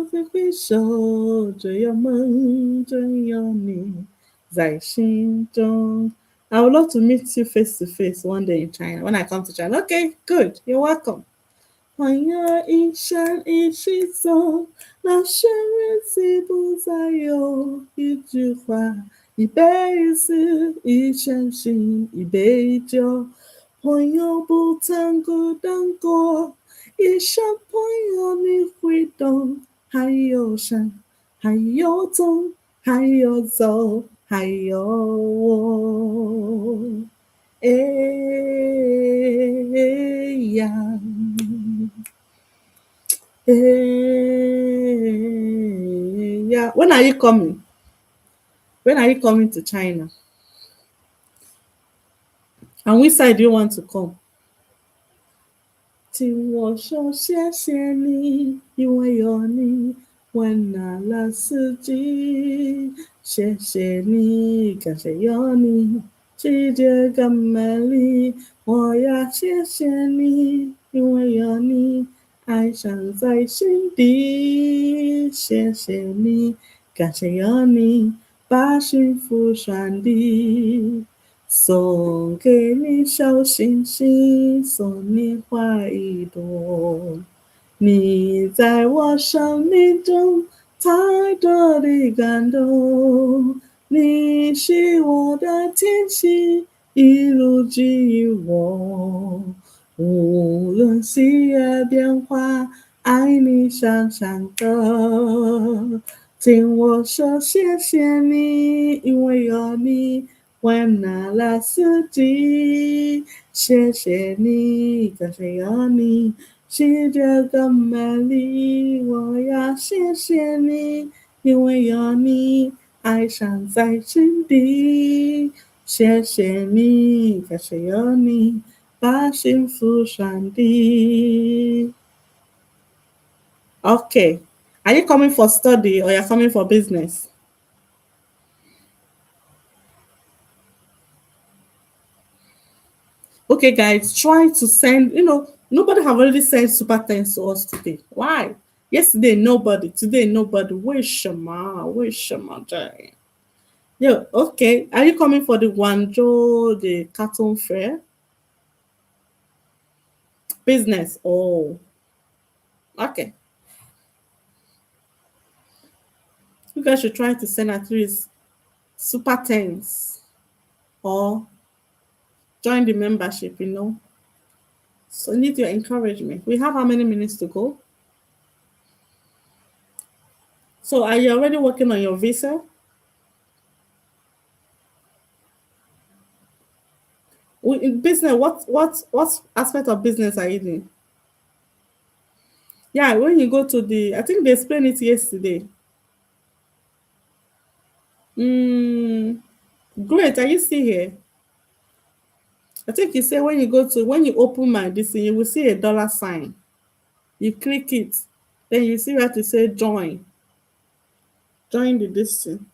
挥挥手，只有梦，只有你在心中。I would love to meet you face to face one day in China when I come to China. Okay, good. You're welcome. 欢呀，一闪一起走，那些日子不再有。一句话，一辈子，一相信，一杯酒。朋友不曾孤单过，一生朋友你会懂。还有山，还有踪，还有走，还有我。哎呀！Yeah. When are you coming? When are you coming to China? And which side do you want to come? 听我说谢谢你，因为有你温暖了四季。谢谢你，感谢有你，世界更美丽。我要谢谢你，因为有你，爱上在心底。谢谢你，感谢有你，把幸福传递。送给你小星星，送你花一朵，你在我生命中太多的感动，你是我的天使，一路指引我。无论岁月变化，爱你常常的。听我说谢谢你，因为有你温暖了四季。谢谢你，感谢有你。世界更美丽，我要谢谢你，因为有你，爱上在心底。谢谢你，感谢有你，把幸福传递。Okay, are you coming for study or you're coming for business? Okay, guys, try to send. Nobody have already sent super thanks to us today. Why? Yesterday, nobody. Today, nobody. Where's Shama? Where's Shama? Jai? Yo, okay. Are you coming for the Guangzhou, the cartoon fair? Business. Oh, okay. You guys should try to send at least super thanks or join the membership. So I need your encouragement. We have how many minutes to go? So are you already working on your visa? In business, what aspect of business are you doing? Yeah, when you go to I think they explained it yesterday. Mm, great. Are you still here? I think you say when you open my this thing, you will see a dollar sign. You click it, then you see where to say join. Join the this thing.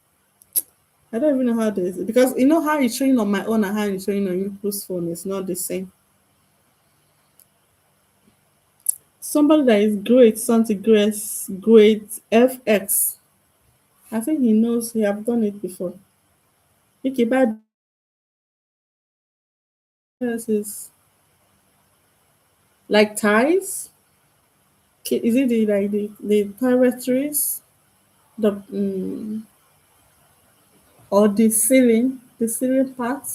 I don't even know how this because you know how it's showing on my own and how it's showing on people's phone. It's not the same. Somebody that is great, something great FX. I think he knows he have done it before. Okay, bye. This is like ties. Is it the territories? The or the ceiling part?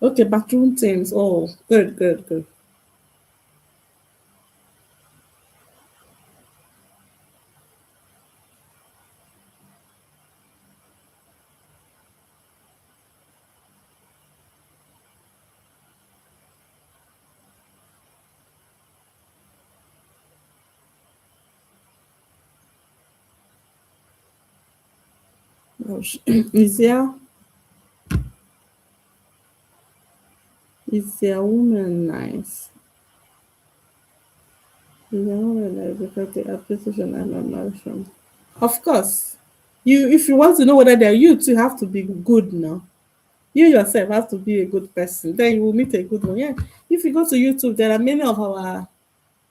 Okay, bathroom things. Oh, good, good, good. Oh, is there woman nice? Is there woman nice because the appreciation and emotion? Of course. If you want to know whether they're you too have to be good now. You yourself have to be a good person. Then you will meet a good one. Yeah. If you go to YouTube, there are many of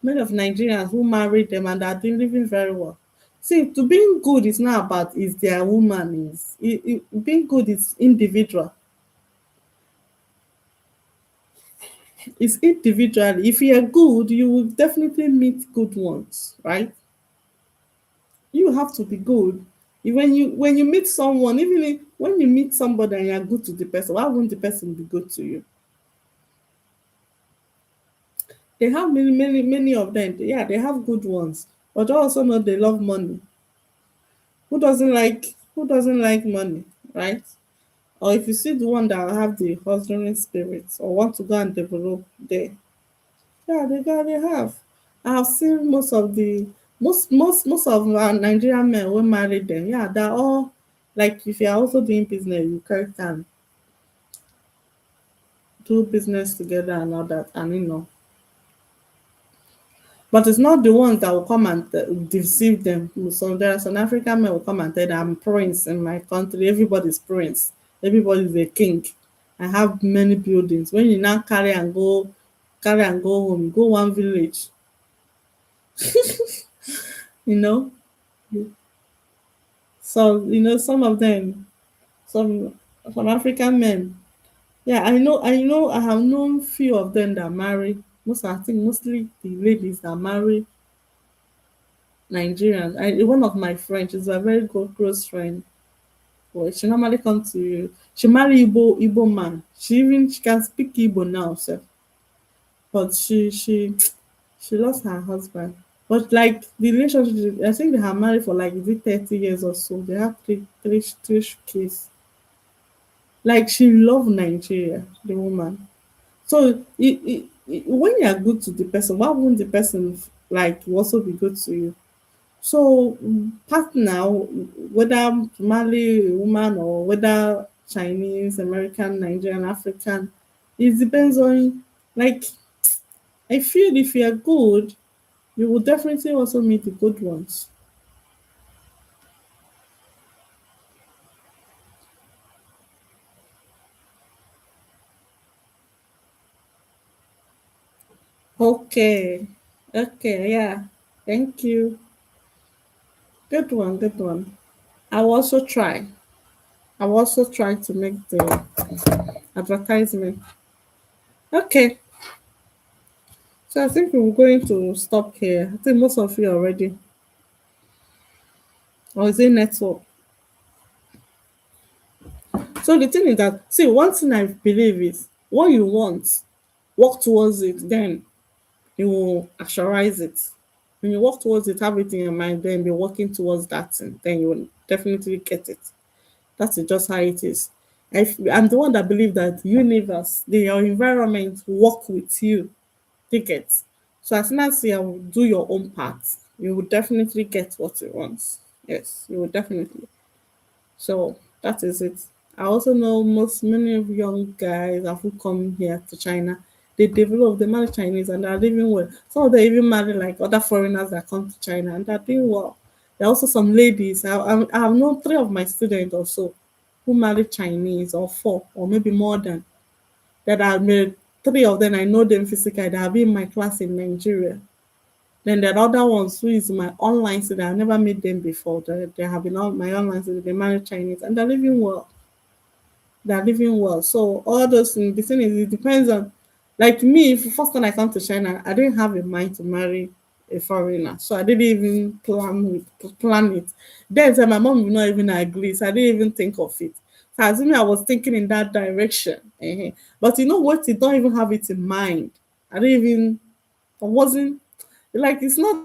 Nigerians who married them and are doing living very well. See, to being good is not about is their woman being good is individual. It's individual. If you are good, you will definitely meet good ones, right? You have to be good. When you meet someone, when you meet somebody and you're good to the person, why won't the person be good to you? They have many of them. Yeah, they have good ones, but they also know they love money. Who doesn't like money, right? Or if you see the one that have the hustling spirit or want to go and develop there, yeah, they have. I have seen most of our Nigerian men who married them. Yeah, they're all like if you're also doing business, you can do business together and all that, and but it's not the ones that will come and deceive them. So there are some African men will come and tell them, I'm prince in my country. Everybody's prince. Everybody's a king. I have many buildings. When you now carry and go carry and go home, go one village, you know. So, some of them, some African men. Yeah, I have known few of them that marry. I think mostly the ladies that marry Nigerians. One of my friends, she's a very good close friend. Well, she normally come to she marry Igbo man. She can speak Igbo now, so but she lost her husband. But like the relationship, I think they have married for like is it 30 years or so. They have three kids. Like she loved Nigeria, the woman. So when you are good to the person, why wouldn't the person like also be good to you? So partner, whether Mali woman or whether Chinese, American, Nigerian, African, it depends on like I feel if you are good, you will definitely also meet the good ones. Okay. Okay, yeah. Thank you. Good one, good one. I will also try. I will also try to make the advertisement. Okay. So I think we're going to stop here. I think most of you are already. Or is it network? So the thing is that see one thing I believe is what you want, work towards it, then you will actualize it. When you work towards it, have it in your mind, then be working towards that thing, then you will definitely get it. That's just how it is. I'm the one that believe that universe, your environment work with you. Ticket. So as soon as you do your own part, you will definitely get what you want. Yes, you will definitely. So that is it. I also know many of young guys who come here to China, they marry Chinese and they're living well. Some of them even marry like other foreigners that come to China and they're doing well. There are also some ladies. I have known three of my students or so who marry Chinese or four or maybe more than that. I made three of them. I know them physically. They have been in my class in Nigeria. Then there are other ones who is my online student. I've never met them before. They have been on my online student. They marry Chinese and they're living well. They're living well. So all those things, the thing is, it depends on, like me, if first time I come to China, I didn't have a mind to marry a foreigner. So I didn't even plan it. Then so my mom would not even agree. So I didn't even think of it. So assuming I was thinking in that direction. But you know what? You don't even have it in mind. I didn't even, I wasn't, like, it's not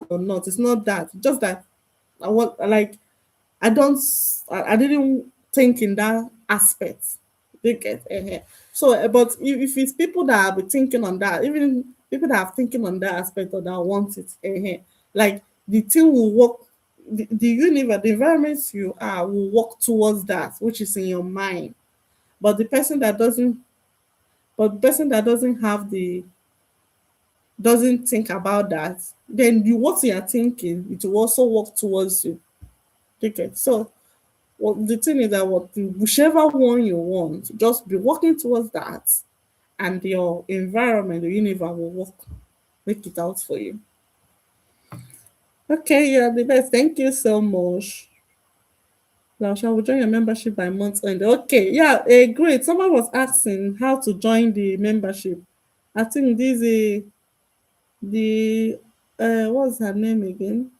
or not. It's not that. Just that I want, like, I don't, I didn't think in that aspect. You get so, but if it's people that have been thinking on that, even people that have thinking on that aspect or that want it, like the thing will work. The universe, the environment you are will work towards that, which is in your mind. But the person that doesn't, but the person that doesn't have the doesn't think about that, then you what you are thinking, it will also work towards you. Okay, so well, the thing is that whichever one you want, just be working towards that, and your environment, the universe will work, make it out for you. Okay, you're the best. Thank you so much. Now, shall we join your membership by month end? Okay, yeah, great. Someone was asking how to join the membership. I think this is the what's her name again?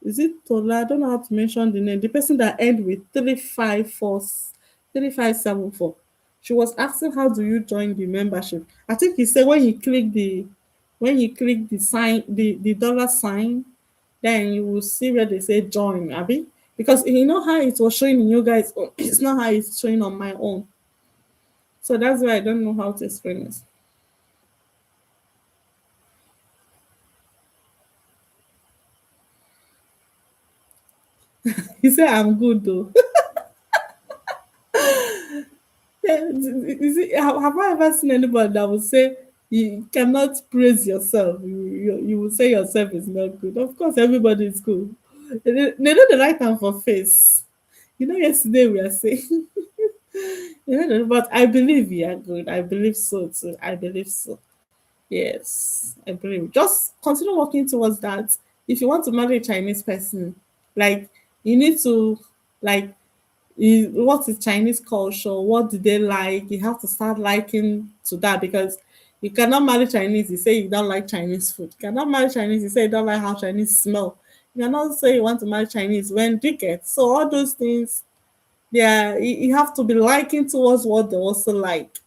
Is it Tola? I don't know how to mention the name. The person that end with 3574. She was asking how do you join the membership. I think he said when you click the sign the dollar sign, then you will see where they say join, Abby. Because you know how it was showing in you guys, it's not how it's showing on my own. So that's why I don't know how to explain it. He said I'm good though. Have I ever seen anybody that would say you cannot praise yourself? You will say yourself is not good. Of course, everybody is good. They know the right time for face. You know, yesterday we are saying Yeah, but I believe you are good. I believe so too. I believe so. Yes, I believe. Just continue working towards that. If you want to marry a Chinese person, like you need to like what is Chinese culture? What do they like? You have to start liking to that because you cannot marry Chinese. You say you don't like Chinese food. You cannot marry Chinese. You say you don't like how Chinese smell. You cannot say you want to marry Chinese when they get. So all those things, yeah, you have to be liking towards what they also like,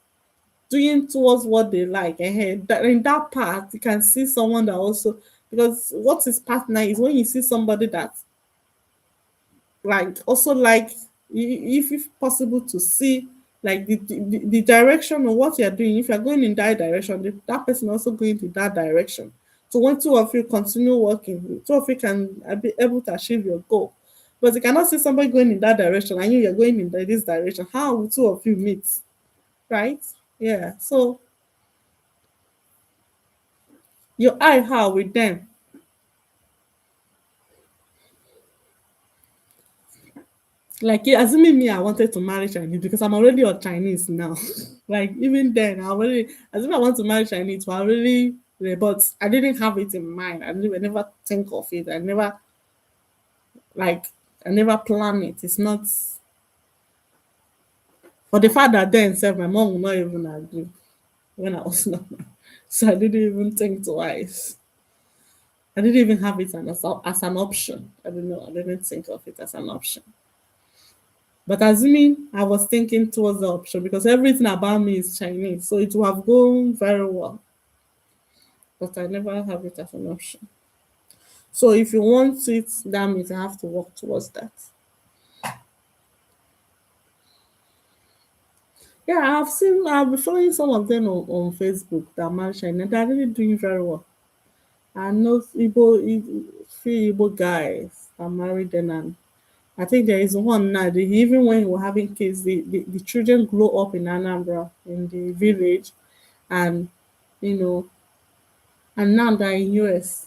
doing towards what they like. That in that part, you can see someone that also because what is partner is when you see somebody that like also like if possible to see like the direction of what you're doing. If you're going in that direction, that person also going to that direction. So when two of you continue working, two of you can be able to achieve your goal. But you cannot see somebody going in that direction and you're going in this direction. How will two of you meet? Right? Yeah. So your eye how with them. Like yeah, assuming me, I wanted to marry Chinese because I'm already on Chinese now. Like even then, I already as if I want to marry Chinese, so I already but I didn't have it in mind. I never think of it. Like I never plan it. It's not for the fact that then said my mom will not even agree when I was not married. So I didn't even think twice. I didn't even have it as an option. I don't know. I didn't think of it as an option. But assuming I was thinking towards the option because everything about me is Chinese, so it would have gone very well. But I never have it as an option. So if you want it, that means you have to work towards that. Yeah, I've been following some of them on Facebook that marry China. They're really doing very well. I know few Igbo guys are married them, and I think there is one now. Even when we were having kids, the children grow up in Anambra in the village, and you know, and now they're in US.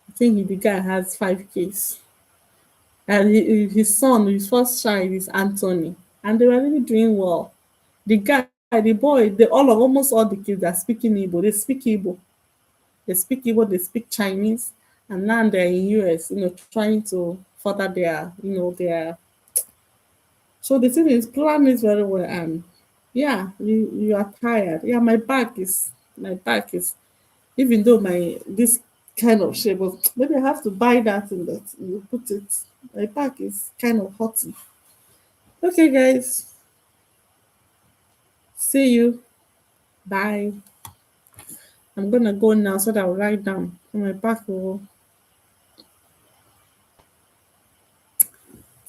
I think the guy has 5 kids. And his son, his first child is Anthony. And they were really doing well. The guy, the boy, almost all the kids are speaking Igbo. They speak Igbo. They speak Igbo, they speak Chinese. And now they're in US, trying to further their so the thing is plan is very well and yeah, you are tired. Yeah, my back is even though my this kind of shape, but maybe I have to buy that and that you put it. My back is kind of hurting. Okay, guys, see you. Bye. I'm gonna go now so that I'll write down. My back will.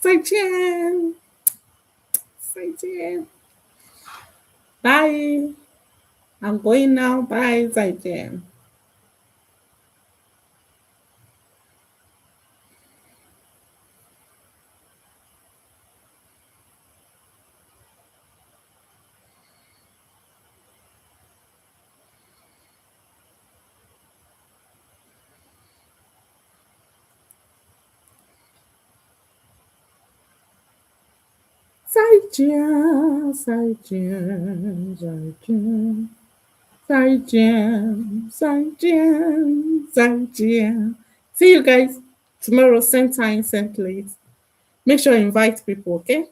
再见，再见. Bye. I'm going now. Bye. 再见。再见，再见，再见，再见，再见，再见。See you guys tomorrow, same time, same place. Make sure you invite people, okay?